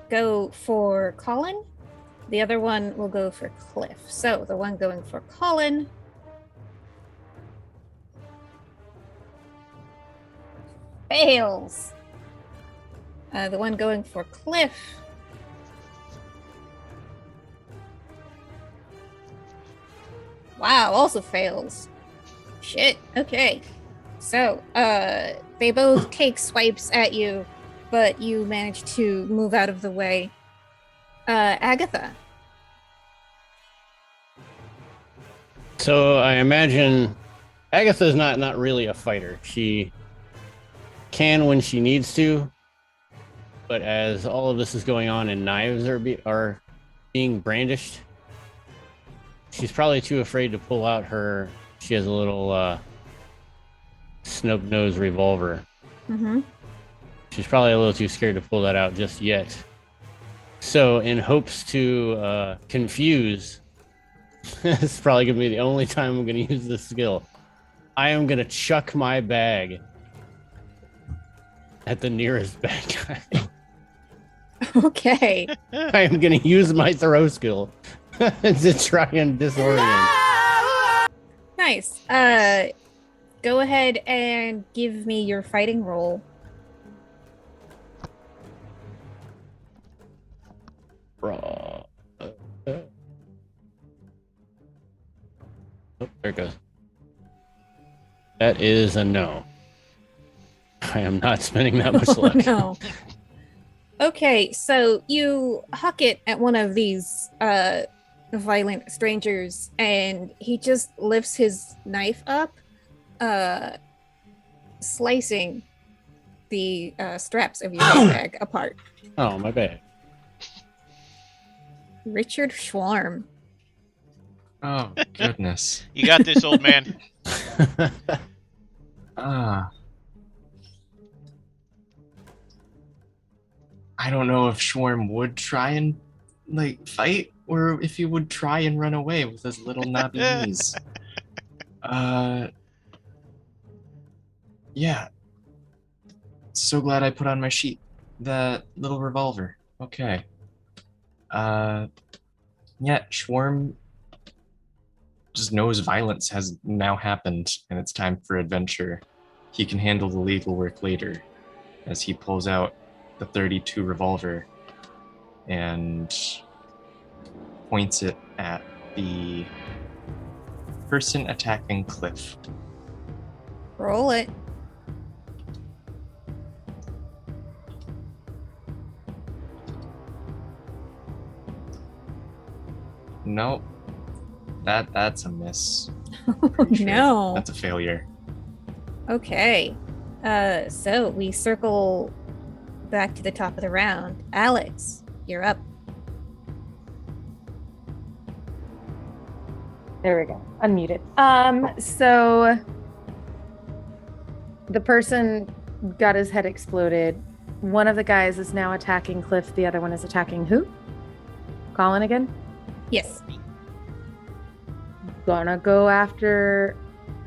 go for Colin. The other one will go for Cliff. So, the one going for Colin fails. The one going for Cliff also fails. Shit. Okay. So, they both take swipes at you, but you manage to move out of the way. Agatha. So I imagine Agatha's not really a fighter. She can when she needs to, but as all of this is going on and knives are being brandished, she's probably too afraid to pull out her. She has a little snub-nosed revolver. She's probably a little too scared to pull that out just yet. So in hopes to confuse, this is probably going to be the only time I'm going to use this skill. I am going to chuck my bag at the nearest bad guy. Okay. I am going to use my throw skill to try and disorient. Nice. Go ahead and give me your fighting roll. Oh, there it goes. That is a no. I am not spending that much luck. No. Okay, so you huck it at one of these violent strangers, and he just lifts his knife up, slicing the straps of your bag apart. Oh, my bad. Richard Schwarm. Oh, goodness. You got this, old man. I don't know if Schwarm would try and fight, or if he would try and run away with his little knobby knees. Yeah. So glad I put on my sheet. That little revolver. Okay. Yeah, Schwarm just knows violence has now happened and it's time for adventure. He can handle the legal work later, as he pulls out the .32 revolver and points it at the person attacking Cliff. Roll it. Nope. That's a miss. No. That's a failure. Okay. So we circle back to the top of the round. Alex, you're up. There we go. Unmuted. So the person got his head exploded. One of the guys is now attacking Cliff. The other one is attacking who? Colin again? Yes. Gonna go after...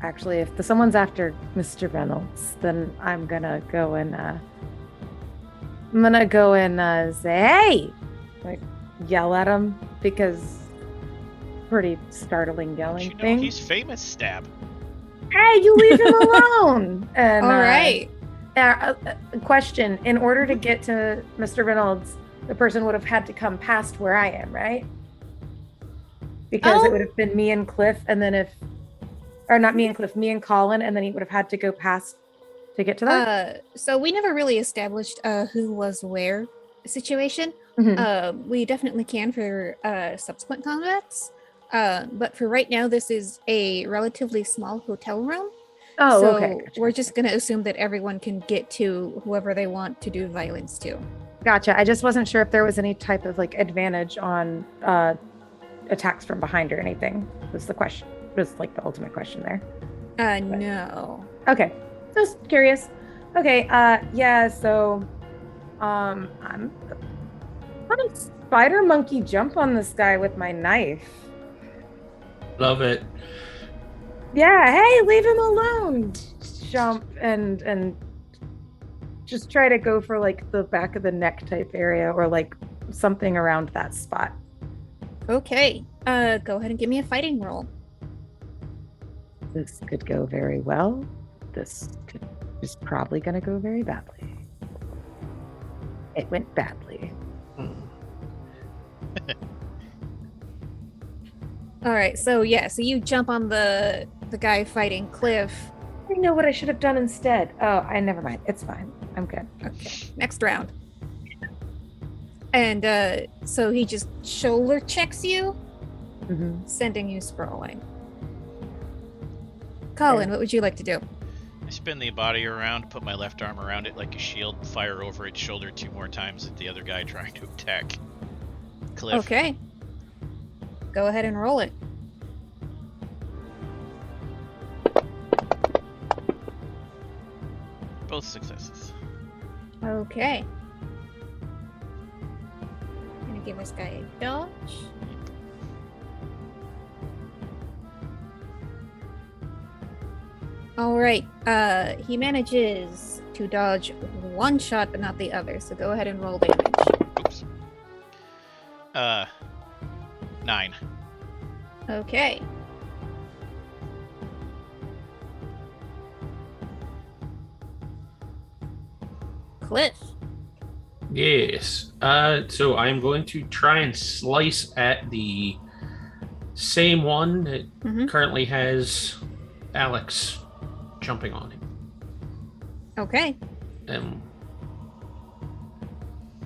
Actually, if someone's after Mr. Reynolds, then I'm gonna go and say, hey! Like, yell at him, because pretty startling yelling thing. He's famous, Stab. Hey, you leave him alone! And, all right. Question, in order to get to Mr. Reynolds, the person would have had to come past where I am, right? because it would have been me and Cliff, and then not me and Cliff, me and Colin, and then he would have had to go past to get to that. So we never really established who was where situation. We definitely can for subsequent combats. But for right now, this is a relatively small hotel room. Oh, so okay. Gotcha. We're just going to assume that everyone can get to whoever they want to do violence to. Gotcha. I just wasn't sure if there was any type of like advantage on attacks from behind or anything. Was the question. Was like the ultimate question there. No. Okay. Just curious. Okay. Yeah. So, I'm gonna spider monkey jump on this guy with my knife. Love it. Yeah. Hey, leave him alone. Jump and just try to go for like the back of the neck type area or like something around that spot. Okay. Go ahead and give me a fighting roll. This could go very well. This is probably going to go very badly. It went badly. All right. So you jump on the guy fighting Cliff. I know what I should have done instead. Oh, never mind. It's fine. I'm good. Okay. Next round. And so he just shoulder checks you, sending you sprawling. Colin, what would you like to do? I spin the body around, put my left arm around it like a shield, fire over its shoulder 2 more times at the other guy trying to attack Cliff. Okay. Go ahead and roll it. Both successes. Okay. Gonna give this guy a dodge. All right. He manages to dodge one shot, but not the other. So go ahead and roll damage. Oops. 9. Okay. Cliff. Yes. So I'm going to try and slice at the same one that currently has Alex jumping on him. Okay.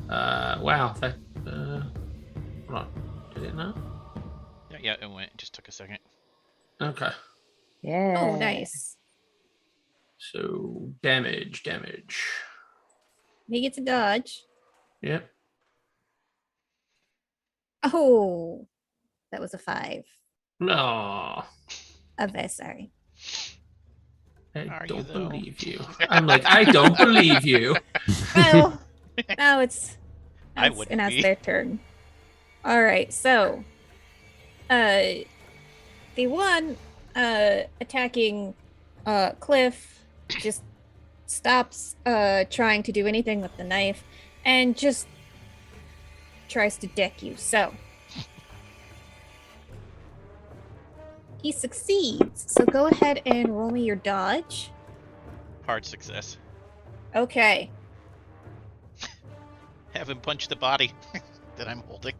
Wow. That. Hold on. Did it not? Yeah, it went. It just took a second. Okay. Yeah. Oh, nice. So damage. He gets a dodge. Yep. Oh, that was a 5. No. I'm very sorry. I don't believe you. I'm like, I don't believe you. Well, now it's I wouldn't be. their turn. All right, so the one attacking Cliff just stops trying to do anything with the knife and just tries to deck you. So he succeeds. So go ahead and roll me your dodge. Hard success. Okay. Have him punch the body that I'm holding.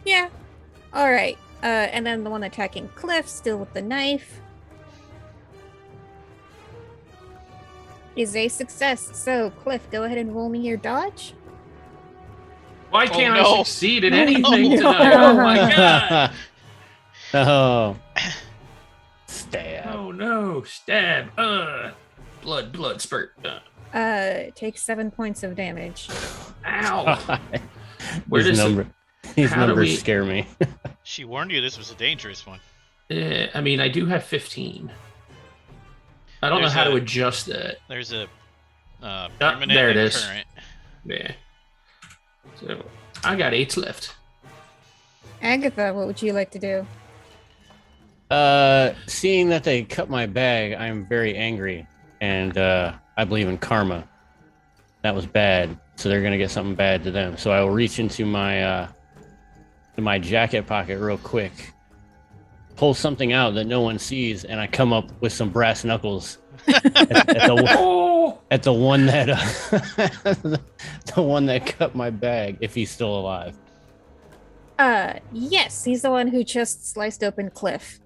Yeah. All right. And then the one attacking Cliff, still with the knife, is a success. So, Cliff, go ahead and roll me your dodge. Why can't no. I succeed at anything tonight? Oh my god! Oh. Stab. Oh no! Stab! Blood spurt. Take 7 points of damage. Ow! These numbers scare me. She warned you this was a dangerous one. I mean, I do have 15. I don't know how to adjust that. There's a permanent there it and is. current. Yeah. So I got 8 left. Agatha, what would you like to do? Seeing that they cut my bag, I'm very angry, and I believe in karma. That was bad, so they're gonna get something bad to them. So I will reach into my jacket pocket real quick, pull something out that no one sees, and I come up with some brass knuckles at the one that the one that cut my bag, if he's still alive. Yes, he's the one who just sliced open Cliff.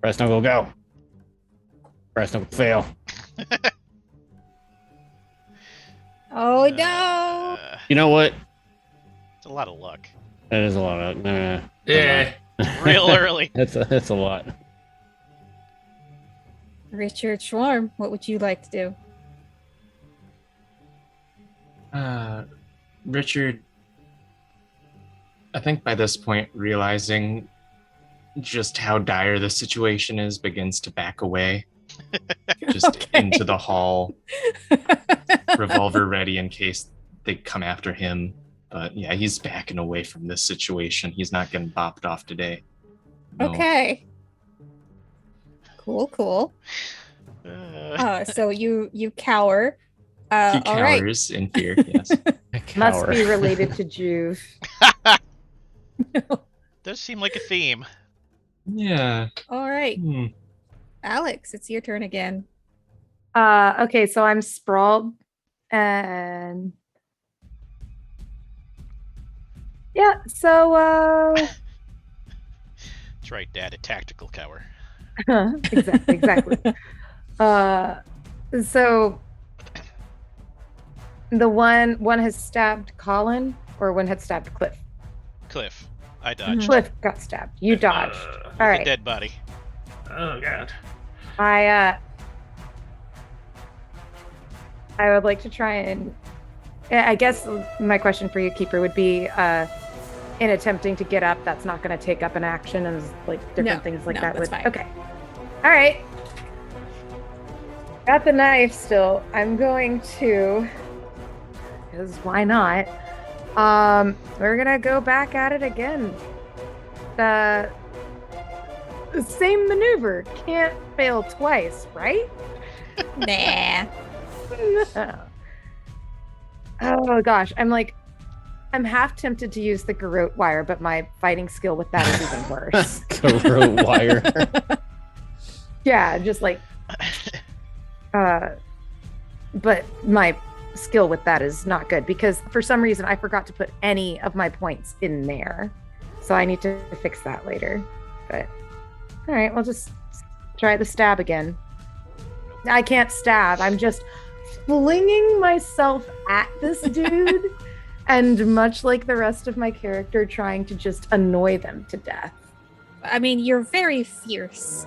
Press knuckle, go. Press knuckle, fail. Oh no! You know what? It's a lot of luck. That is a lot of. Yeah. Real early. That's a lot. Richard Schwarm, what would you like to do? Richard, I think by this point, realizing just how dire the situation is, begins to back away. Just into the hall, revolver ready in case they come after him. But yeah, he's backing away from this situation. He's not getting bopped off today. No. Okay. Cool. Uh, So you cower. He All right. cowers in fear, yes. Must be related to Juve. does seem like a theme. Yeah. All right. Hmm. Alex, it's your turn again. Okay, so I'm sprawled and yeah, so That's right, Dad, a tactical cower. exactly. So the one has stabbed Colin, or one had stabbed Cliff. Cliff, I dodged. Cliff got stabbed. You dodged. With All a right. dead body. Oh god. I would like to try and I guess my question for you, Keeper, would be in attempting to get up, that's not going to take up an action and like different things like that that's would fine. Okay. All right. Got the knife still. I'm going to, because why not? We're gonna go back at it again. The same maneuver. Can't fail twice, right? Nah. Oh gosh, I'm half tempted to use the garrote wire, but my fighting skill with that is even worse. Garrote wire. Yeah, just like but my skill with that is not good because for some reason I forgot to put any of my points in there. So I need to fix that later. But all right, we'll just try the stab again. I can't stab. I'm just flinging myself at this dude and much like the rest of my character trying to just annoy them to death. I mean, you're very fierce.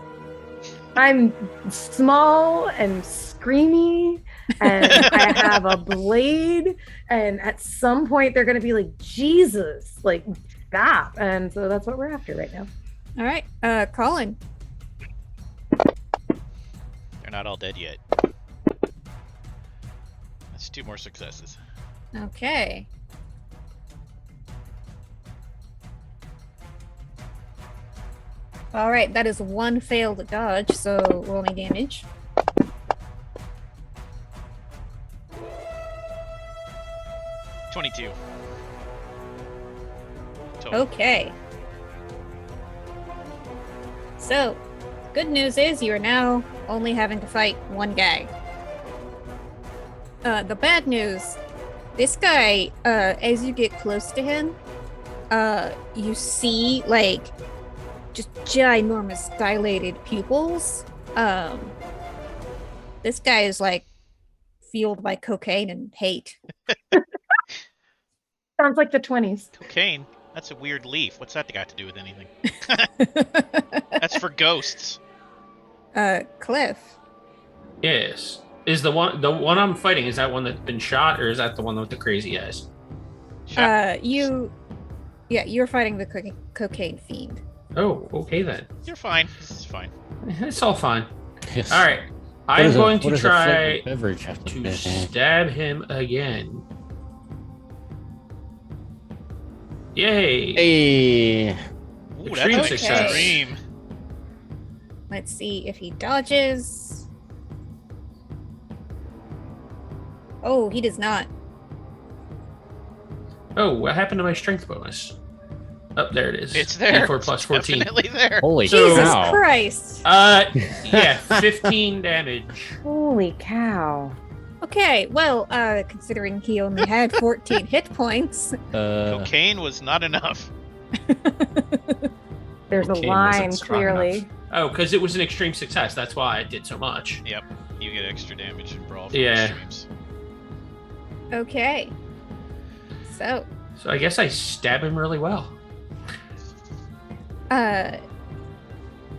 I'm small and screamy, and I have a blade, and at some point they're going to be like, Jesus, like, stop. And so that's what we're after right now. All right, Colin. They're not all dead yet. That's 2 more successes. Okay. All right, that is 1 failed dodge, so roll me damage. $22. Total. Okay. So, good news is you are now only having to fight 1 guy. The bad news, this guy, as you get close to him, you see, like, just ginormous dilated pupils. This guy is, like, fueled by cocaine and hate. Sounds like the 20s. Cocaine? That's a weird leaf. What's that got to do with anything? That's for ghosts. Cliff. Yes. Is the one I'm fighting, is that one that's been shot, or is that the one with the crazy eyes? You're fighting the cocaine fiend. Oh, okay then. You're fine. This is fine. It's all fine. Yes. All right. I'm going to what does a try flavored beverage have to to be? stab him again. Yay! Hey. Ooh, Extreme that's an success. extreme. Let's see if he dodges. Oh, he does not. Oh, what happened to my strength bonus? Oh, there it is. It's there. D4 plus 14. Definitely there. Holy So- Jesus cow. Christ. Yeah, 15 damage. Holy cow. Okay, well, considering he only had 14 hit points. Cocaine was not enough. There's a Cocaine line, wasn't strong clearly. enough. Oh, because it was an extreme success. That's why I did so much. Yep, you get extra damage in Brawl from Yeah. extremes. Okay. So, So I guess I stab him really well.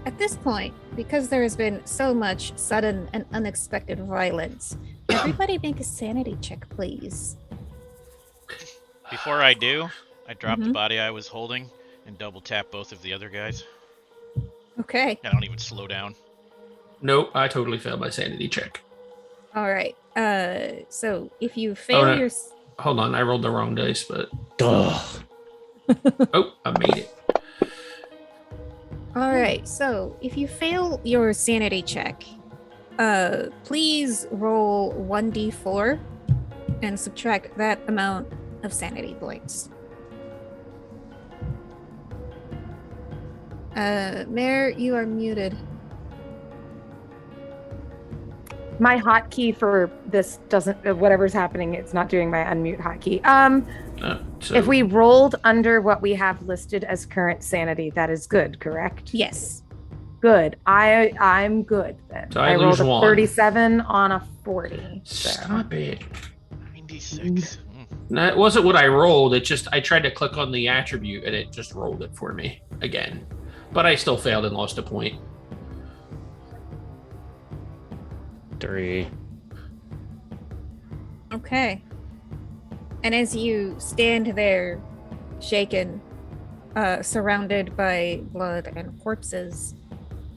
at this point, because there has been so much sudden and unexpected violence, everybody make a sanity check, please. Before I do, I drop the Mhm. body I was holding and double tap both of the other guys. Okay. I don't even slow down. Nope, I totally failed my sanity check. All right. So if you fail no. your Hold on, I rolled the wrong dice, but Ugh. oh, I made it. All right. So if you fail your sanity check, please roll 1d4 and subtract that amount of sanity points. Mare, you are muted. My hotkey for this doesn't, whatever's happening, it's not doing my unmute hotkey. So If we rolled under what we have listed as current sanity, that is good, correct? Yes. Good. I'm good then. So I rolled lose a one. 37 on a 40. So. Stop it. 96. That wasn't what I rolled. It just I tried to click on the attribute and it just rolled it for me again. But I still failed and lost a point. 3. Okay. And as you stand there, shaken, surrounded by blood and corpses,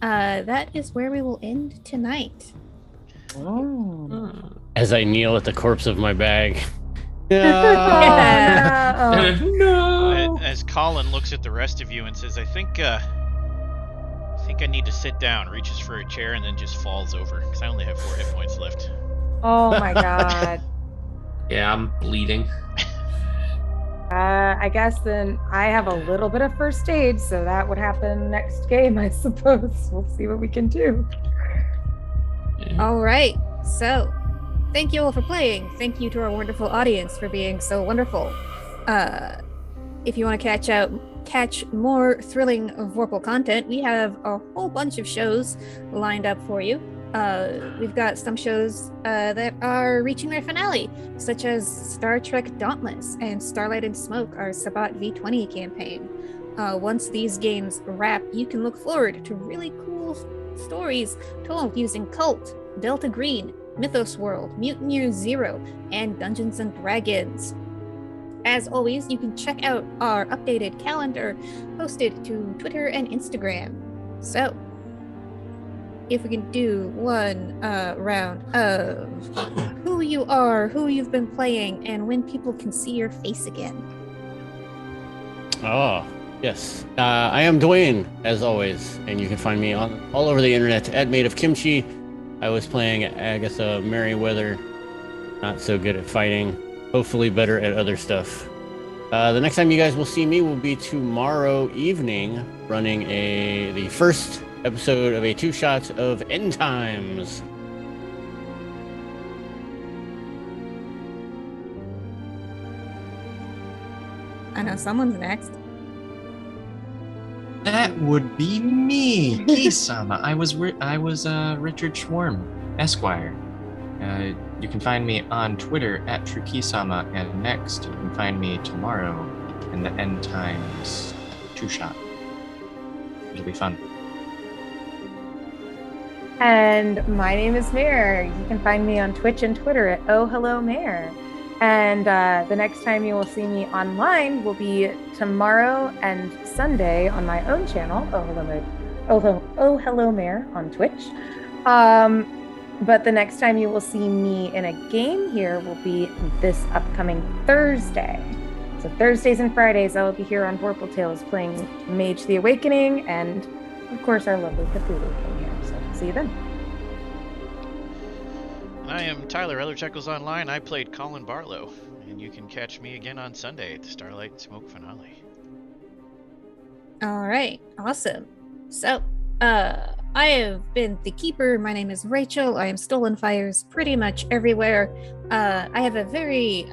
that is where we will end tonight. Oh. As I kneel at the corpse of my bag. Yeah. No. As Colin looks at the rest of you and says, I think I need to sit down, reaches for a chair, and then just falls over, because I only have 4 hit points left. Oh my god. Yeah, I'm bleeding. I guess then I have a little bit of first aid, so that would happen next game, I suppose. We'll see what we can do. Yeah. All right. So, thank you all for playing. Thank you to our wonderful audience for being so wonderful. If you want to catch more thrilling Vorpal content, we have a whole bunch of shows lined up for you. We've got some shows that are reaching their finale, such as Star Trek Dauntless and Starlight and Smoke, our Sabat V20 campaign. Once these games wrap, you can look forward to really cool stories told using Cult, Delta Green, Mythos World, Mutineer Zero, and Dungeons and Dragons. As always, you can check out our updated calendar posted to Twitter and Instagram. So, if we can do one round of who you are, who you've been playing, and when people can see your face again. Oh, yes. I am Dwayne, as always, and you can find me all over the internet at Made of Kimchi. I was playing Agatha Merriweather, not so good at fighting, hopefully better at other stuff. The next time you guys will see me will be tomorrow evening, running the first episode of a 2-shot of End Times. I know someone's next. That would be me, Kisama. I was Richard Schwarm, Esquire. You can find me on Twitter at TrueKisama, and next you can find me tomorrow in the End Times 2-shot. It'll be fun. And my name is Mare. You can find me on Twitch and Twitter at Oh Hello Mare. And the next time you will see me online will be tomorrow and Sunday on my own channel, Oh Hello Mare on Twitch. But the next time you will see me in a game here will be this upcoming Thursday. So Thursdays and Fridays, I will be here on Vorpal Tales playing Mage the Awakening and, of course, our lovely Cthulhu game here. So see you then. I am Tyler, Other Chuckles Online. I played Colin Barlow, and you can catch me again on Sunday at the Starlight and Smoke finale. All right, awesome. So, I have been the keeper. My name is Rachel. I am stolen fires pretty much everywhere. I have a very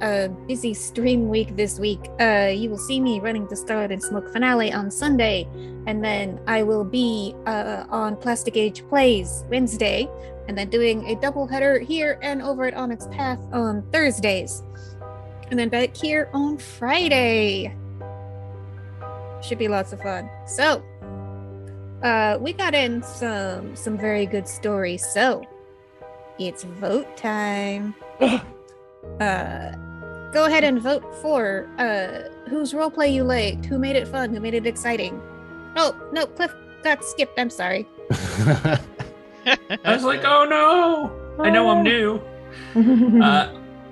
busy stream week this week. You will see me running the Starlight and Smoke finale on Sunday, and then I will be on Plastic Age Plays Wednesday, and then doing a doubleheader here and over at Onyx Path on Thursdays, and then back here on Friday. Should be lots of fun. So, we got in some very good stories. So, it's vote time. Go ahead and vote for whose roleplay you liked, who made it fun, who made it exciting. Oh no, Cliff got skipped. I'm sorry. I was like, oh no, I know I'm new.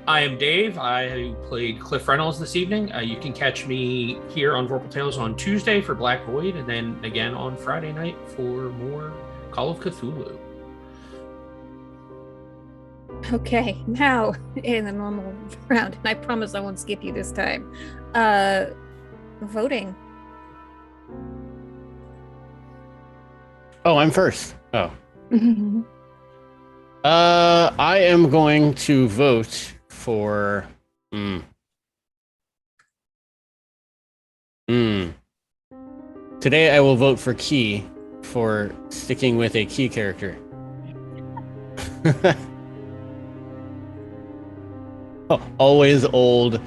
I am Dave. I played Cliff Reynolds this evening. You can catch me here on Vorpal Tales on Tuesday for Black Void, and then again on Friday night for more Call of Cthulhu. Okay, now in the normal round, and I promise I won't skip you this time. Voting. Oh, I'm first. Oh. I am going to vote for Today I will vote for Key for sticking with a Key character. Oh, always old,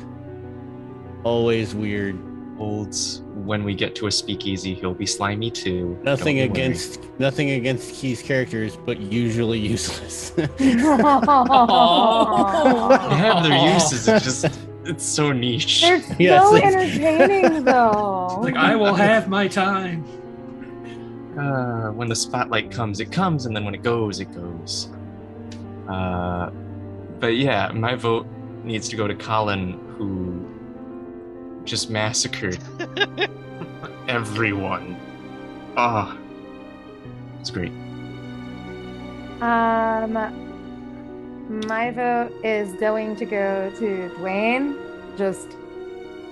always weird. Olds. When we get to a speakeasy, he'll be slimy too. Nothing against Key's characters, but usually useless. They have their uses. It's so niche. They're so entertaining, though. Like, I will have my time. When the spotlight comes, it comes, and then when it goes, it goes. But yeah, my vote needs to go to Colin, who just massacred everyone. Ah, it's great. My vote is going to go to Dwayne.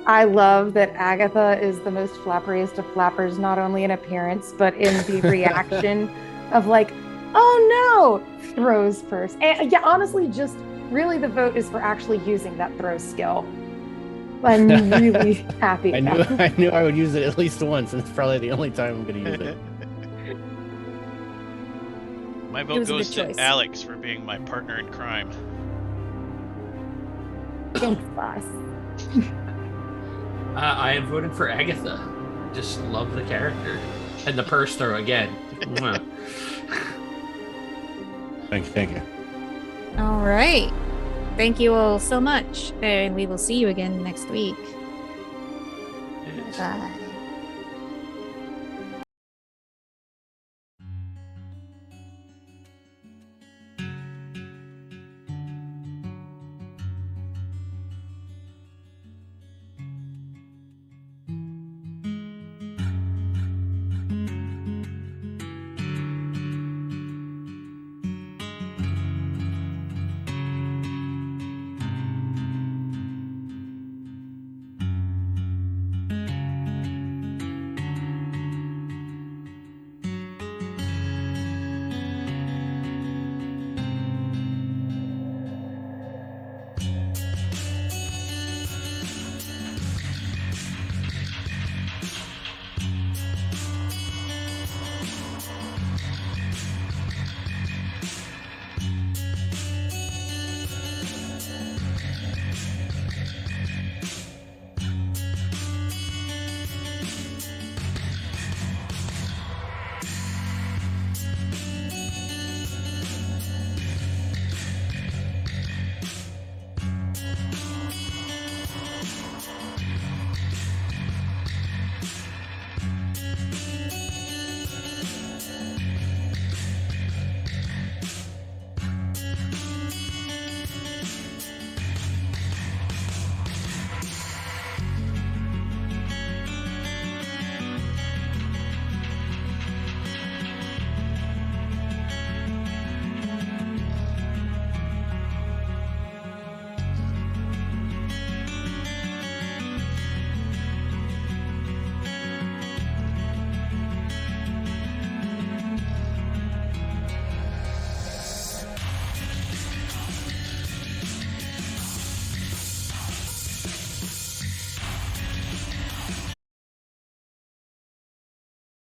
I love that Agatha is the most flapperiest of flappers, not only in appearance, but in the reaction of like, oh no, throws first. And yeah, honestly, just really the vote is for actually using that throw skill. I'm really happy. I knew I would use it at least once, and it's probably the only time I'm going to use it. My vote goes to Alex for being my partner in crime. Thanks, boss. I am voting for Agatha. I just love the character. And the purse throw again. Thank you. All right. Thank you all so much, and we will see you again next week. Yes. Bye.